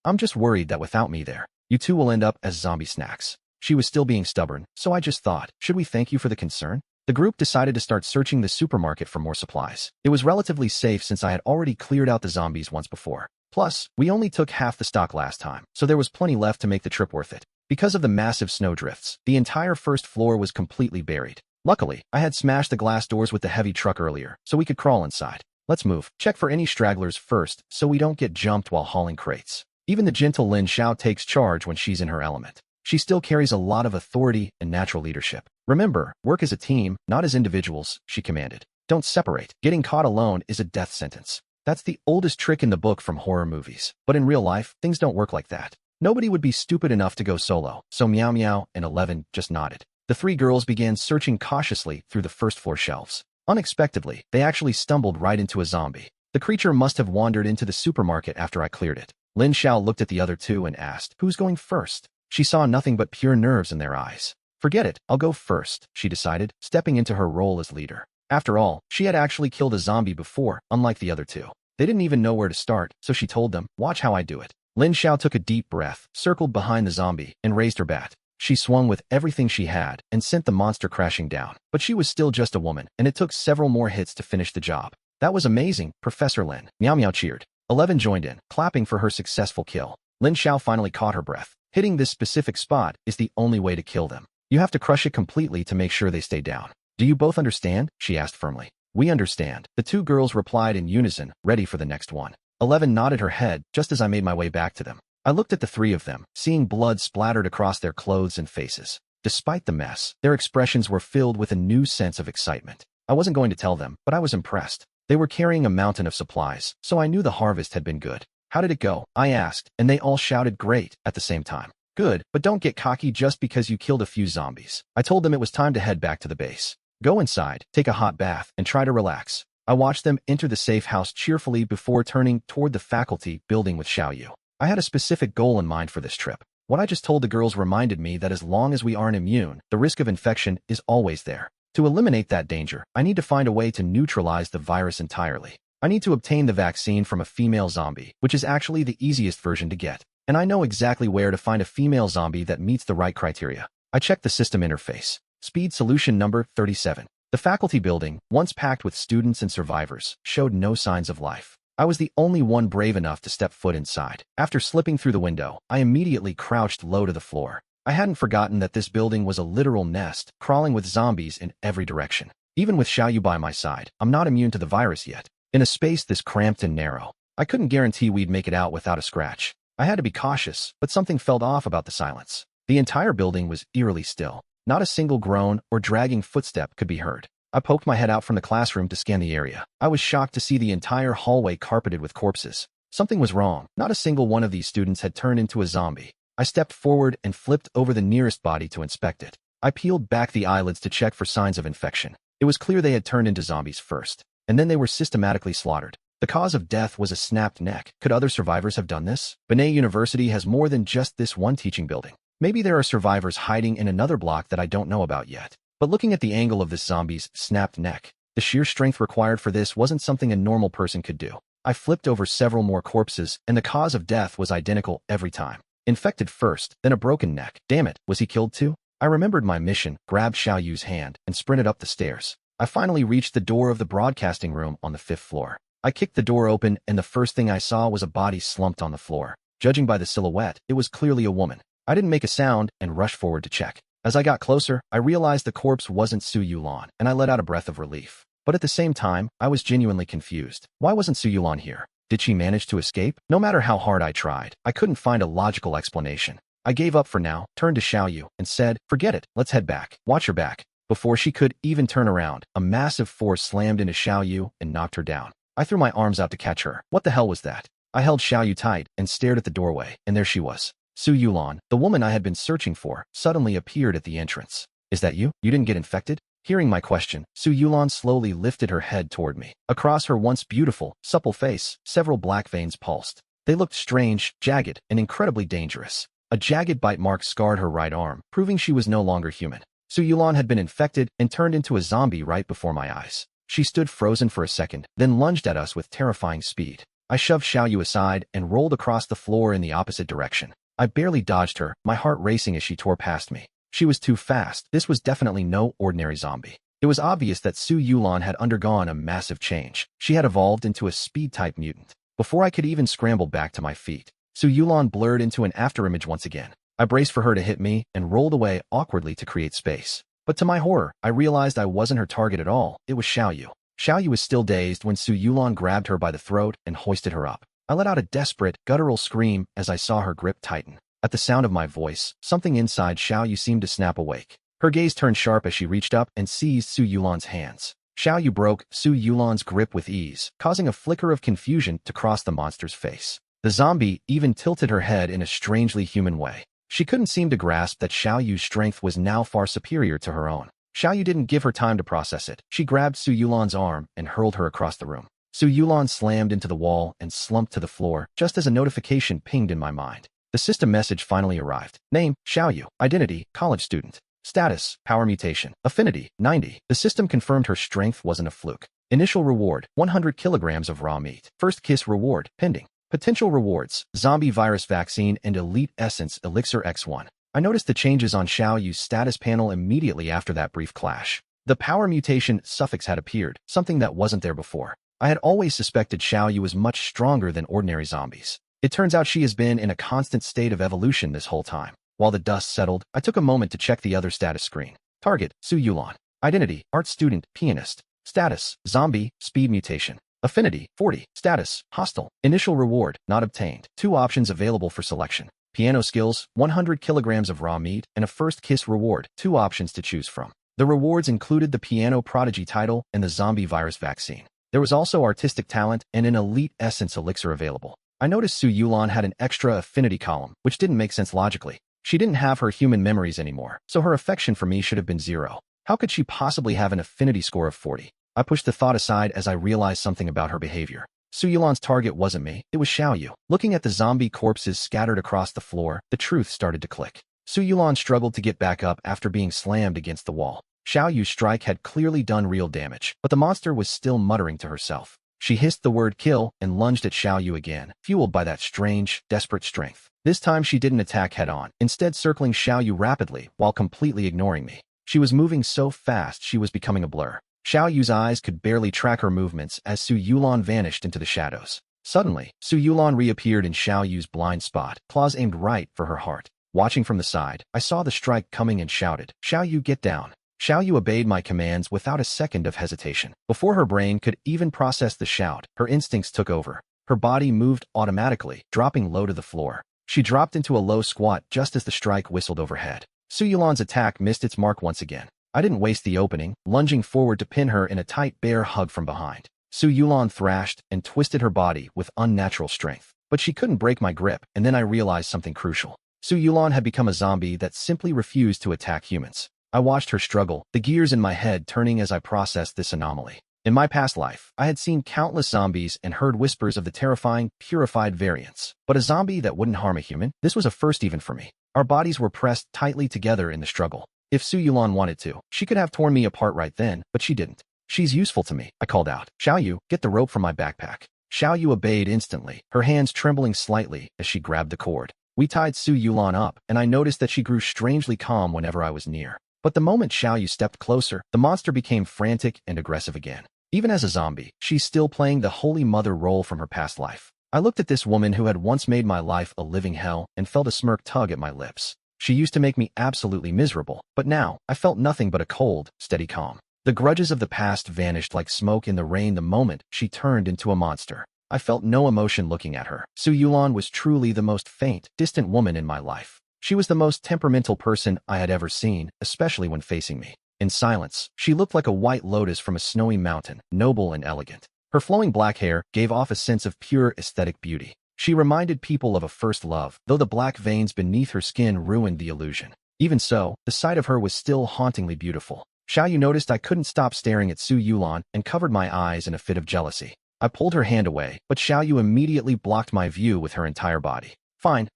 I'm just worried that without me there, you two will end up as zombie snacks. She was still being stubborn, so I just thought, should we thank you for the concern? The group decided to start searching the supermarket for more supplies. It was relatively safe since I had already cleared out the zombies once before. Plus, we only took half the stock last time, so there was plenty left to make the trip worth it. Because of the massive snowdrifts, the entire first floor was completely buried. Luckily, I had smashed the glass doors with the heavy truck earlier, so we could crawl inside. Let's move. Check for any stragglers first, so we don't get jumped while hauling crates. Even the gentle Lin Xiao takes charge when she's in her element. She still carries a lot of authority and natural leadership. Remember, work as a team, not as individuals, she commanded. Don't separate. Getting caught alone is a death sentence. That's the oldest trick in the book from horror movies. But in real life, things don't work like that. Nobody would be stupid enough to go solo, so Meow Meow and 11 just nodded. The 3 girls began searching cautiously through the first floor shelves. Unexpectedly, they actually stumbled right into a zombie. The creature must have wandered into the supermarket after I cleared it. Lin Xiao looked at the other 2 and asked, who's going first? She saw nothing but pure nerves in their eyes. Forget it, I'll go first, she decided, stepping into her role as leader. After all, she had actually killed a zombie before, unlike the other 2. They didn't even know where to start, so she told them, watch how I do it. Lin Xiao took a deep breath, circled behind the zombie, and raised her bat. She swung with everything she had and sent the monster crashing down. But she was still just a woman, and it took several more hits to finish the job. That was amazing, Professor Lin. Meow Meow cheered. 11 joined in, clapping for her successful kill. Lin Xiao finally caught her breath. Hitting this specific spot is the only way to kill them. You have to crush it completely to make sure they stay down. Do you both understand? She asked firmly. We understand. The 2 girls replied in unison, ready for the next one. 11 nodded her head just as I made my way back to them. I looked at the 3 of them, seeing blood splattered across their clothes and faces. Despite the mess, their expressions were filled with a new sense of excitement. I wasn't going to tell them, but I was impressed. They were carrying a mountain of supplies, so I knew the harvest had been good. How did it go? I asked, and they all shouted great at the same time. Good, but don't get cocky just because you killed a few zombies. I told them it was time to head back to the base. Go inside, take a hot bath, and try to relax. I watched them enter the safe house cheerfully before turning toward the faculty building with Xiaoyu. I had a specific goal in mind for this trip. What I just told the girls reminded me that as long as we aren't immune, the risk of infection is always there. To eliminate that danger, I need to find a way to neutralize the virus entirely. I need to obtain the vaccine from a female zombie, which is actually the easiest version to get. And I know exactly where to find a female zombie that meets the right criteria. I checked the system interface. Speed solution number 37. The faculty building, once packed with students and survivors, showed no signs of life. I was the only one brave enough to step foot inside. After slipping through the window, I immediately crouched low to the floor. I hadn't forgotten that this building was a literal nest, crawling with zombies in every direction. Even with Xiaoyu by my side, I'm not immune to the virus yet. In a space this cramped and narrow, I couldn't guarantee we'd make it out without a scratch. I had to be cautious, but something felt off about the silence. The entire building was eerily still. Not a single groan or dragging footstep could be heard. I poked my head out from the classroom to scan the area. I was shocked to see the entire hallway carpeted with corpses. Something was wrong. Not a single one of these students had turned into a zombie. I stepped forward and flipped over the nearest body to inspect it. I peeled back the eyelids to check for signs of infection. It was clear they had turned into zombies first, and then they were systematically slaughtered. The cause of death was a snapped neck. Could other survivors have done this? Benet University has more than just this one teaching building. Maybe there are survivors hiding in another block that I don't know about yet. But looking at the angle of this zombie's snapped neck, the sheer strength required for this wasn't something a normal person could do. I flipped over several more corpses, and the cause of death was identical every time. Infected first, then a broken neck. Damn it, was he killed too? I remembered my mission, grabbed Xiaoyu's hand, and sprinted up the stairs. I finally reached the door of the broadcasting room on the 5th floor. I kicked the door open, and the first thing I saw was a body slumped on the floor. Judging by the silhouette, it was clearly a woman. I didn't make a sound and rushed forward to check. As I got closer, I realized the corpse wasn't Su Yulan, and I let out a breath of relief. But at the same time, I was genuinely confused. Why wasn't Su Yulan here? Did she manage to escape? No matter how hard I tried, I couldn't find a logical explanation. I gave up for now, turned to Xiaoyu, and said, "Forget it, let's head back. Watch your back." Before she could even turn around, a massive force slammed into Xiaoyu and knocked her down. I threw my arms out to catch her. What the hell was that? I held Xiaoyu tight and stared at the doorway, and there she was. Su Yulan, the woman I had been searching for, suddenly appeared at the entrance. "Is that you? You didn't get infected?" Hearing my question, Su Yulan slowly lifted her head toward me. Across her once beautiful, supple face, several black veins pulsed. They looked strange, jagged, and incredibly dangerous. A jagged bite mark scarred her right arm, proving she was no longer human. Su Yulan had been infected and turned into a zombie right before my eyes. She stood frozen for a second, then lunged at us with terrifying speed. I shoved Xiaoyu aside and rolled across the floor in the opposite direction. I barely dodged her, my heart racing as she tore past me. She was too fast. This was definitely no ordinary zombie. It was obvious that Su Yulan had undergone a massive change. She had evolved into a speed-type mutant. Before I could even scramble back to my feet, Su Yulan blurred into an afterimage once again. I braced for her to hit me and rolled away awkwardly to create space. But to my horror, I realized I wasn't her target at all. It was Xiaoyu. Xiaoyu was still dazed when Su Yulan grabbed her by the throat and hoisted her up. I let out a desperate, guttural scream as I saw her grip tighten. At the sound of my voice, something inside Xiaoyu seemed to snap awake. Her gaze turned sharp as she reached up and seized Su Yulan's hands. Xiaoyu broke Su Yulan's grip with ease, causing a flicker of confusion to cross the monster's face. The zombie even tilted her head in a strangely human way. She couldn't seem to grasp that Xiaoyu's strength was now far superior to her own. Xiaoyu didn't give her time to process it. She grabbed Su Yulan's arm and hurled her across the room. Su Yulan slammed into the wall and slumped to the floor just as a notification pinged in my mind. The system message finally arrived. Name, Xiaoyu. Identity, college student. Status, power mutation. Affinity, 90. The system confirmed her strength wasn't a fluke. Initial reward, 100 kilograms of raw meat. First kiss reward, pending. Potential rewards, zombie virus vaccine and elite essence elixir X1. I noticed the changes on Xiaoyu's status panel immediately after that brief clash. The power mutation suffix had appeared, something that wasn't there before. I had always suspected Xiaoyu was much stronger than ordinary zombies. It turns out she has been in a constant state of evolution this whole time. While the dust settled, I took a moment to check the other status screen. Target, Su Yulan. Identity, art student, pianist. Status, zombie, speed mutation. Affinity, 40. Status, hostile. Initial reward, not obtained. 2 options available for selection. Piano skills, 100 kilograms of raw meat, and a first kiss reward, 2 options to choose from. The rewards included the piano prodigy title and the zombie virus vaccine. There was also artistic talent and an elite essence elixir available. I noticed Su Yulan had an extra affinity column, which didn't make sense logically. She didn't have her human memories anymore, so her affection for me should have been 0. How could she possibly have an affinity score of 40? I pushed the thought aside as I realized something about her behavior. Su Yulan's target wasn't me, it was Xiaoyu. Looking at the zombie corpses scattered across the floor, the truth started to click. Su Yulan struggled to get back up after being slammed against the wall. Xiaoyu's strike had clearly done real damage, but the monster was still muttering to herself. She hissed the word kill and lunged at Xiaoyu again, fueled by that strange, desperate strength. This time she didn't attack head-on, instead circling Xiaoyu rapidly while completely ignoring me. She was moving so fast she was becoming a blur. Xiaoyu's eyes could barely track her movements as Su Yulan vanished into the shadows. Suddenly, Su Yulan reappeared in Xiaoyu's blind spot, claws aimed right for her heart. Watching from the side, I saw the strike coming and shouted, "Xiaoyu, get down." Xiaoyu obeyed my commands without a second of hesitation. Before her brain could even process the shout, her instincts took over. Her body moved automatically, dropping low to the floor. She dropped into a low squat just as the strike whistled overhead. Su Yulan's attack missed its mark once again. I didn't waste the opening, lunging forward to pin her in a tight bear hug from behind. Su Yulan thrashed and twisted her body with unnatural strength. But she couldn't break my grip, and then I realized something crucial. Su Yulan had become a zombie that simply refused to attack humans. I watched her struggle, the gears in my head turning as I processed this anomaly. In my past life, I had seen countless zombies and heard whispers of the terrifying, purified variants. But a zombie that wouldn't harm a human? This was a first even for me. Our bodies were pressed tightly together in the struggle. If Su Yulan wanted to, she could have torn me apart right then, but she didn't. "She's useful to me," I called out. "Xiaoyu, get the rope from my backpack." Xiaoyu obeyed instantly, her hands trembling slightly as she grabbed the cord. We tied Su Yulan up, and I noticed that she grew strangely calm whenever I was near. But the moment Xiaoyu stepped closer, the monster became frantic and aggressive again. Even as a zombie, she's still playing the Holy Mother role from her past life. I looked at this woman who had once made my life a living hell and felt a smirk tug at my lips. She used to make me absolutely miserable, but now, I felt nothing but a cold, steady calm. The grudges of the past vanished like smoke in the rain the moment she turned into a monster. I felt no emotion looking at her. Su Yulan was truly the most faint, distant woman in my life. She was the most temperamental person I had ever seen, especially when facing me. In silence, she looked like a white lotus from a snowy mountain, noble and elegant. Her flowing black hair gave off a sense of pure aesthetic beauty. She reminded people of a first love, though the black veins beneath her skin ruined the illusion. Even so, the sight of her was still hauntingly beautiful. Xiaoyu noticed I couldn't stop staring at Su Yulan and covered my eyes in a fit of jealousy. I pulled her hand away, but Xiaoyu immediately blocked my view with her entire body. Fine,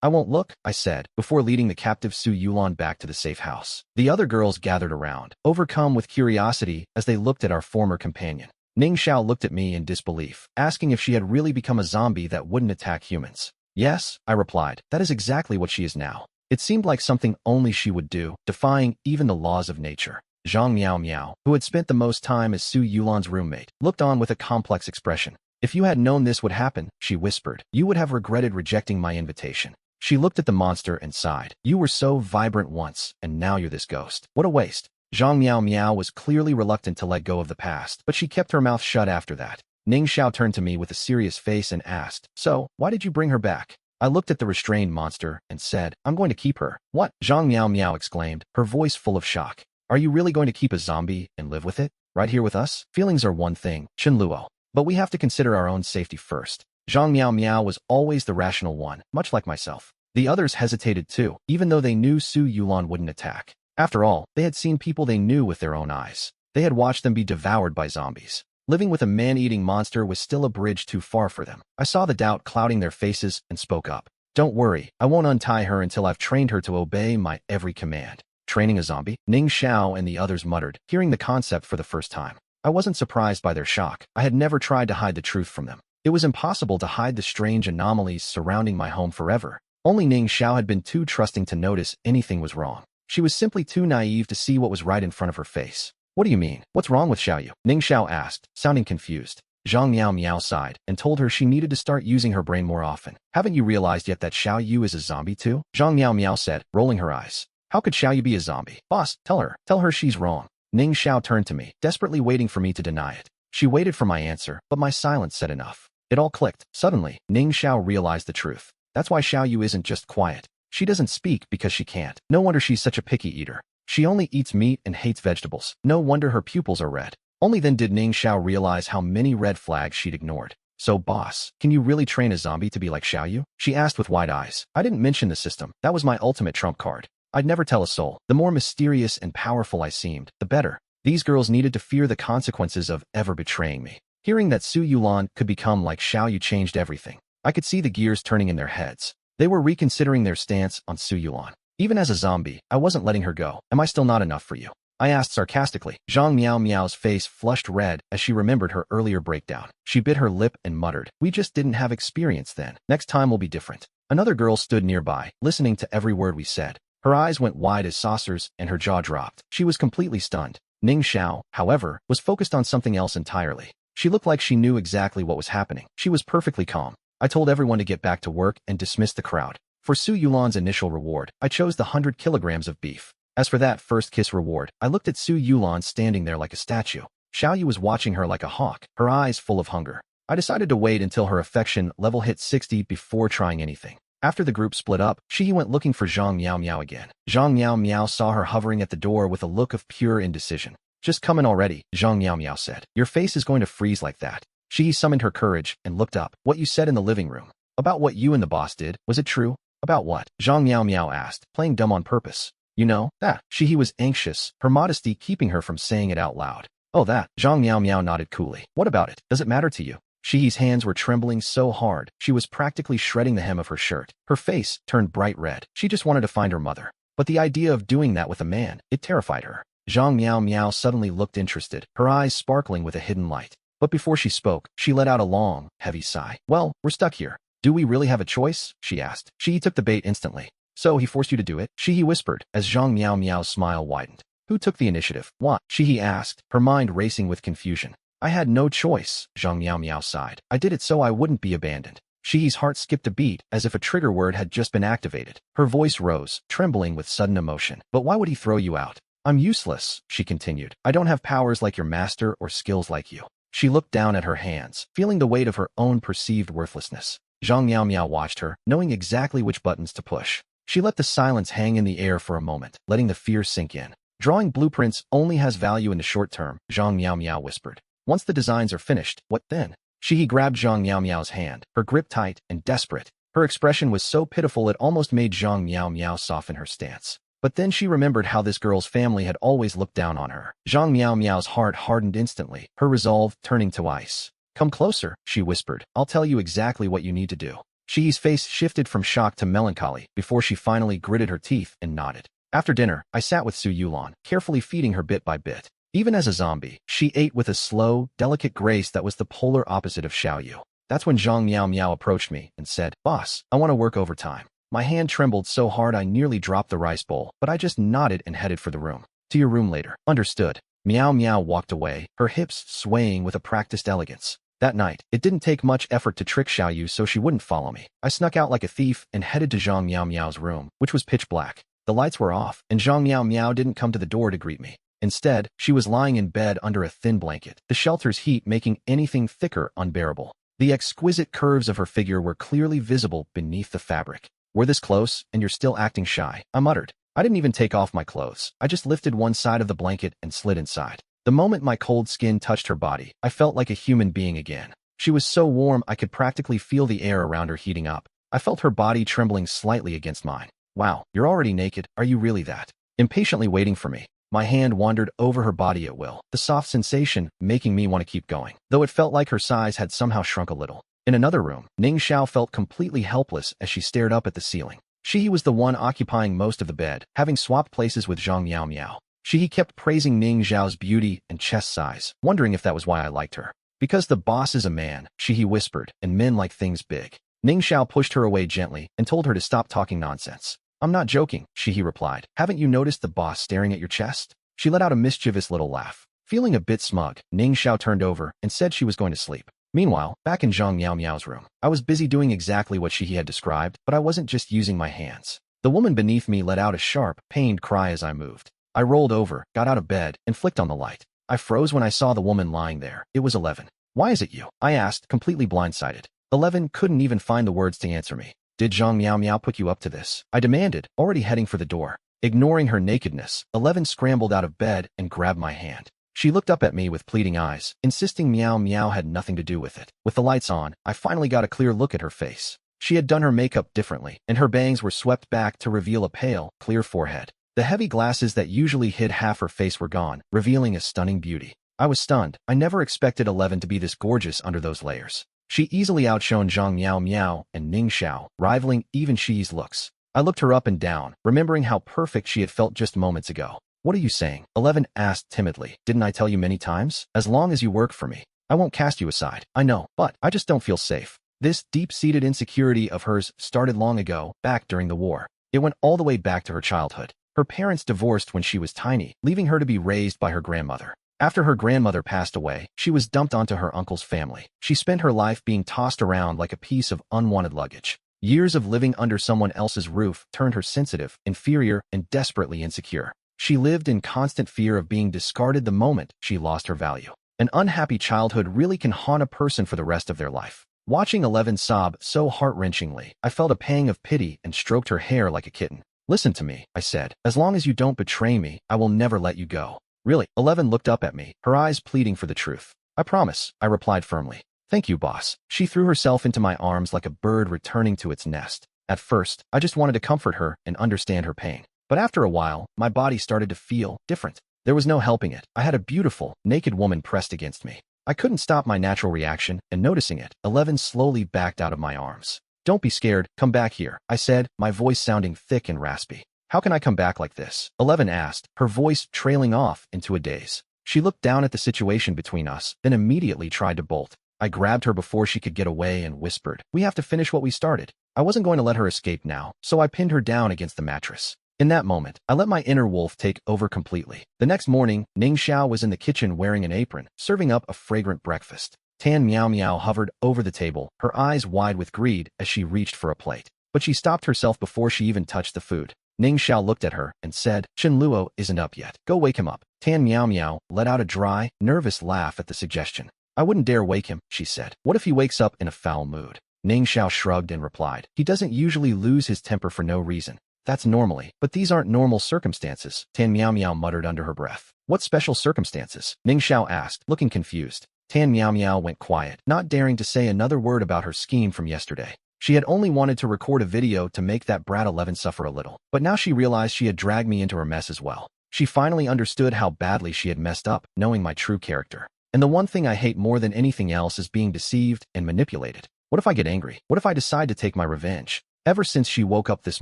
I won't look," I said, before leading the captive Su Yulan back to the safe house. The other girls gathered around, overcome with curiosity as they looked at our former companion. Ning Xiao looked at me in disbelief, asking if she had really become a zombie that wouldn't attack humans. "Yes," I replied, "that is exactly what she is now." It seemed like something only she would do, defying even the laws of nature. Zhang Miao Miao, who had spent the most time as Su Yulan's roommate, looked on with a complex expression. "If you had known this would happen," she whispered, "you would have regretted rejecting my invitation." She looked at the monster and sighed. "You were so vibrant once, and now you're this ghost. What a waste." Zhang Miao Miao was clearly reluctant to let go of the past, but she kept her mouth shut after that. Ning Xiao turned to me with a serious face and asked, "So, why did you bring her back?" I looked at the restrained monster and said, "I'm going to keep her." "What?" Zhang Miao Miao exclaimed, her voice full of shock. "Are you really going to keep a zombie and live with it? Right here with us? Feelings are one thing, Chen Luo. But we have to consider our own safety first." Zhang Miao Miao was always the rational one, much like myself. The others hesitated too, even though they knew Su Yulan wouldn't attack. After all, they had seen people they knew with their own eyes. They had watched them be devoured by zombies. Living with a man-eating monster was still a bridge too far for them. I saw the doubt clouding their faces and spoke up. "Don't worry, I won't untie her until I've trained her to obey my every command." "Training a zombie?" Ning Xiao and the others muttered, hearing the concept for the first time. I wasn't surprised by their shock. I had never tried to hide the truth from them. It was impossible to hide the strange anomalies surrounding my home forever. Only Ning Xiao had been too trusting to notice anything was wrong. She was simply too naive to see what was right in front of her face. "What do you mean? What's wrong with Xiaoyu?" Ning Xiao asked, sounding confused. Zhang Miao Miao sighed and told her she needed to start using her brain more often. "Haven't you realized yet that Xiaoyu is a zombie too?" Zhang Miao Miao said, rolling her eyes. "How could Xiaoyu be a zombie?" "Boss, tell her she's wrong." Ning Xiao turned to me, desperately waiting for me to deny it. She waited for my answer, but my silence said enough. It all clicked. Suddenly, Ning Xiao realized the truth. That's why Xiaoyu isn't just quiet. She doesn't speak because she can't. No wonder she's such a picky eater. She only eats meat and hates vegetables. No wonder her pupils are red. Only then did Ning Xiao realize how many red flags she'd ignored. So boss, can you really train a zombie to be like Xiaoyu? She asked with wide eyes. I didn't mention the system. That was my ultimate trump card. I'd never tell a soul. The more mysterious and powerful I seemed, the better. These girls needed to fear the consequences of ever betraying me. Hearing that Su Yulan could become like Xiaoyu changed everything. I could see the gears turning in their heads. They were reconsidering their stance on Su Yulan. Even as a zombie, I wasn't letting her go. Am I still not enough for you? I asked sarcastically. Zhang Miao Miao's face flushed red as she remembered her earlier breakdown. She bit her lip and muttered, we just didn't have experience then. Next time will be different. Another girl stood nearby, listening to every word we said. Her eyes went wide as saucers and her jaw dropped. She was completely stunned. Ning Xiao, however, was focused on something else entirely. She looked like she knew exactly what was happening. She was perfectly calm. I told everyone to get back to work and dismissed the crowd. For Su Yulan's initial reward, I chose the 100 kilograms of beef. As for that first kiss reward, I looked at Su Yulan standing there like a statue. Xiaoyu was watching her like a hawk, her eyes full of hunger. I decided to wait until her affection level hit 60 before trying anything. After the group split up, she went looking for Zhang Miao Miao again. Zhang Miao Miao saw her hovering at the door with a look of pure indecision. Just come in already, Zhang Miao Miao said. Your face is going to freeze like that. She summoned her courage and looked up. What you said in the living room. About what you and the boss did, was it true? About what? Zhang Miao Miao asked, playing dumb on purpose. You know, that. She was anxious, her modesty keeping her from saying it out loud. Oh that. Zhang Miao Miao nodded coolly. What about it? Does it matter to you? Shihi's hands were trembling so hard, she was practically shredding the hem of her shirt. Her face turned bright red. She just wanted to find her mother. But the idea of doing that with a man, it terrified her. Zhang Miao Miao suddenly looked interested, her eyes sparkling with a hidden light. But before she spoke, she let out a long, heavy sigh. Well, we're stuck here. Do we really have a choice? She asked. Shihi took the bait instantly. So he forced you to do it? Shihi whispered, as Zhang Miao Miao's smile widened. Who took the initiative? What? Shihi asked, her mind racing with confusion. I had no choice, Zhang Miao Miao sighed. I did it so I wouldn't be abandoned. Shihi's heart skipped a beat, as if a trigger word had just been activated. Her voice rose, trembling with sudden emotion. But why would he throw you out? I'm useless, she continued. I don't have powers like your master or skills like you. She looked down at her hands, feeling the weight of her own perceived worthlessness. Zhang Miao Miao watched her, knowing exactly which buttons to push. She let the silence hang in the air for a moment, letting the fear sink in. Drawing blueprints only has value in the short term, Zhang Miao Miao whispered. Once the designs are finished, what then? Shihi grabbed Zhang Miao Miao's hand, her grip tight and desperate. Her expression was so pitiful it almost made Zhang Miao Miao soften her stance. But then she remembered how this girl's family had always looked down on her. Zhang Miao Miao's heart hardened instantly, her resolve turning to ice. Come closer, she whispered. I'll tell you exactly what you need to do. Shihi's face shifted from shock to melancholy before she finally gritted her teeth and nodded. After dinner, I sat with Su Yulan, carefully feeding her bit by bit. Even as a zombie, she ate with a slow, delicate grace that was the polar opposite of Xiaoyu. That's when Zhang Miao Miao approached me and said, Boss, I want to work overtime. My hand trembled so hard I nearly dropped the rice bowl, but I just nodded and headed for the room. To your room later. Understood. Miao Miao walked away, her hips swaying with a practiced elegance. That night, it didn't take much effort to trick Xiaoyu so she wouldn't follow me. I snuck out like a thief and headed to Zhang Miao Miao's room, which was pitch black. The lights were off, and Zhang Miao Miao didn't come to the door to greet me. Instead, she was lying in bed under a thin blanket, the shelter's heat making anything thicker unbearable. The exquisite curves of her figure were clearly visible beneath the fabric. We're this close, and you're still acting shy, I muttered. I didn't even take off my clothes. I just lifted one side of the blanket and slid inside. The moment my cold skin touched her body, I felt like a human being again. She was so warm I could practically feel the air around her heating up. I felt her body trembling slightly against mine. Wow, you're already naked, are you really that? Impatiently waiting for me. My hand wandered over her body at will, the soft sensation making me want to keep going, though it felt like her size had somehow shrunk a little. In another room, Ning Xiao felt completely helpless as she stared up at the ceiling. Shihi was the one occupying most of the bed, having swapped places with Zhang Miao Miao. Shihi kept praising Ning Xiao's beauty and chest size, wondering if that was why I liked her. Because the boss is a man, Shihi whispered, and men like things big. Ning Xiao pushed her away gently and told her to stop talking nonsense. I'm not joking, Shihi replied. Haven't you noticed the boss staring at your chest? She let out a mischievous little laugh. Feeling a bit smug, Ning Xiao turned over and said she was going to sleep. Meanwhile, back in Zhang Miao Miao's room, I was busy doing exactly what Shihi had described, but I wasn't just using my hands. The woman beneath me let out a sharp, pained cry as I moved. I rolled over, got out of bed, and flicked on the light. I froze when I saw the woman lying there. It was 11. Why is it you? I asked, completely blindsided. 11 couldn't even find the words to answer me. Did Zhang Miao Miao put you up to this? I demanded, already heading for the door. Ignoring her nakedness, 11 scrambled out of bed and grabbed my hand. She looked up at me with pleading eyes, insisting Meow Meow had nothing to do with it. With the lights on, I finally got a clear look at her face. She had done her makeup differently, and her bangs were swept back to reveal a pale, clear forehead. The heavy glasses that usually hid half her face were gone, revealing a stunning beauty. I was stunned. I never expected 11 to be this gorgeous under those layers. She easily outshone Zhang Miao Miao and Ning Xiao, rivaling even Shi's looks. I looked her up and down, remembering how perfect she had felt just moments ago. What are you saying? 11 asked timidly. Didn't I tell you many times? As long as you work for me, I won't cast you aside. I know, but I just don't feel safe. This deep-seated insecurity of hers started long ago, back during the war. It went all the way back to her childhood. Her parents divorced when she was tiny, leaving her to be raised by her grandmother. After her grandmother passed away, she was dumped onto her uncle's family. She spent her life being tossed around like a piece of unwanted luggage. Years of living under someone else's roof turned her sensitive, inferior, and desperately insecure. She lived in constant fear of being discarded the moment she lost her value. An unhappy childhood really can haunt a person for the rest of their life. Watching 11 sob so heart-wrenchingly, I felt a pang of pity and stroked her hair like a kitten. Listen to me, I said. As long as you don't betray me, I will never let you go. Really? 11 looked up at me, her eyes pleading for the truth. I promise, I replied firmly. Thank you, boss. She threw herself into my arms like a bird returning to its nest. At first, I just wanted to comfort her and understand her pain. But after a while, my body started to feel different. There was no helping it. I had a beautiful, naked woman pressed against me. I couldn't stop my natural reaction, and noticing it, 11 slowly backed out of my arms. Don't be scared, come back here, I said, my voice sounding thick and raspy. How can I come back like this? 11 asked, her voice trailing off into a daze. She looked down at the situation between us, then immediately tried to bolt. I grabbed her before she could get away and whispered, "We have to finish what we started." I wasn't going to let her escape now, so I pinned her down against the mattress. In that moment, I let my inner wolf take over completely. The next morning, Ning Xiao was in the kitchen wearing an apron, serving up a fragrant breakfast. Tan Meow Meow hovered over the table, her eyes wide with greed as she reached for a plate. But she stopped herself before she even touched the food. Ning Xiao looked at her and said, "Chen Luo isn't up yet. Go wake him up." Tan Meow Meow let out a dry, nervous laugh at the suggestion. "I wouldn't dare wake him," she said. "What if he wakes up in a foul mood?" Ning Xiao shrugged and replied, "He doesn't usually lose his temper for no reason. That's normally, but these aren't normal circumstances," Tan Meow Meow muttered under her breath. "What special circumstances?" Ning Xiao asked, looking confused. Tan Meow Meow went quiet, not daring to say another word about her scheme from yesterday. She had only wanted to record a video to make that brat 11 suffer a little, but now she realized she had dragged me into her mess as well. She finally understood how badly she had messed up, knowing my true character. And the one thing I hate more than anything else is being deceived and manipulated. What if I get angry? What if I decide to take my revenge? Ever since she woke up this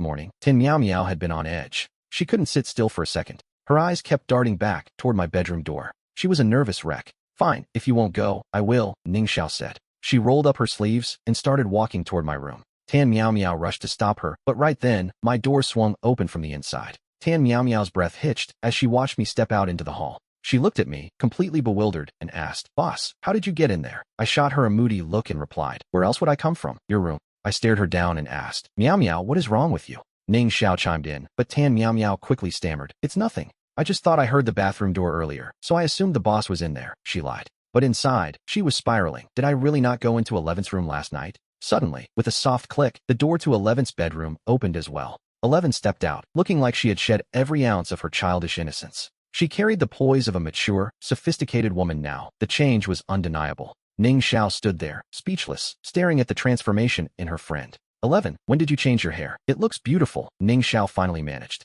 morning, Tin Meow Meow had been on edge. She couldn't sit still for a second. Her eyes kept darting back toward my bedroom door. She was a nervous wreck. "Fine, if you won't go, I will," Ning Xiao said. She rolled up her sleeves and started walking toward my room. Tan Meow Meow rushed to stop her, but right then, my door swung open from the inside. Tan Meow Meow's breath hitched as she watched me step out into the hall. She looked at me, completely bewildered, and asked, "Boss, how did you get in there?" I shot her a moody look and replied, "Where else would I come from? Your room." I stared her down and asked, "Meow Meow, what is wrong with you?" Ning Xiao chimed in, but Tan Meow Meow quickly stammered, "It's nothing. I just thought I heard the bathroom door earlier, so I assumed the boss was in there," she lied. But inside, she was spiraling. Did I really not go into 11's room last night? Suddenly, with a soft click, the door to 11's bedroom opened as well. 11 stepped out, looking like she had shed every ounce of her childish innocence. She carried the poise of a mature, sophisticated woman now. The change was undeniable. Ning Xiao stood there, speechless, staring at the transformation in her friend. 11, when did you change your hair? It looks beautiful, Ning Xiao finally managed.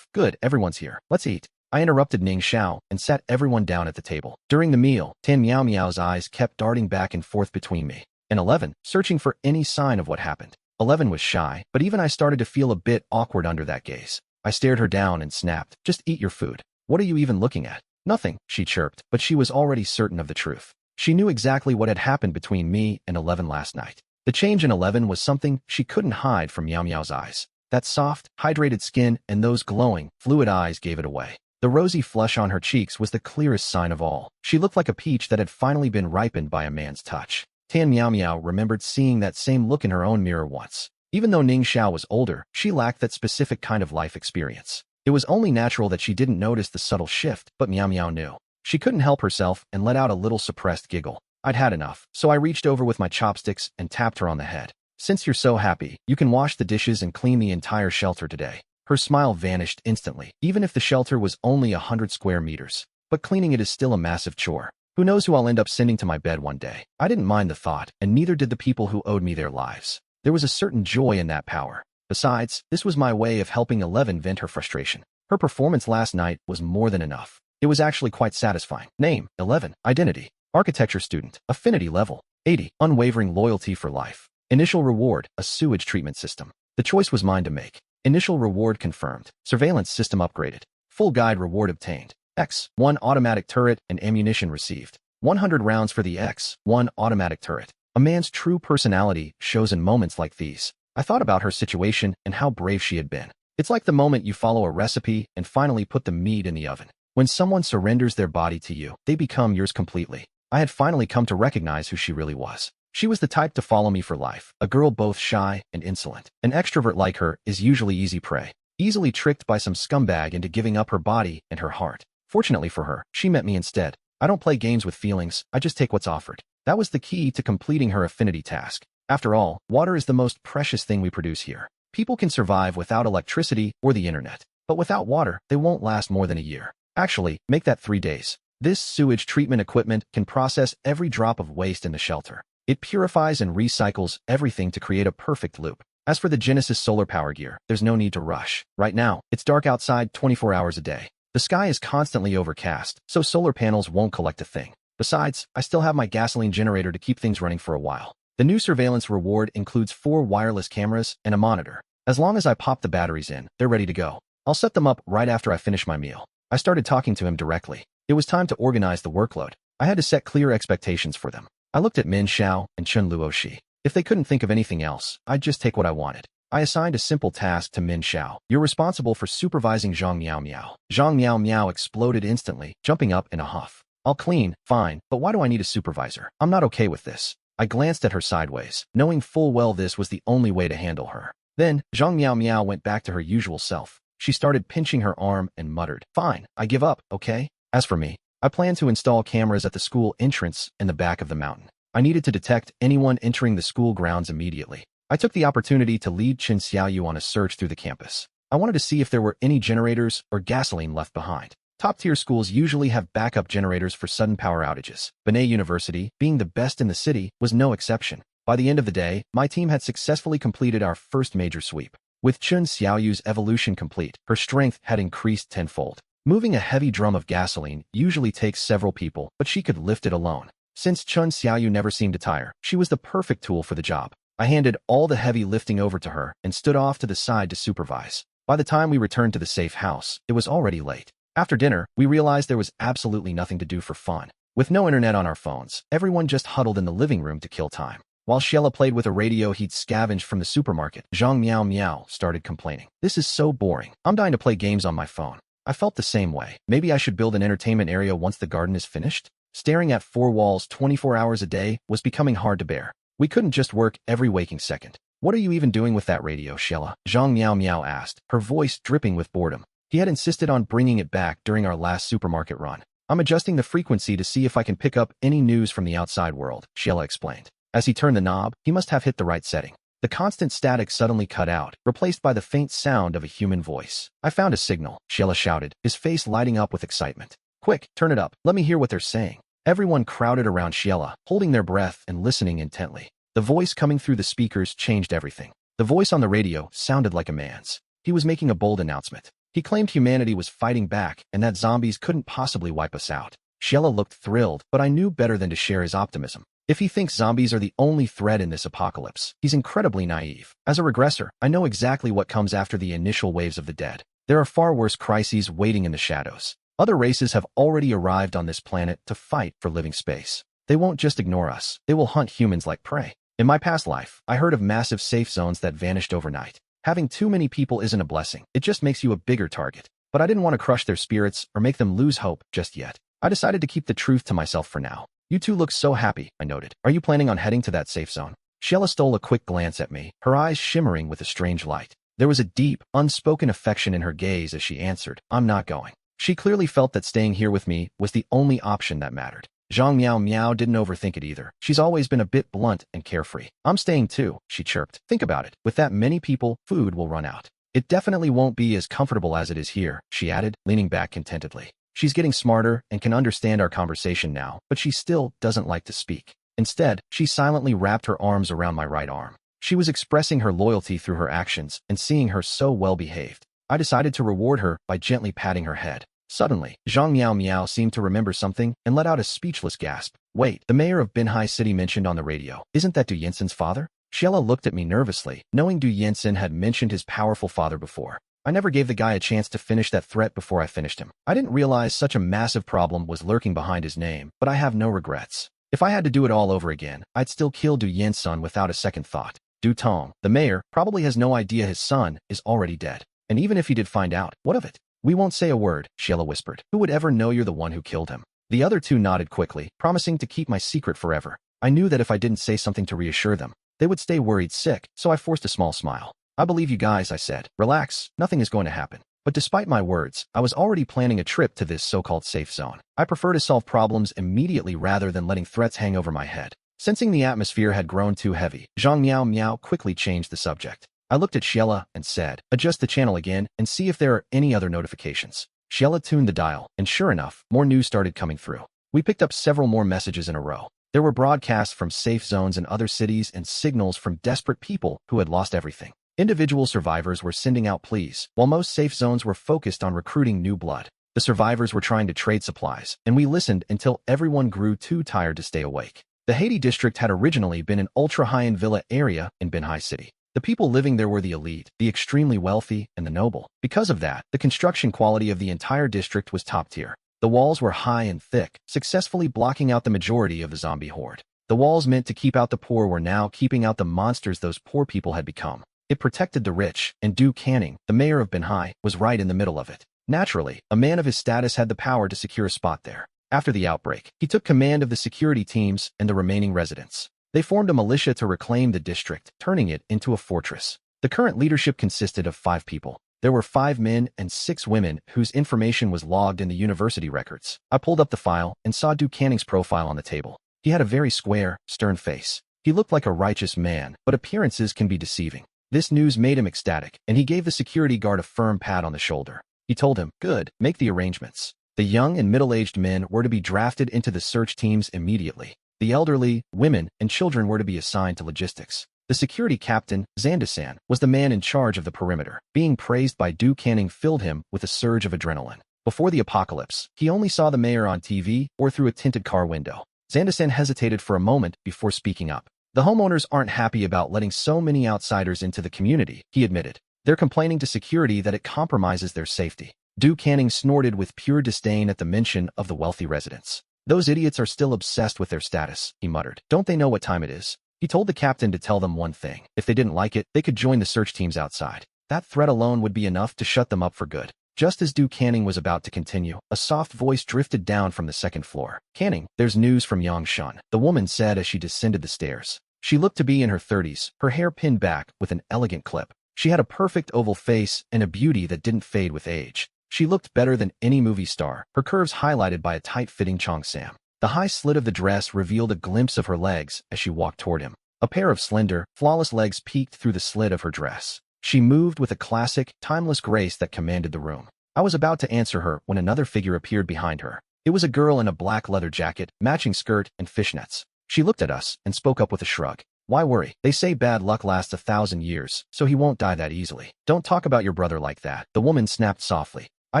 Good, everyone's here. Let's eat." I interrupted Ning Xiao and sat everyone down at the table. During the meal, Tan Meow Meow's eyes kept darting back and forth between me and 11, searching for any sign of what happened. 11 was shy, but even I started to feel a bit awkward under that gaze. I stared her down and snapped, "Just eat your food. What are you even looking at?" "Nothing," she chirped, but she was already certain of the truth. She knew exactly what had happened between me and 11 last night. The change in 11 was something she couldn't hide from Meow Meow's eyes. That soft, hydrated skin and those glowing, fluid eyes gave it away. The rosy flush on her cheeks was the clearest sign of all. She looked like a peach that had finally been ripened by a man's touch. Tan Meow Meow remembered seeing that same look in her own mirror once. Even though Ning Xiao was older, she lacked that specific kind of life experience. It was only natural that she didn't notice the subtle shift, but Meow Meow knew. She couldn't help herself and let out a little suppressed giggle. I'd had enough, so I reached over with my chopsticks and tapped her on the head. "Since you're so happy, you can wash the dishes and clean the entire shelter today." Her smile vanished instantly, even if the shelter was only 100 square meters. but cleaning it is still a massive chore. Who knows who I'll end up sending to my bed one day. I didn't mind the thought, and neither did the people who owed me their lives. There was a certain joy in that power. Besides, this was my way of helping Eleven vent her frustration. Her performance last night was more than enough. It was actually quite satisfying. Name, 11. Identity, architecture student. Affinity level, 80. Unwavering loyalty for life. Initial reward, a sewage treatment system. The choice was mine to make. Initial reward confirmed. Surveillance system upgraded. Full guide reward obtained. X. 1 automatic turret and ammunition received. 100 rounds for the X. 1 automatic turret. A man's true personality shows in moments like these. I thought about her situation and how brave she had been. It's like the moment you follow a recipe and finally put the meat in the oven. When someone surrenders their body to you, they become yours completely. I had finally come to recognize who she really was. She was the type to follow me for life, a girl both shy and insolent. An extrovert like her is usually easy prey, easily tricked by some scumbag into giving up her body and her heart. Fortunately for her, she met me instead. I don't play games with feelings, I just take what's offered. That was the key to completing her affinity task. After all, water is the most precious thing we produce here. People can survive without electricity or the internet, but without water, they won't last more than a year. Actually, make that 3 days. This sewage treatment equipment can process every drop of waste in the shelter. It purifies and recycles everything to create a perfect loop. As for the Genesis solar power gear, there's no need to rush. Right now, it's dark outside 24 hours a day. The sky is constantly overcast, so solar panels won't collect a thing. Besides, I still have my gasoline generator to keep things running for a while. The new surveillance reward includes 4 wireless cameras and a monitor. As long as I pop the batteries in, they're ready to go. I'll set them up right after I finish my meal. I started talking to him directly. It was time to organize the workload. I had to set clear expectations for them. I looked at Min Xiao and Chun Luoshi. If they couldn't think of anything else, I'd just take what I wanted. I assigned a simple task to Min Xiao. You're responsible for supervising Zhang Miao Miao. Zhang Miao Miao exploded instantly, jumping up in a huff. I'll clean, fine, but why do I need a supervisor? I'm not okay with this. I glanced at her sideways, knowing full well this was the only way to handle her. Then, Zhang Miao Miao went back to her usual self. She started pinching her arm and muttered, "Fine, I give up, okay?" As for me, I planned to install cameras at the school entrance and the back of the mountain. I needed to detect anyone entering the school grounds immediately. I took the opportunity to lead Chen Xiaoyu on a search through the campus. I wanted to see if there were any generators or gasoline left behind. Top-tier schools usually have backup generators for sudden power outages. Benet University, being the best in the city, was no exception. By the end of the day, my team had successfully completed our first major sweep. With Chun Xiaoyu's evolution complete, her strength had increased tenfold. Moving a heavy drum of gasoline usually takes several people, but she could lift it alone. Since Chun Xiaoyu never seemed to tire, she was the perfect tool for the job. I handed all the heavy lifting over to her and stood off to the side to supervise. By the time we returned to the safe house, it was already late. After dinner, we realized there was absolutely nothing to do for fun. With no internet on our phones, everyone just huddled in the living room to kill time. While Sheila played with a radio he'd scavenged from the supermarket, Zhang Miao Miao started complaining. "This is so boring. I'm dying to play games on my phone." I felt the same way. Maybe I should build an entertainment area once the garden is finished? Staring at 4 walls 24 hours a day was becoming hard to bear. We couldn't just work every waking second. "What are you even doing with that radio, Sheila?" Zhang Miao Miao asked, her voice dripping with boredom. He had insisted on bringing it back during our last supermarket run. "I'm adjusting the frequency to see if I can pick up any news from the outside world," Sheila explained. As he turned the knob, he must have hit the right setting. The constant static suddenly cut out, replaced by the faint sound of a human voice. "I found a signal," Sheila shouted, his face lighting up with excitement. "Quick, turn it up. Let me hear what they're saying." Everyone crowded around Sheila, holding their breath and listening intently. The voice coming through the speakers changed everything. The voice on the radio sounded like a man's. He was making a bold announcement. He claimed humanity was fighting back and that zombies couldn't possibly wipe us out. Sheila looked thrilled, but I knew better than to share his optimism. If he thinks zombies are the only threat in this apocalypse, he's incredibly naive. As a regressor, I know exactly what comes after the initial waves of the dead. There are far worse crises waiting in the shadows. Other races have already arrived on this planet to fight for living space. They won't just ignore us, they will hunt humans like prey. In my past life, I heard of massive safe zones that vanished overnight. Having too many people isn't a blessing, it just makes you a bigger target. But I didn't want to crush their spirits or make them lose hope just yet. I decided to keep the truth to myself for now. "You two look so happy," I noted. "Are you planning on heading to that safe zone?" Sheila stole a quick glance at me, her eyes shimmering with a strange light. There was a deep, unspoken affection in her gaze as she answered, "I'm not going." She clearly felt that staying here with me was the only option that mattered. Zhang Miao Miao didn't overthink it either. She's always been a bit blunt and carefree. "I'm staying too," she chirped. "Think about it. With that many people, food will run out. It definitely won't be as comfortable as it is here," she added, leaning back contentedly. She's getting smarter and can understand our conversation now, but she still doesn't like to speak. Instead, she silently wrapped her arms around my right arm. She was expressing her loyalty through her actions, and seeing her so well behaved, I decided to reward her by gently patting her head. Suddenly, Zhang Miao Miao seemed to remember something and let out a speechless gasp. Wait, the mayor of Binhai City mentioned on the radio. Isn't that Du Yensen's father? Xiela looked at me nervously, knowing Du Yensen had mentioned his powerful father before. I never gave the guy a chance to finish that threat before I finished him. I didn't realize such a massive problem was lurking behind his name, but I have no regrets. If I had to do it all over again, I'd still kill Du Yensen without a second thought. Du Tong, the mayor, probably has no idea his son is already dead. And even if he did find out, what of it? We won't say a word, Xiela whispered. Who would ever know you're the one who killed him? The other two nodded quickly, promising to keep my secret forever. I knew that if I didn't say something to reassure them, they would stay worried sick, so I forced a small smile. I believe you guys, I said. Relax, nothing is going to happen. But despite my words, I was already planning a trip to this so-called safe zone. I prefer to solve problems immediately rather than letting threats hang over my head. Sensing the atmosphere had grown too heavy, Zhang Miao Miao quickly changed the subject. I looked at Xiela and said, adjust the channel again and see if there are any other notifications. Xiela tuned the dial, and sure enough, more news started coming through. We picked up several more messages in a row. There were broadcasts from safe zones in other cities and signals from desperate people who had lost everything. Individual survivors were sending out pleas, while most safe zones were focused on recruiting new blood. The survivors were trying to trade supplies, and we listened until everyone grew too tired to stay awake. The Haiti district had originally been an ultra-high-end villa area in Binhai City. The people living there were the elite, the extremely wealthy, and the noble. Because of that, the construction quality of the entire district was top tier. The walls were high and thick, successfully blocking out the majority of the zombie horde. The walls meant to keep out the poor were now keeping out the monsters those poor people had become. It protected the rich, and Du Canning, the mayor of Binhai, was right in the middle of it. Naturally, a man of his status had the power to secure a spot there. After the outbreak, he took command of the security teams and the remaining residents. They formed a militia to reclaim the district, turning it into a fortress. The current leadership consisted of 5 people. There were 5 men and 6 women whose information was logged in the university records. I pulled up the file and saw Du Canning's profile on the table. He had a very square, stern face. He looked like a righteous man, but appearances can be deceiving. This news made him ecstatic, and he gave the security guard a firm pat on the shoulder. He told him, "Good, make the arrangements." The young and middle-aged men were to be drafted into the search teams immediately. The elderly, women, and children were to be assigned to logistics. The security captain, Zandasan, was the man in charge of the perimeter. Being praised by Du Canning filled him with a surge of adrenaline. Before the apocalypse, he only saw the mayor on TV or through a tinted car window. Zandasan hesitated for a moment before speaking up. The homeowners aren't happy about letting so many outsiders into the community, he admitted. They're complaining to security that it compromises their safety. Du Canning snorted with pure disdain at the mention of the wealthy residents. Those idiots are still obsessed with their status, he muttered. Don't they know what time it is? He told the captain to tell them one thing. If they didn't like it, they could join the search teams outside. That threat alone would be enough to shut them up for good. Just as Du Canning was about to continue, a soft voice drifted down from the second floor. "Canning, there's news from Yang Shun," the woman said as she descended the stairs. She looked to be in her 30s, her hair pinned back with an elegant clip. She had a perfect oval face and a beauty that didn't fade with age. She looked better than any movie star, her curves highlighted by a tight-fitting cheongsam. The high slit of the dress revealed a glimpse of her legs as she walked toward him. A pair of slender, flawless legs peeked through the slit of her dress. She moved with a classic, timeless grace that commanded the room. I was about to answer her when another figure appeared behind her. It was a girl in a black leather jacket, matching skirt, and fishnets. She looked at us and spoke up with a shrug. "Why worry? They say bad luck lasts 1,000 years, so he won't die that easily. Don't talk about your brother like that," the woman snapped softly. I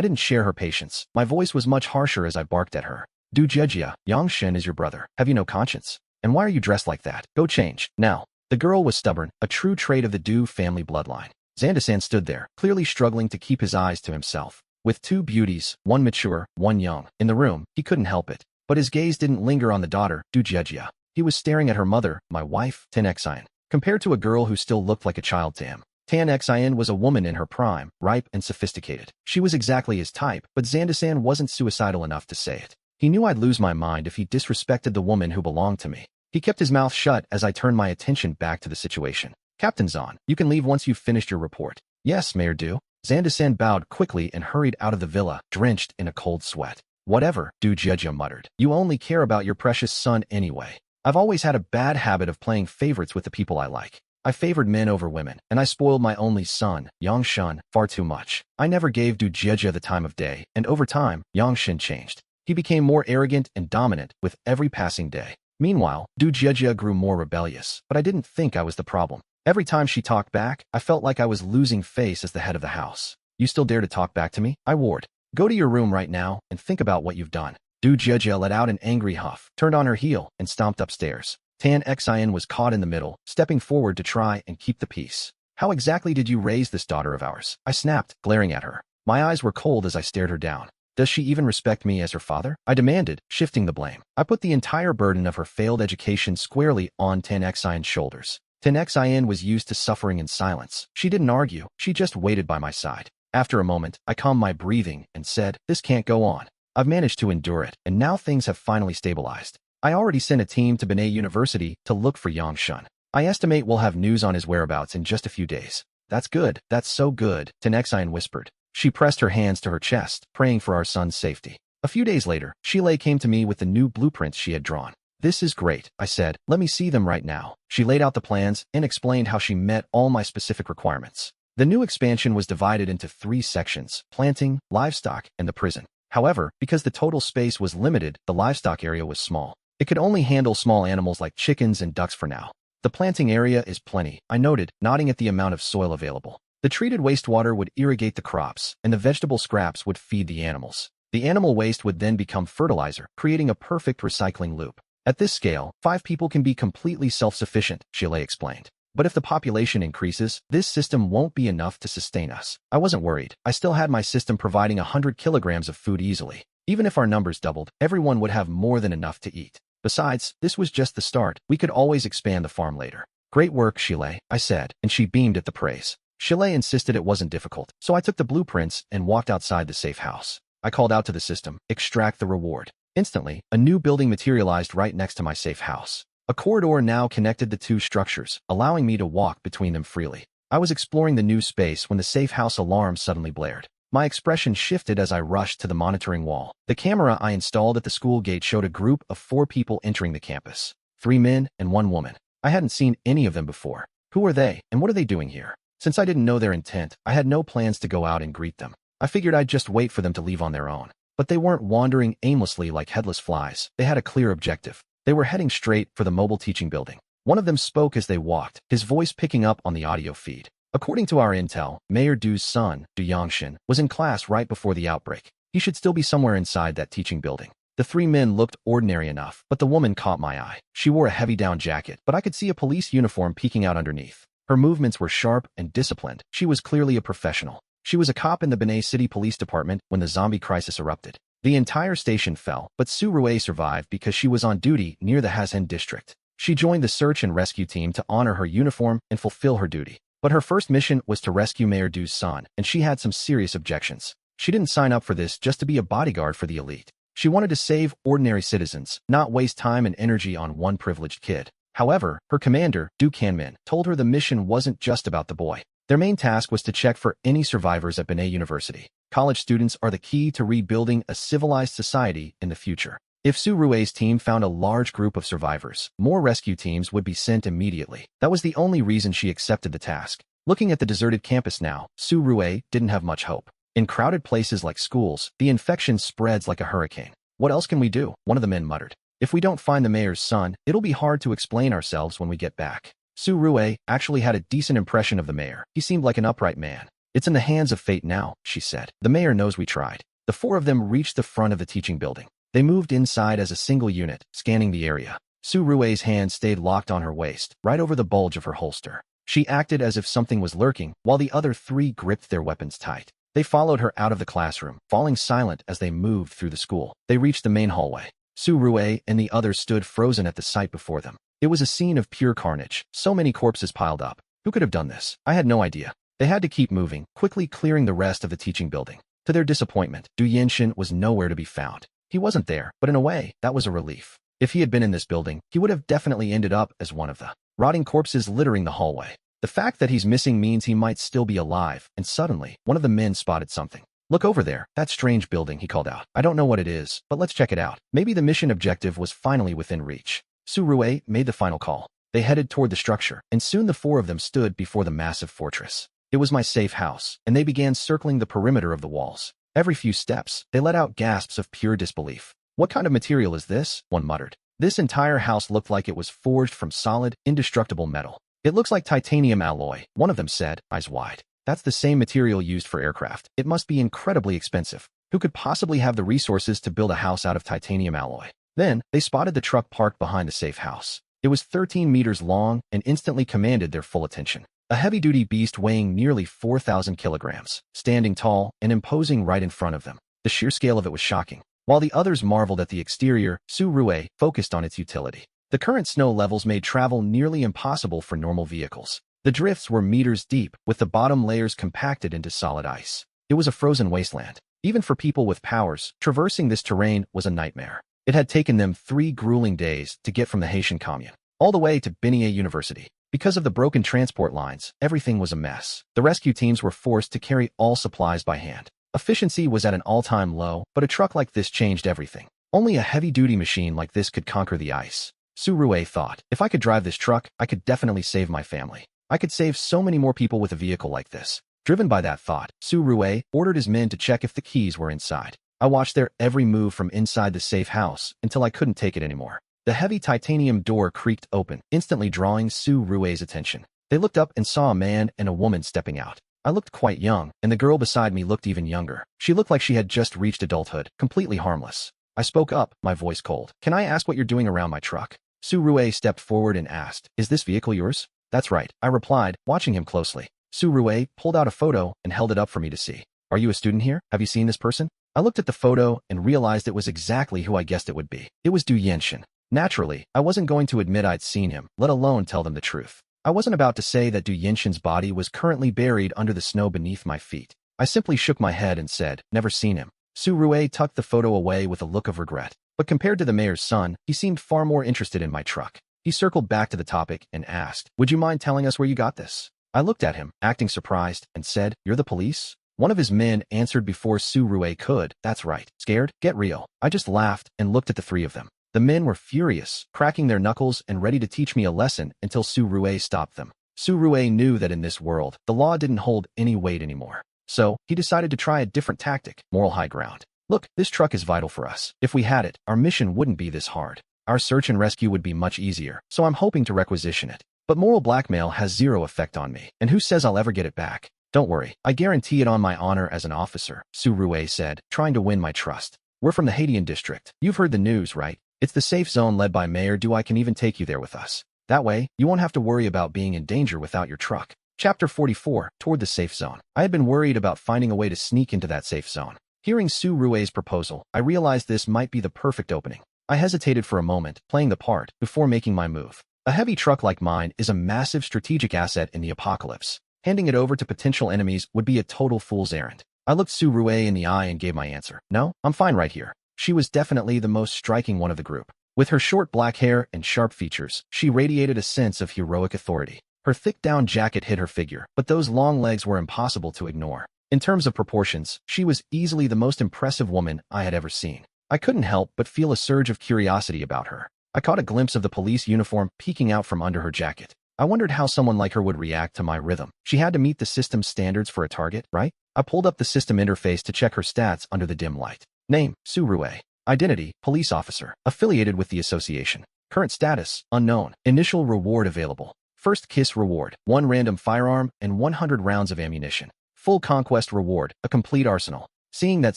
didn't share her patience. My voice was much harsher as I barked at her. "Du Jejia, Yang Shen is your brother. Have you no conscience? And why are you dressed like that? Go change, now." The girl was stubborn, a true trait of the Du family bloodline. Zandasan stood there, clearly struggling to keep his eyes to himself. With 2 beauties, one mature, one young, in the room, he couldn't help it. But his gaze didn't linger on the daughter, Du Jejia. He was staring at her mother, my wife, Tan Xian, compared to a girl who still looked like a child to him. Tan Xian was a woman in her prime, ripe and sophisticated. She was exactly his type, but Zandasan wasn't suicidal enough to say it. He knew I'd lose my mind if he disrespected the woman who belonged to me. He kept his mouth shut as I turned my attention back to the situation. "Captain Zahn, you can leave once you've finished your report." "Yes, Mayor Du." Zandasan bowed quickly and hurried out of the villa, drenched in a cold sweat. "Whatever," Du Jejia muttered. "You only care about your precious son anyway. I've always had a bad habit of playing favorites with the people I like." I favored men over women, and I spoiled my only son, Yongshun, far too much. I never gave Du Jieja the time of day, and over time, Yongshun changed. He became more arrogant and dominant with every passing day. Meanwhile, Du Jieja grew more rebellious, but I didn't think I was the problem. Every time she talked back, I felt like I was losing face as the head of the house. You still dare to talk back to me? I warned. Go to your room right now and think about what you've done. Du Jieja let out an angry huff, turned on her heel, and stomped upstairs. Tan Xian was caught in the middle, stepping forward to try and keep the peace. How exactly did you raise this daughter of ours? I snapped, glaring at her. My eyes were cold as I stared her down. Does she even respect me as her father? I demanded, shifting the blame. I put the entire burden of her failed education squarely on Tan Xian's shoulders. Tan Xian was used to suffering in silence. She didn't argue, she just waited by my side. After a moment, I calmed my breathing and said, this can't go on. I've managed to endure it, and now things have finally stabilized. I already sent a team to Benet University to look for Yongshun. I estimate we'll have news on his whereabouts in just a few days. That's good, that's so good, Tan Xian whispered. She pressed her hands to her chest, praying for our son's safety. A few days later, Shilei came to me with the new blueprints she had drawn. This is great, I said. Let me see them right now. She laid out the plans and explained how she met all my specific requirements. The new expansion was divided into 3 sections: planting, livestock, and the prison. However, because the total space was limited, the livestock area was small. It could only handle small animals like chickens and ducks for now. The planting area is plenty, I noted, nodding at the amount of soil available. The treated wastewater would irrigate the crops, and the vegetable scraps would feed the animals. The animal waste would then become fertilizer, creating a perfect recycling loop. At this scale, 5 people can be completely self-sufficient, Shilei explained. But if the population increases, this system won't be enough to sustain us. I wasn't worried. I still had my system providing 100 kilograms of food easily. Even if our numbers doubled, everyone would have more than enough to eat. Besides, this was just the start. We could always expand the farm later. Great work, Shilei, I said, and she beamed at the praise. Shilei insisted it wasn't difficult, so I took the blueprints and walked outside the safe house. I called out to the system, extract the reward. Instantly, a new building materialized right next to my safe house. A corridor now connected the 2 structures, allowing me to walk between them freely. I was exploring the new space when the safe house alarm suddenly blared. My expression shifted as I rushed to the monitoring wall. The camera I installed at the school gate showed a group of 4 people entering the campus. 3 men and 1 woman. I hadn't seen any of them before. Who are they, and what are they doing here? Since I didn't know their intent, I had no plans to go out and greet them. I figured I'd just wait for them to leave on their own. But they weren't wandering aimlessly like headless flies. They had a clear objective. They were heading straight for the mobile teaching building. One of them spoke as they walked, his voice picking up on the audio feed. According to our intel, Mayor Du's son, Du Yangshin, was in class right before the outbreak. He should still be somewhere inside that teaching building. The 3 men looked ordinary enough, but the woman caught my eye. She wore a heavy down jacket, but I could see a police uniform peeking out underneath. Her movements were sharp and disciplined. She was clearly a professional. She was a cop in the Benet City Police Department when the zombie crisis erupted. The entire station fell, but Su Rue survived because she was on duty near the Hazen district. She joined the search and rescue team to honor her uniform and fulfill her duty. But her first mission was to rescue Mayor Du's son, and she had some serious objections. She didn't sign up for this just to be a bodyguard for the elite. She wanted to save ordinary citizens, not waste time and energy on one privileged kid. However, her commander, Du Kanmin, told her the mission wasn't just about the boy. Their main task was to check for any survivors at Benet University. College students are the key to rebuilding a civilized society in the future. If Su Rue's team found a large group of survivors, more rescue teams would be sent immediately. That was the only reason she accepted the task. Looking at the deserted campus now, Su Rue didn't have much hope. In crowded places like schools, the infection spreads like a hurricane. What else can we do? One of the men muttered. If we don't find the mayor's son, it'll be hard to explain ourselves when we get back. Su Rue actually had a decent impression of the mayor. He seemed like an upright man. It's in the hands of fate now, she said. The mayor knows we tried. The 4 of them reached the front of the teaching building. They moved inside as a single unit, scanning the area. Su Rue's hand stayed locked on her waist, right over the bulge of her holster. She acted as if something was lurking, while the other 3 gripped their weapons tight. They followed her out of the classroom, falling silent as they moved through the school. They reached the main hallway. Su Rue and the others stood frozen at the sight before them. It was a scene of pure carnage, so many corpses piled up. Who could have done this? I had no idea. They had to keep moving, quickly clearing the rest of the teaching building. To their disappointment, Du Yenshin was nowhere to be found. He wasn't there, but in a way, that was a relief. If he had been in this building, he would have definitely ended up as one of the rotting corpses littering the hallway. The fact that he's missing means he might still be alive, and suddenly, one of the men spotted something. Look over there, that strange building, he called out. I don't know what it is, but let's check it out. Maybe the mission objective was finally within reach. Su Rue made the final call. They headed toward the structure, and soon the four of them stood before the massive fortress. It was my safe house, and they began circling the perimeter of the walls. Every few steps, they let out gasps of pure disbelief. "What kind of material is this?" one muttered. This entire house looked like it was forged from solid, indestructible metal. "It looks like titanium alloy," one of them said, eyes wide. "That's the same material used for aircraft. It must be incredibly expensive. Who could possibly have the resources to build a house out of titanium alloy?" Then, they spotted the truck parked behind the safe house. It was 13 meters long and instantly commanded their full attention. A heavy-duty beast weighing nearly 4,000 kilograms, standing tall and imposing right in front of them. The sheer scale of it was shocking. While the others marveled at the exterior, Su-Rue focused on its utility. The current snow levels made travel nearly impossible for normal vehicles. The drifts were meters deep, with the bottom layers compacted into solid ice. It was a frozen wasteland. Even for people with powers, traversing this terrain was a nightmare. It had taken them 3 grueling days to get from the Haitian commune all the way to Binyé University. Because of the broken transport lines, everything was a mess. The rescue teams were forced to carry all supplies by hand. Efficiency was at an all-time low, but a truck like this changed everything. Only a heavy-duty machine like this could conquer the ice. Su-Rue thought, "If I could drive this truck, I could definitely save my family. I could save so many more people with a vehicle like this." Driven by that thought, Su-Rue ordered his men to check if the keys were inside. I watched their every move from inside the safe house until I couldn't take it anymore. The heavy titanium door creaked open, instantly drawing Su-Rue's attention. They looked up and saw a man and a woman stepping out. I looked quite young, and the girl beside me looked even younger. She looked like she had just reached adulthood, completely harmless. I spoke up, my voice cold. "Can I ask what you're doing around my truck?" Su-Rue stepped forward and asked, "Is this vehicle yours?" "That's right," I replied, watching him closely. Su-Rue pulled out a photo and held it up for me to see. "Are you a student here? Have you seen this person?" I looked at the photo and realized it was exactly who I guessed it would be. It was Du Yenshin. Naturally, I wasn't going to admit I'd seen him, let alone tell them the truth. I wasn't about to say that Du Yenshin's body was currently buried under the snow beneath my feet. I simply shook my head and said, "Never seen him." Su-Rue tucked the photo away with a look of regret. But compared to the mayor's son, he seemed far more interested in my truck. He circled back to the topic and asked, "Would you mind telling us where you got this?" I looked at him, acting surprised, and said, "You're the police?" One of his men answered before Su-Rue could. "That's right. Scared? Get real." I just laughed and looked at the 3 of them. The men were furious, cracking their knuckles and ready to teach me a lesson until Su-Rue stopped them. Su-Rue knew that in this world, the law didn't hold any weight anymore. So, he decided to try a different tactic, moral high ground. "Look, this truck is vital for us. If we had it, our mission wouldn't be this hard. Our search and rescue would be much easier, so I'm hoping to requisition it. But moral blackmail has 0 effect on me, and who says I'll ever get it back?" "Don't worry, I guarantee it on my honor as an officer," Su-Rue said, trying to win my trust. "We're from the Haitian district. You've heard the news, right? It's the safe zone led by Mayor Du. I can even take you there with us. That way, you won't have to worry about being in danger without your truck." Chapter 44, Toward the Safe Zone. I had been worried about finding a way to sneak into that safe zone. Hearing Su-Rue's proposal, I realized this might be the perfect opening. I hesitated for a moment, playing the part, before making my move. A heavy truck like mine is a massive strategic asset in the apocalypse. Handing it over to potential enemies would be a total fool's errand. I looked Su-Rue in the eye and gave my answer. "No, I'm fine right here." She was definitely the most striking one of the group. With her short black hair and sharp features, she radiated a sense of heroic authority. Her thick down jacket hid her figure, but those long legs were impossible to ignore. In terms of proportions, she was easily the most impressive woman I had ever seen. I couldn't help but feel a surge of curiosity about her. I caught a glimpse of the police uniform peeking out from under her jacket. I wondered how someone like her would react to my rhythm. She had to meet the system's standards for a target, right? I pulled up the system interface to check her stats under the dim light. Name, Su-Rue. Identity, police officer, affiliated with the association. Current status, unknown. Initial reward available. First kiss reward, 1 random firearm and 100 rounds of ammunition. Full conquest reward, a complete arsenal. Seeing that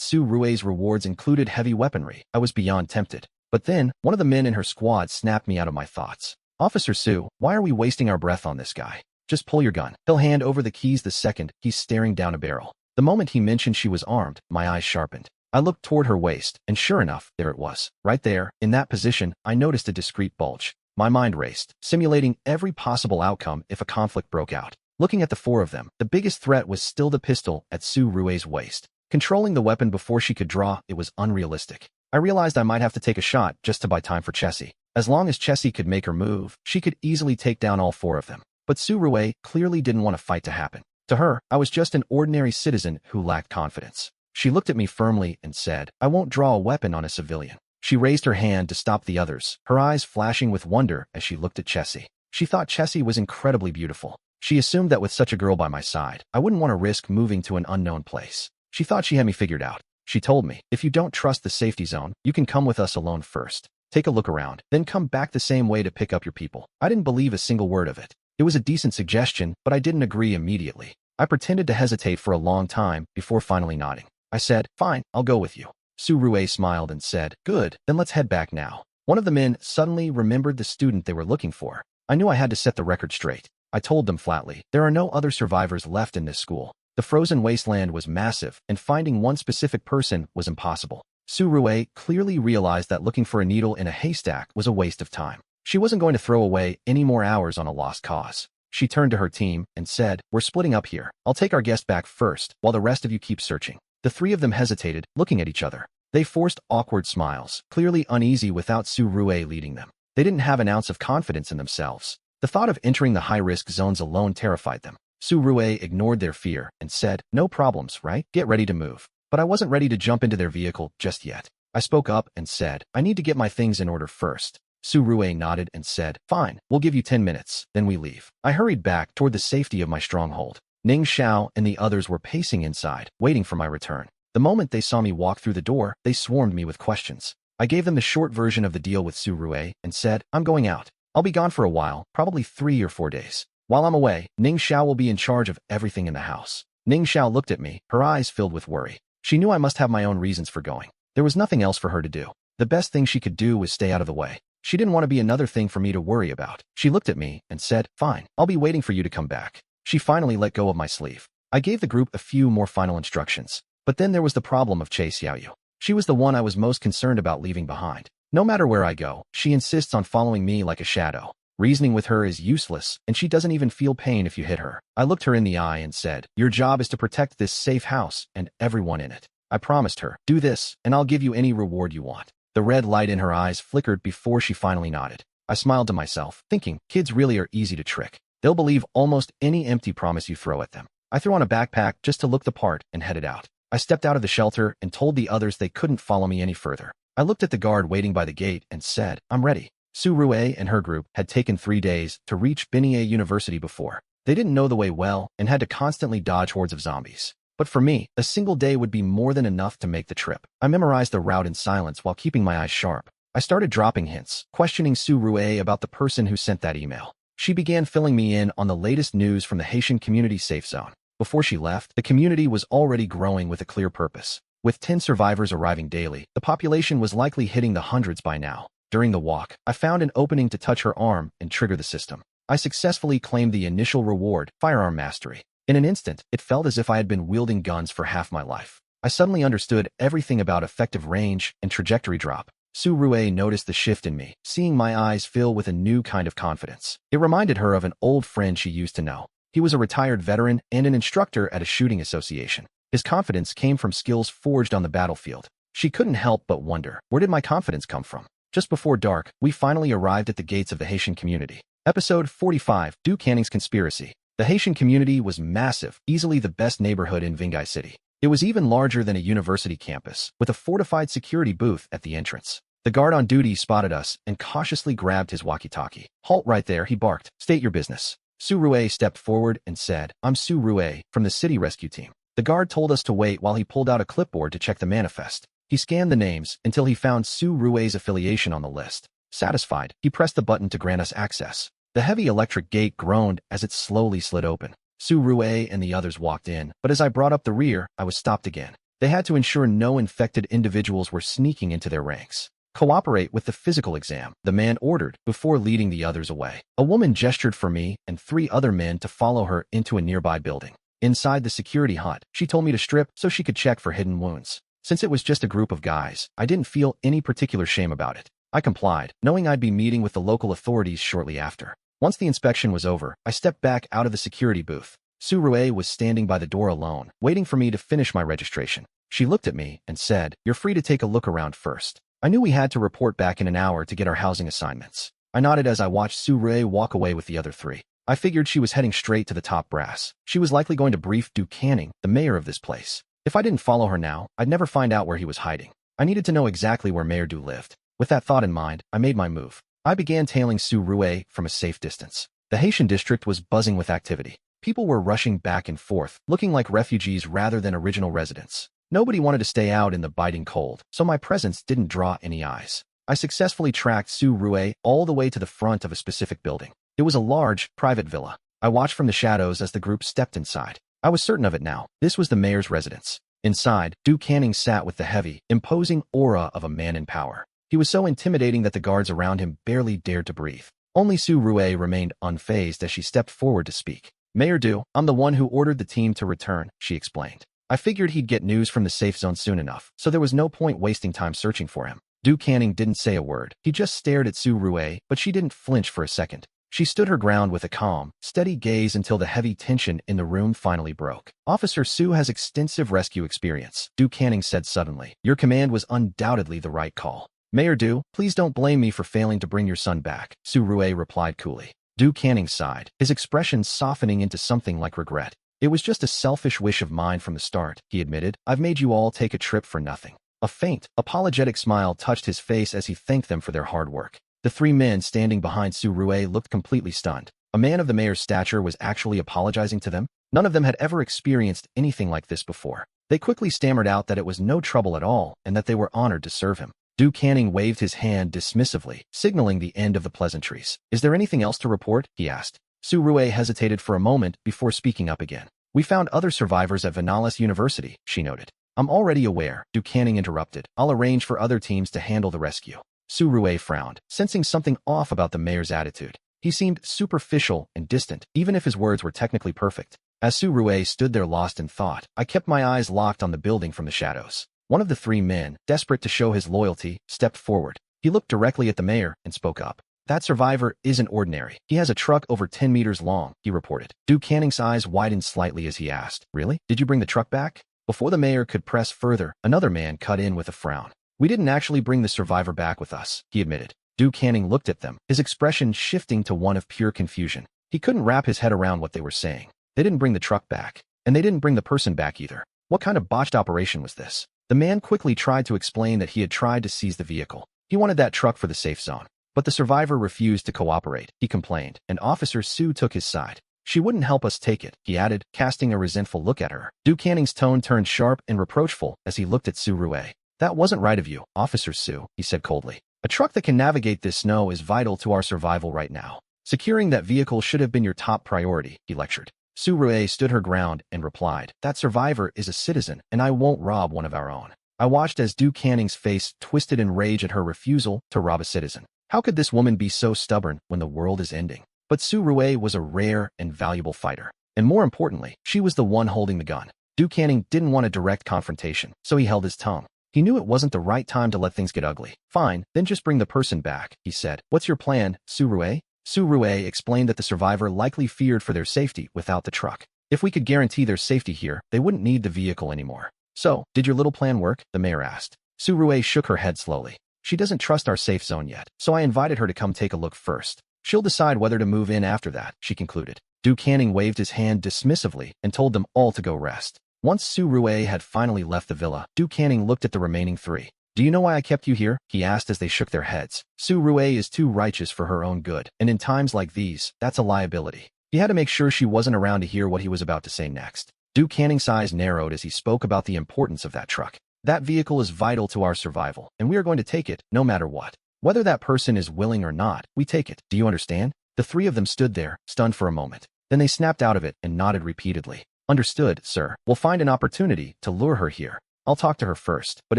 Su-Rue's rewards included heavy weaponry, I was beyond tempted. But then, one of the men in her squad snapped me out of my thoughts. "Officer Su, why are we wasting our breath on this guy? Just pull your gun. He'll hand over the keys the second he's staring down a barrel." The moment he mentioned she was armed, my eyes sharpened. I looked toward her waist, and sure enough, there it was. Right there, in that position, I noticed a discreet bulge. My mind raced, simulating every possible outcome if a conflict broke out. Looking at the 4 of them, the biggest threat was still the pistol at Su-Rue's waist. Controlling the weapon before she could draw, it was unrealistic. I realized I might have to take a shot just to buy time for Chessie. As long as Chessie could make her move, she could easily take down all 4 of them. But Su-Rue clearly didn't want a fight to happen. To her, I was just an ordinary citizen who lacked confidence. She looked at me firmly and said, "I won't draw a weapon on a civilian." She raised her hand to stop the others, her eyes flashing with wonder as she looked at Chessie. She thought Chessie was incredibly beautiful. She assumed that with such a girl by my side, I wouldn't want to risk moving to an unknown place. She thought she had me figured out. She told me, if you don't trust the safety zone, you can come with us alone first. Take a look around, then come back the same way to pick up your people. I didn't believe a single word of it. It was a decent suggestion, but I didn't agree immediately. I pretended to hesitate for a long time before finally nodding. I said, fine, I'll go with you. Su-Rue smiled and said, good, then let's head back now. One of the men suddenly remembered the student they were looking for. I knew I had to set the record straight. I told them flatly, there are no other survivors left in this school. The frozen wasteland was massive, and finding one specific person was impossible. Su-Rue clearly realized that looking for a needle in a haystack was a waste of time. She wasn't going to throw away any more hours on a lost cause. She turned to her team and said, we're splitting up here. I'll take our guest back first, while the rest of you keep searching. The three of them hesitated, looking at each other. They forced awkward smiles, clearly uneasy without Su-Rue leading them. They didn't have an ounce of confidence in themselves. The thought of entering the high-risk zones alone terrified them. Su-Rue ignored their fear and said, no problems, right? Get ready to move. But I wasn't ready to jump into their vehicle just yet. I spoke up and said, I need to get my things in order first. Su-Rue nodded and said, fine, we'll give you 10 minutes, then we leave. I hurried back toward the safety of my stronghold. Ning Xiao and the others were pacing inside, waiting for my return. The moment they saw me walk through the door, they swarmed me with questions. I gave them the short version of the deal with Su-Rue and said, I'm going out. I'll be gone for a while, probably 3 or 4 days. While I'm away, Ning Xiao will be in charge of everything in the house. Ning Xiao looked at me, her eyes filled with worry. She knew I must have my own reasons for going. There was nothing else for her to do. The best thing she could do was stay out of the way. She didn't want to be another thing for me to worry about. She looked at me and said, fine, I'll be waiting for you to come back. She finally let go of my sleeve. I gave the group a few more final instructions. But then there was the problem of Chase Xiaoyu. She was the one I was most concerned about leaving behind. No matter where I go, she insists on following me like a shadow. Reasoning with her is useless, and she doesn't even feel pain if you hit her. I looked her in the eye and said, your job is to protect this safe house and everyone in it. I promised her, do this, and I'll give you any reward you want. The red light in her eyes flickered before she finally nodded. I smiled to myself, thinking, kids really are easy to trick. They'll believe almost any empty promise you throw at them. I threw on a backpack just to look the part and headed out. I stepped out of the shelter and told the others they couldn't follow me any further. I looked at the guard waiting by the gate and said, I'm ready. Su-Rue and her group had taken 3 days to reach Binie University before. They didn't know the way well and had to constantly dodge hordes of zombies. But for me, a single day would be more than enough to make the trip. I memorized the route in silence while keeping my eyes sharp. I started dropping hints, questioning Su-Rue about the person who sent that email. She began filling me in on the latest news from the Haitian community safe zone. Before she left, the community was already growing with a clear purpose. With 10 survivors arriving daily, the population was likely hitting the hundreds by now. During the walk, I found an opening to touch her arm and trigger the system. I successfully claimed the initial reward, firearm mastery. In an instant, it felt as if I had been wielding guns for half my life. I suddenly understood everything about effective range and trajectory drop. Su-Rue noticed the shift in me, seeing my eyes fill with a new kind of confidence. It reminded her of an old friend she used to know. He was a retired veteran and an instructor at a shooting association. His confidence came from skills forged on the battlefield. She couldn't help but wonder, where did my confidence come from? Just before dark, we finally arrived at the gates of the Haitian community. Episode 45, Du Canning's Conspiracy. The Haitian community was massive, easily the best neighborhood in Vingai City. It was even larger than a university campus, with a fortified security booth at the entrance. The guard on duty spotted us and cautiously grabbed his walkie-talkie. Halt right there, he barked. State your business. Su-Rue stepped forward and said, I'm Su-Rue, from the city rescue team. The guard told us to wait while he pulled out a clipboard to check the manifest. He scanned the names until he found Su-Rue's affiliation on the list. Satisfied, he pressed the button to grant us access. The heavy electric gate groaned as it slowly slid open. Su-Rue and the others walked in, but as I brought up the rear, I was stopped again. They had to ensure no infected individuals were sneaking into their ranks. Cooperate with the physical exam, the man ordered, before leading the others away. A woman gestured for me and 3 other men to follow her into a nearby building. Inside the security hut, she told me to strip so she could check for hidden wounds. Since it was just a group of guys, I didn't feel any particular shame about it. I complied, knowing I'd be meeting with the local authorities shortly after. Once the inspection was over, I stepped back out of the security booth. Su-Rue was standing by the door alone, waiting for me to finish my registration. She looked at me and said, you're free to take a look around first. I knew we had to report back in an hour to get our housing assignments. I nodded as I watched Su-Rue walk away with the other 3. I figured she was heading straight to the top brass. She was likely going to brief Du Canning, the mayor of this place. If I didn't follow her now, I'd never find out where he was hiding. I needed to know exactly where Mayor Du lived. With that thought in mind, I made my move. I began tailing Su Rue from a safe distance. The Haitian district was buzzing with activity. People were rushing back and forth, looking like refugees rather than original residents. Nobody wanted to stay out in the biting cold, so my presence didn't draw any eyes. I successfully tracked Su Rue all the way to the front of a specific building. It was a large, private villa. I watched from the shadows as the group stepped inside. I was certain of it now. This was the mayor's residence. Inside, Du Canning sat with the heavy, imposing aura of a man in power. He was so intimidating that the guards around him barely dared to breathe. Only Su Rue remained unfazed as she stepped forward to speak. "Mayor Du, I'm the one who ordered the team to return," she explained. "I figured he'd get news from the safe zone soon enough, so there was no point wasting time searching for him." Du Canning didn't say a word. He just stared at Su Rue, but she didn't flinch for a second. She stood her ground with a calm, steady gaze until the heavy tension in the room finally broke. "Officer Su has extensive rescue experience," Du Canning said suddenly. "Your command was undoubtedly the right call." "Mayor Du, please don't blame me for failing to bring your son back," Su Rue replied coolly. Du Canning sighed, his expression softening into something like regret. "It was just a selfish wish of mine from the start," he admitted. "I've made you all take a trip for nothing." A faint, apologetic smile touched his face as he thanked them for their hard work. The three men standing behind Su Rue looked completely stunned. A man of the mayor's stature was actually apologizing to them? None of them had ever experienced anything like this before. They quickly stammered out that it was no trouble at all and that they were honored to serve him. Du Canning waved his hand dismissively, signaling the end of the pleasantries. "Is there anything else to report?" he asked. Su Rue hesitated for a moment before speaking up again. "We found other survivors at Vanallis University," she noted. "I'm already aware," Du Canning interrupted. "I'll arrange for other teams to handle the rescue." Su Rue frowned, sensing something off about the mayor's attitude. He seemed superficial and distant, even if his words were technically perfect. As Su Rue stood there lost in thought, I kept my eyes locked on the building from the shadows. One of the three men, desperate to show his loyalty, stepped forward. He looked directly at the mayor and spoke up. "That survivor isn't ordinary. He has a truck over 10 meters long," he reported. Du Canning's eyes widened slightly as he asked, "Really? Did you bring the truck back?" Before the mayor could press further, another man cut in with a frown. "We didn't actually bring the survivor back with us," he admitted. Du Canning looked at them, his expression shifting to one of pure confusion. He couldn't wrap his head around what they were saying. They didn't bring the truck back, and they didn't bring the person back either. What kind of botched operation was this? The man quickly tried to explain that he had tried to seize the vehicle. He wanted that truck for the safe zone. But the survivor refused to cooperate, he complained, and Officer Su took his side. "She wouldn't help us take it," he added, casting a resentful look at her. Du Canning's tone turned sharp and reproachful as he looked at Su Rue. "That wasn't right of you, Officer Su," he said coldly. "A truck that can navigate this snow is vital to our survival right now. Securing that vehicle should have been your top priority," he lectured. Su Rue stood her ground and replied, "That survivor is a citizen, and I won't rob one of our own." I watched as Du Canning's face twisted in rage at her refusal to rob a citizen. How could this woman be so stubborn when the world is ending? But Su Rue was a rare and valuable fighter. And more importantly, she was the one holding the gun. Du Canning didn't want a direct confrontation, so he held his tongue. He knew it wasn't the right time to let things get ugly. "Fine, then just bring the person back," he said. "What's your plan, Su Rue?" Su Rue explained that the survivor likely feared for their safety without the truck. If we could guarantee their safety here, they wouldn't need the vehicle anymore. "So, did your little plan work?" the mayor asked. Su Rue shook her head slowly. "She doesn't trust our safe zone yet, so I invited her to come take a look first. She'll decide whether to move in after that," she concluded. Du Canning waved his hand dismissively and told them all to go rest. Once Su Rue had finally left the villa, Du Canning looked at the remaining three. "Do you know why I kept you here?" he asked as they shook their heads. Su Rue is too righteous for her own good, and in times like these, that's a liability. He had to make sure she wasn't around to hear what he was about to say next. Du Canning's eyes narrowed as he spoke about the importance of that truck. "That vehicle is vital to our survival, and we are going to take it no matter what. Whether that person is willing or not, we take it. Do you understand?" The three of them stood there, stunned for a moment. Then they snapped out of it and nodded repeatedly. "Understood, sir. We'll find an opportunity to lure her here. I'll talk to her first, but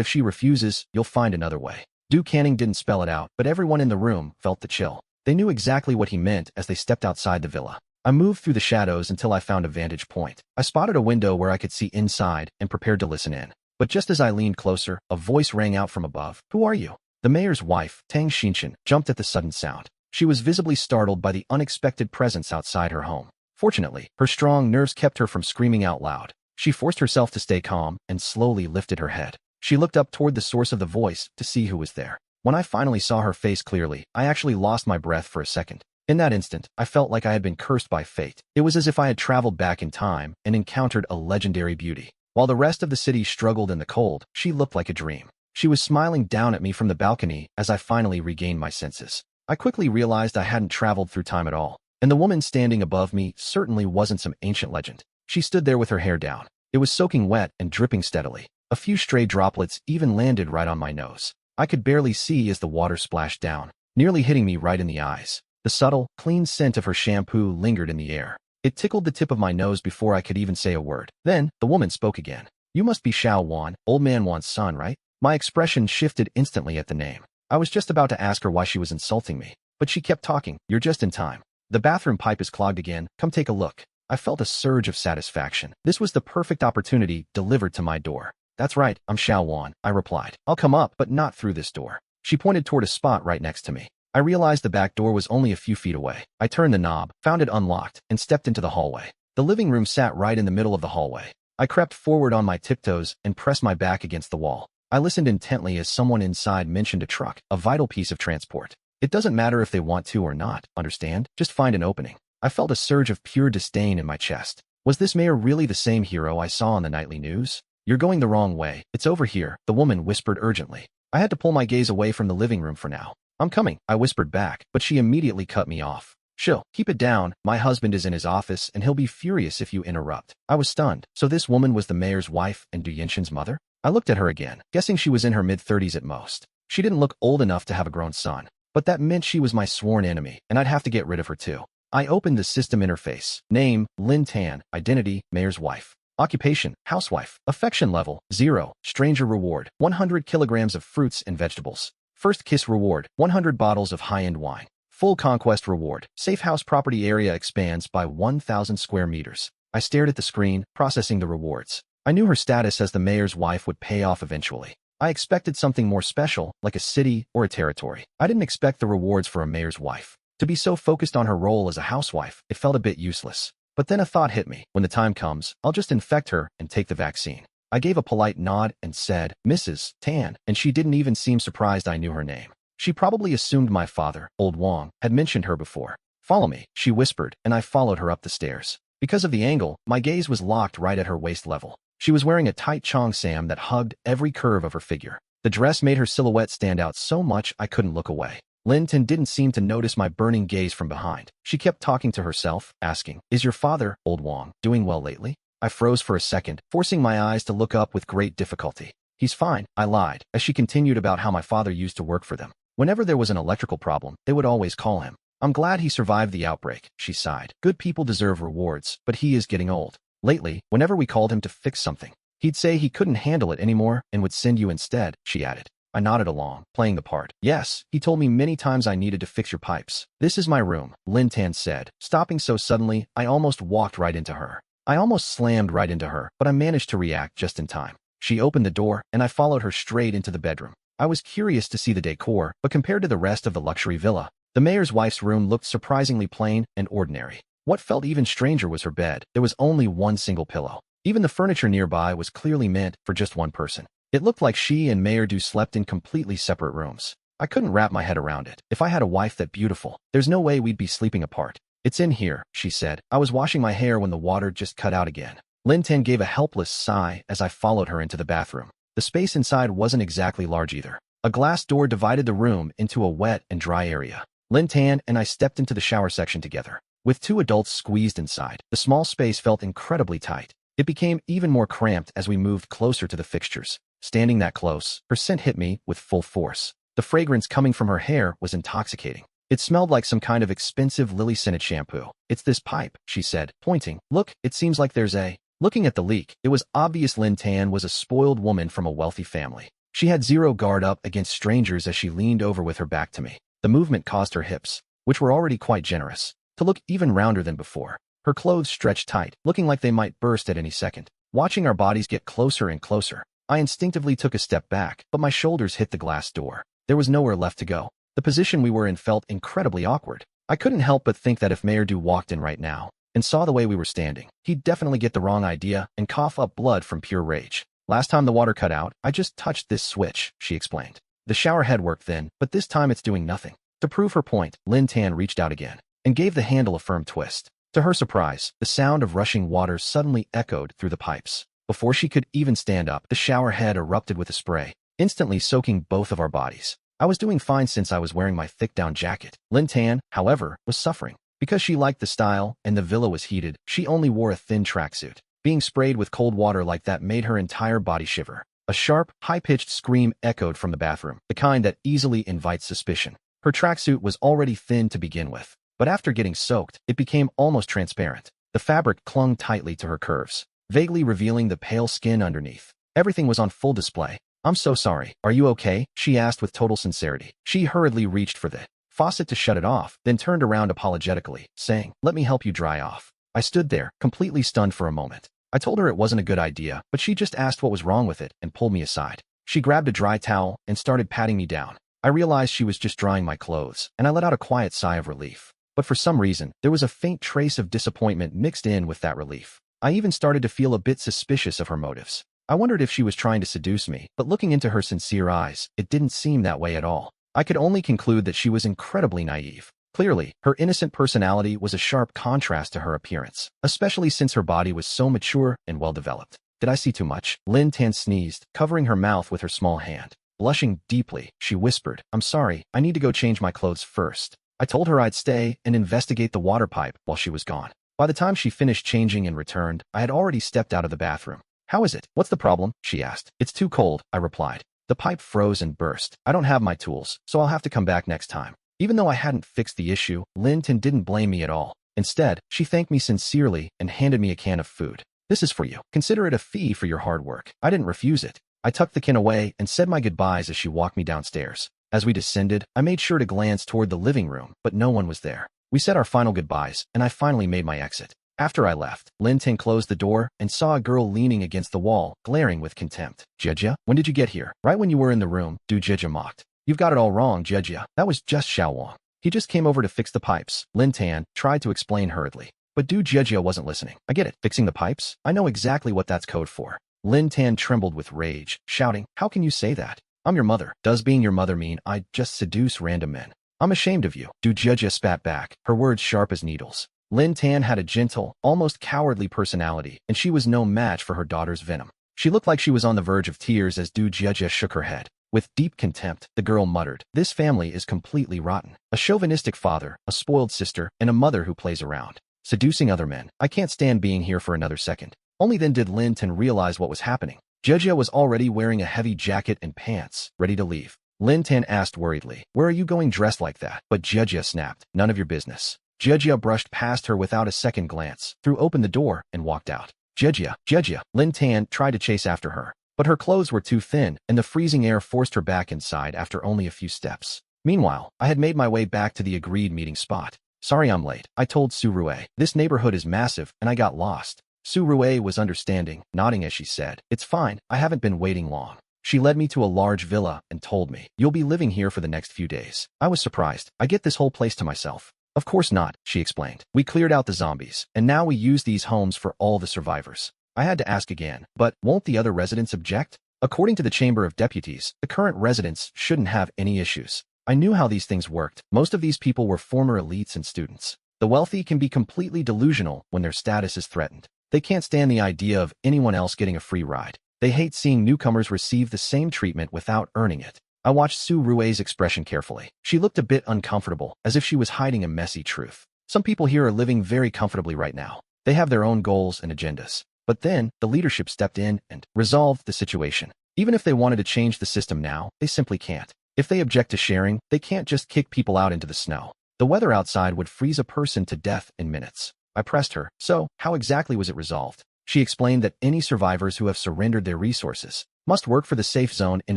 if she refuses, you'll find another way." Du Canning didn't spell it out, but everyone in the room felt the chill. They knew exactly what he meant as they stepped outside the villa. I moved through the shadows until I found a vantage point. I spotted a window where I could see inside and prepared to listen in. But just as I leaned closer, a voice rang out from above. "Who are you?" The mayor's wife, Tang Xinshan, jumped at the sudden sound. She was visibly startled by the unexpected presence outside her home. Fortunately, her strong nerves kept her from screaming out loud. She forced herself to stay calm and slowly lifted her head. She looked up toward the source of the voice to see who was there. When I finally saw her face clearly, I actually lost my breath for a second. In that instant, I felt like I had been cursed by fate. It was as if I had traveled back in time and encountered a legendary beauty. While the rest of the city struggled in the cold, she looked like a dream. She was smiling down at me from the balcony as I finally regained my senses. I quickly realized I hadn't traveled through time at all, and the woman standing above me certainly wasn't some ancient legend. She stood there with her hair down. It was soaking wet and dripping steadily. A few stray droplets even landed right on my nose. I could barely see as the water splashed down, nearly hitting me right in the eyes. The subtle, clean scent of her shampoo lingered in the air. It tickled the tip of my nose before I could even say a word. Then, the woman spoke again. "You must be Xiao Wan, old man Wan's son, right?" My expression shifted instantly at the name. I was just about to ask her why she was insulting me, but she kept talking. "You're just in time. The bathroom pipe is clogged again. Come take a look." I felt a surge of satisfaction. This was the perfect opportunity delivered to my door. "That's right, I'm Xiao Wan," I replied. "I'll come up, but not through this door." She pointed toward a spot right next to me. I realized the back door was only a few feet away. I turned the knob, found it unlocked, and stepped into the hallway. The living room sat right in the middle of the hallway. I crept forward on my tiptoes and pressed my back against the wall. I listened intently as someone inside mentioned a truck, a vital piece of transport. It doesn't matter if they want to or not, understand? Just find an opening. I felt a surge of pure disdain in my chest. Was this mayor really the same hero I saw on the nightly news? "You're going the wrong way. It's over here," the woman whispered urgently. I had to pull my gaze away from the living room for now. "I'm coming," I whispered back, but she immediately cut me off. "Chill, keep it down. My husband is in his office and he'll be furious if you interrupt." I was stunned. So this woman was the mayor's wife and Du Yinshin's mother? I looked at her again, guessing she was in her mid-30s at most. She didn't look old enough to have a grown son, but that meant she was my sworn enemy, and I'd have to get rid of her too. I opened the system interface. Name, Lin Tan. Identity, mayor's wife. Occupation, housewife. Affection level, 0. Stranger reward, 100 kilograms of fruits and vegetables. First kiss reward, 100 bottles of high-end wine. Full conquest reward, safe house property area expands by 1,000 square meters. I stared at the screen, processing the rewards. I knew her status as the mayor's wife would pay off eventually. I expected something more special, like a city or a territory. I didn't expect the rewards for a mayor's wife. To be so focused on her role as a housewife, it felt a bit useless. But then a thought hit me. When the time comes, I'll just infect her and take the vaccine. I gave a polite nod and said, "Mrs. Tan," and she didn't even seem surprised I knew her name. She probably assumed my father, Old Wang, had mentioned her before. "Follow me," she whispered, and I followed her up the stairs. Because of the angle, my gaze was locked right at her waist level. She was wearing a tight cheongsam that hugged every curve of her figure. The dress made her silhouette stand out so much I couldn't look away. Lin Tan didn't seem to notice my burning gaze from behind. She kept talking to herself, asking, "Is your father, Old Wang, doing well lately?" I froze for a second, forcing my eyes to look up with great difficulty. "He's fine," I lied, as she continued about how my father used to work for them. Whenever there was an electrical problem, they would always call him. "I'm glad he survived the outbreak," she sighed. "Good people deserve rewards, but he is getting old. Lately, whenever we called him to fix something, he'd say he couldn't handle it anymore and would send you instead," she added. I nodded along, playing the part. "Yes, he told me many times I needed to fix your pipes." "This is my room," Lin Tan said. Stopping so suddenly, I almost walked right into her. I almost slammed right into her, but I managed to react just in time. She opened the door, and I followed her straight into the bedroom. I was curious to see the decor, but compared to the rest of the luxury villa, the mayor's wife's room looked surprisingly plain and ordinary. What felt even stranger was her bed. There was only one single pillow. Even the furniture nearby was clearly meant for just one person. It looked like she and Mayor Du slept in completely separate rooms. I couldn't wrap my head around it. If I had a wife that beautiful, there's no way we'd be sleeping apart. "It's in here," she said. I was washing my hair when the water just cut out again. Lin Tan gave a helpless sigh as I followed her into the bathroom. The space inside wasn't exactly large either. A glass door divided the room into a wet and dry area. Lin Tan and I stepped into the shower section together. With two adults squeezed inside, the small space felt incredibly tight. It became even more cramped as we moved closer to the fixtures. Standing that close, her scent hit me with full force. The fragrance coming from her hair was intoxicating. It smelled like some kind of expensive lily-scented shampoo. "It's this pipe," she said, pointing. "Look, it seems like there's a..." Looking at the leak, it was obvious Lin Tan was a spoiled woman from a wealthy family. She had zero guard up against strangers as she leaned over with her back to me. The movement caused her hips, which were already quite generous, to look even rounder than before. Her clothes stretched tight, looking like they might burst at any second. Watching our bodies get closer and closer, I instinctively took a step back, but my shoulders hit the glass door. There was nowhere left to go. The position we were in felt incredibly awkward. I couldn't help but think that if Mayor Du walked in right now and saw the way we were standing, he'd definitely get the wrong idea and cough up blood from pure rage. "Last time the water cut out, I just touched this switch," she explained. "The shower head worked then, but this time it's doing nothing." To prove her point, Lin Tan reached out again and gave the handle a firm twist. To her surprise, the sound of rushing water suddenly echoed through the pipes. Before she could even stand up, the shower head erupted with a spray, instantly soaking both of our bodies. I was doing fine since I was wearing my thick down jacket. Lin Tan, however, was suffering. Because she liked the style and the villa was heated, she only wore a thin tracksuit. Being sprayed with cold water like that made her entire body shiver. A sharp, high-pitched scream echoed from the bathroom, the kind that easily invites suspicion. Her tracksuit was already thin to begin with, but after getting soaked, it became almost transparent. The fabric clung tightly to her curves, vaguely revealing the pale skin underneath. Everything was on full display. "I'm so sorry. Are you okay?" she asked with total sincerity. She hurriedly reached for the faucet to shut it off, then turned around apologetically, saying, "Let me help you dry off." I stood there, completely stunned for a moment. I told her it wasn't a good idea, but she just asked what was wrong with it and pulled me aside. She grabbed a dry towel and started patting me down. I realized she was just drying my clothes, and I let out a quiet sigh of relief. But for some reason, there was a faint trace of disappointment mixed in with that relief. I even started to feel a bit suspicious of her motives. I wondered if she was trying to seduce me, but looking into her sincere eyes, it didn't seem that way at all. I could only conclude that she was incredibly naive. Clearly, her innocent personality was a sharp contrast to her appearance, especially since her body was so mature and well-developed. "Did I see too much?" Lin Tan sneezed, covering her mouth with her small hand. Blushing deeply, she whispered, "I'm sorry, I need to go change my clothes first." I told her I'd stay and investigate the water pipe while she was gone. By the time she finished changing and returned, I had already stepped out of the bathroom. "How is it? What's the problem?" she asked. "It's too cold," I replied. "The pipe froze and burst. I don't have my tools, so I'll have to come back next time." Even though I hadn't fixed the issue, Lin Tan didn't blame me at all. Instead, she thanked me sincerely and handed me a can of food. "This is for you. Consider it a fee for your hard work." I didn't refuse it. I tucked the can away and said my goodbyes as she walked me downstairs. As we descended, I made sure to glance toward the living room, but no one was there. We said our final goodbyes, and I finally made my exit. After I left, Lin Tan closed the door and saw a girl leaning against the wall, glaring with contempt. "Jejia, when did you get here?" "Right when you were in the room," Du Jejia mocked. "You've got it all wrong, Jejia. That was just Xiao Wang. He just came over to fix the pipes." Lin Tan tried to explain hurriedly. But Du Jejia wasn't listening. "I get it. Fixing the pipes? I know exactly what that's code for." Lin Tan trembled with rage, shouting, "How can you say that? I'm your mother. Does being your mother mean I just seduce random men? I'm ashamed of you." Du Jejia spat back, her words sharp as needles. Lin Tan had a gentle, almost cowardly personality, and she was no match for her daughter's venom. She looked like she was on the verge of tears as Du Jejia shook her head. With deep contempt, the girl muttered, "This family is completely rotten. A chauvinistic father, a spoiled sister, and a mother who plays around. Seducing other men. I can't stand being here for another second." Only then did Lin Tan realize what was happening. Jejia was already wearing a heavy jacket and pants, ready to leave. Lin Tan asked worriedly, "Where are you going dressed like that?" But Jejia snapped, "None of your business." Jejia brushed past her without a second glance, threw open the door, and walked out. Jejia. Lin Tan tried to chase after her, but her clothes were too thin, and the freezing air forced her back inside after only a few steps. Meanwhile, I had made my way back to the agreed meeting spot. "Sorry I'm late," I told Su Rue. "This neighborhood is massive, and I got lost." Su Rue was understanding, nodding as she said, "It's fine, I haven't been waiting long." She led me to a large villa and told me, "You'll be living here for the next few days." I was surprised. "I get this whole place to myself." "Of course not," she explained. "We cleared out the zombies, and now we use these homes for all the survivors." I had to ask again, "But won't the other residents object?" According to the Chamber of Deputies, the current residents shouldn't have any issues. I knew how these things worked. Most of these people were former elites and students. The wealthy can be completely delusional when their status is threatened. They can't stand the idea of anyone else getting a free ride. They hate seeing newcomers receive the same treatment without earning it. I watched Su Rue's expression carefully. She looked a bit uncomfortable, as if she was hiding a messy truth. Some people here are living very comfortably right now. They have their own goals and agendas. But then, the leadership stepped in and resolved the situation. Even if they wanted to change the system now, they simply can't. If they object to sharing, they can't just kick people out into the snow. The weather outside would freeze a person to death in minutes. I pressed her, "So, how exactly was it resolved?" She explained that any survivors who have surrendered their resources must work for the safe zone in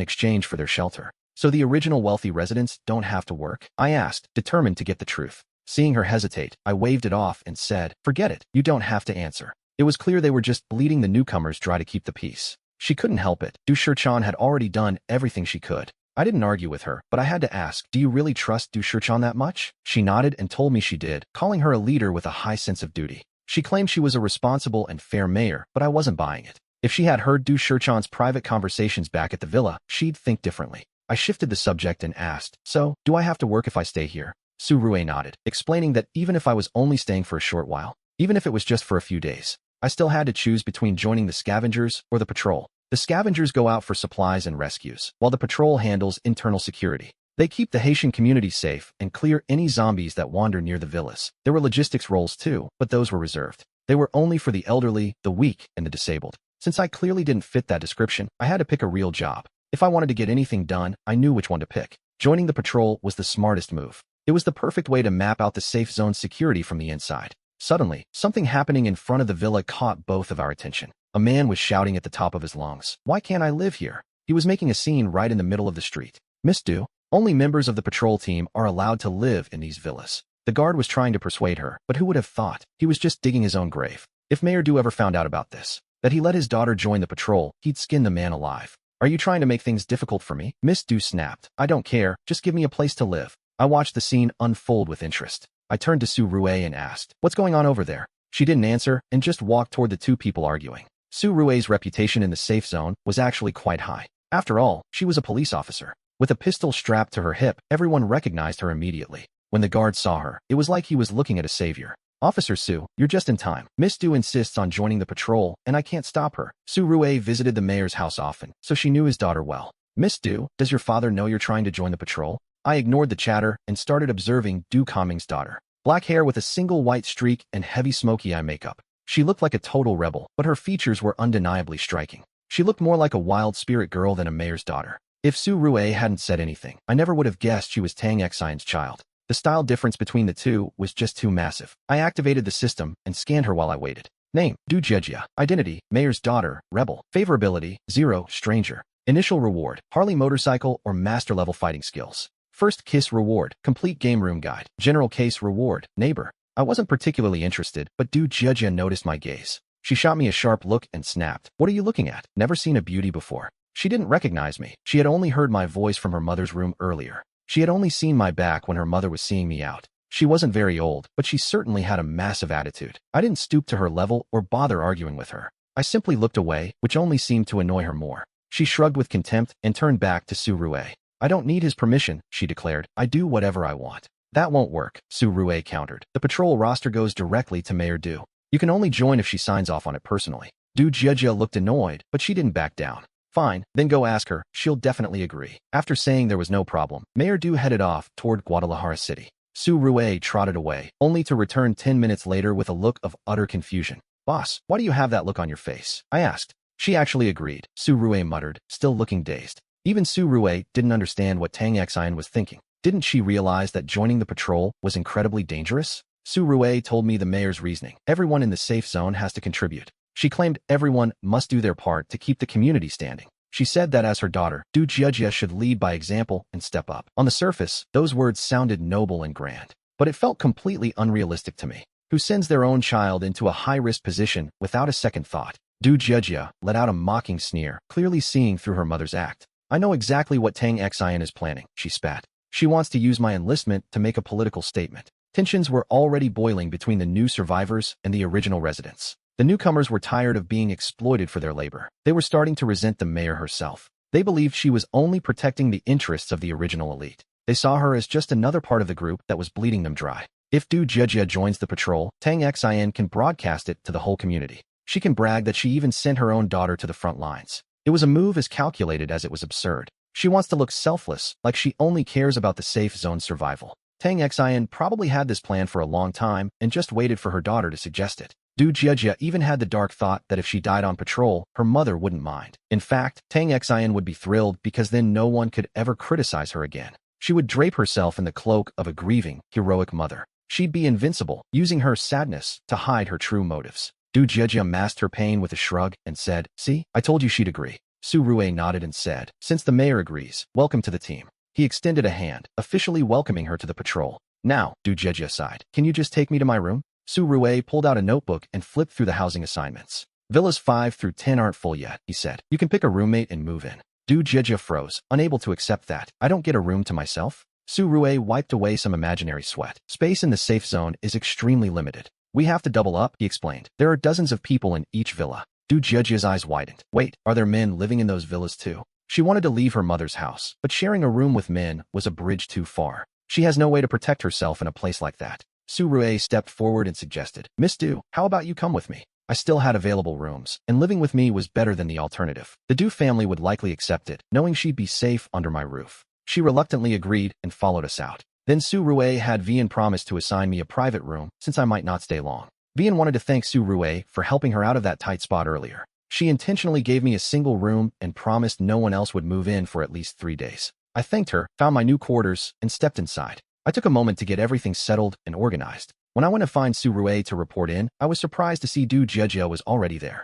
exchange for their shelter. "So the original wealthy residents don't have to work?" I asked, determined to get the truth. Seeing her hesitate, I waved it off and said, "Forget it, you don't have to answer." It was clear they were just bleeding the newcomers dry to keep the peace. She couldn't help it. Du Shichan had already done everything she could. I didn't argue with her, but I had to ask, "Do you really trust Du Shichan that much?" She nodded and told me she did, calling her a leader with a high sense of duty. She claimed she was a responsible and fair mayor, but I wasn't buying it. If she had heard Du Shichan's private conversations back at the villa, she'd think differently. I shifted the subject and asked, "So, do I have to work if I stay here?" Su Rue nodded, explaining that even if I was only staying for a short while, even if it was just for a few days, I still had to choose between joining the scavengers or the patrol. The scavengers go out for supplies and rescues, while the patrol handles internal security. They keep the Haitian community safe and clear any zombies that wander near the villas. There were logistics roles too, but those were reserved. They were only for the elderly, the weak, and the disabled. Since I clearly didn't fit that description, I had to pick a real job. If I wanted to get anything done, I knew which one to pick. Joining the patrol was the smartest move. It was the perfect way to map out the safe zone security from the inside. Suddenly, something happening in front of the villa caught both of our attention. A man was shouting at the top of his lungs, "Why can't I live here?" He was making a scene right in the middle of the street. "Miss Du, only members of the patrol team are allowed to live in these villas." The guard was trying to persuade her, but who would have thought? He was just digging his own grave. If Mayor Du ever found out about this, that he let his daughter join the patrol, he'd skin the man alive. "Are you trying to make things difficult for me?" Miss Du snapped. "I don't care, just give me a place to live." I watched the scene unfold with interest. I turned to Su Rue and asked, "What's going on over there?" She didn't answer and just walked toward the two people arguing. Su Rue's reputation in the safe zone was actually quite high. After all, she was a police officer. With a pistol strapped to her hip, everyone recognized her immediately. When the guard saw her, it was like he was looking at a savior. "Officer Su, you're just in time. Miss Du insists on joining the patrol, and I can't stop her." Su Rue visited the mayor's house often, so she knew his daughter well. "Miss Du, does your father know you're trying to join the patrol?" I ignored the chatter and started observing Du Coming's daughter. Black hair with a single white streak and heavy smoky eye makeup. She looked like a total rebel, but her features were undeniably striking. She looked more like a wild spirit girl than a mayor's daughter. If Su Rue hadn't said anything, I never would have guessed she was Tang Xian's child. The style difference between the two was just too massive. I activated the system and scanned her while I waited. Name, Du Jejia. Identity, mayor's daughter, rebel. Favorability, 0, stranger. Initial reward, Harley motorcycle or master level fighting skills. First kiss reward, complete game room guide. General case reward, neighbor. I wasn't particularly interested, but Du Jejia noticed my gaze. She shot me a sharp look and snapped, "What are you looking at? Never seen a beauty before." She didn't recognize me. She had only heard my voice from her mother's room earlier. She had only seen my back when her mother was seeing me out. She wasn't very old, but she certainly had a massive attitude. I didn't stoop to her level or bother arguing with her. I simply looked away, which only seemed to annoy her more. She shrugged with contempt and turned back to Su Rue. "I don't need his permission," she declared. "I do whatever I want." "That won't work," Su Rue countered. "The patrol roster goes directly to Mayor Du. You can only join if she signs off on it personally." Du Jejia looked annoyed, but she didn't back down. "Fine, then go ask her. She'll definitely agree." After saying there was no problem, Mayor Du headed off toward Guadalajara City. Su Rue trotted away, only to return 10 minutes later with a look of utter confusion. "Boss, why do you have that look on your face?" I asked. "She actually agreed," Su Rue muttered, still looking dazed. Even Su Rue didn't understand what Tang Xian was thinking. Didn't she realize that joining the patrol was incredibly dangerous? Su Rue told me the mayor's reasoning. Everyone in the safe zone has to contribute. She claimed everyone must do their part to keep the community standing. She said that as her daughter, Du Jejia should lead by example and step up. On the surface, those words sounded noble and grand, but it felt completely unrealistic to me. Who sends their own child into a high-risk position without a second thought? Du Jejia let out a mocking sneer, clearly seeing through her mother's act. "I know exactly what Tang Xian is planning," she spat. "She wants to use my enlistment to make a political statement." Tensions were already boiling between the new survivors and the original residents. The newcomers were tired of being exploited for their labor. They were starting to resent the mayor herself. They believed she was only protecting the interests of the original elite. They saw her as just another part of the group that was bleeding them dry. If Du Jejia joins the patrol, Tang Xian can broadcast it to the whole community. She can brag that she even sent her own daughter to the front lines. It was a move as calculated as it was absurd. She wants to look selfless, like she only cares about the safe zone survival. Tang Xian probably had this plan for a long time and just waited for her daughter to suggest it. Du Jejia even had the dark thought that if she died on patrol, her mother wouldn't mind. In fact, Tang Xian would be thrilled because then no one could ever criticize her again. She would drape herself in the cloak of a grieving, heroic mother. She'd be invincible, using her sadness to hide her true motives. Du Jejia masked her pain with a shrug and said, "See, I told you she'd agree." Su Rue nodded and said, "Since the mayor agrees, welcome to the team." He extended a hand, officially welcoming her to the patrol. "Now," Du Jejia sighed, "can you just take me to my room?" Su Rue pulled out a notebook and flipped through the housing assignments. "Villas 5 through 10 aren't full yet," he said. "You can pick a roommate and move in." Du Jejia froze, unable to accept that. "I don't get a room to myself?" Su Rue wiped away some imaginary sweat. "Space in the safe zone is extremely limited. We have to double up," he explained. "There are dozens of people in each villa." Du Jejia's eyes widened. "Wait, are there men living in those villas too?" She wanted to leave her mother's house, but sharing a room with men was a bridge too far. She has no way to protect herself in a place like that. Su Rue stepped forward and suggested, "Miss Du, how about you come with me?" I still had available rooms, and living with me was better than the alternative. The Du family would likely accept it, knowing she'd be safe under my roof. She reluctantly agreed and followed us out. Then Su Rue had Vian promise to assign me a private room since I might not stay long. Vian wanted to thank Su Rue for helping her out of that tight spot earlier. She intentionally gave me a single room and promised no one else would move in for at least 3 days. I thanked her, found my new quarters, and stepped inside. I took a moment to get everything settled and organized. When I went to find Su Rue to report in, I was surprised to see Du Jiejia was already there.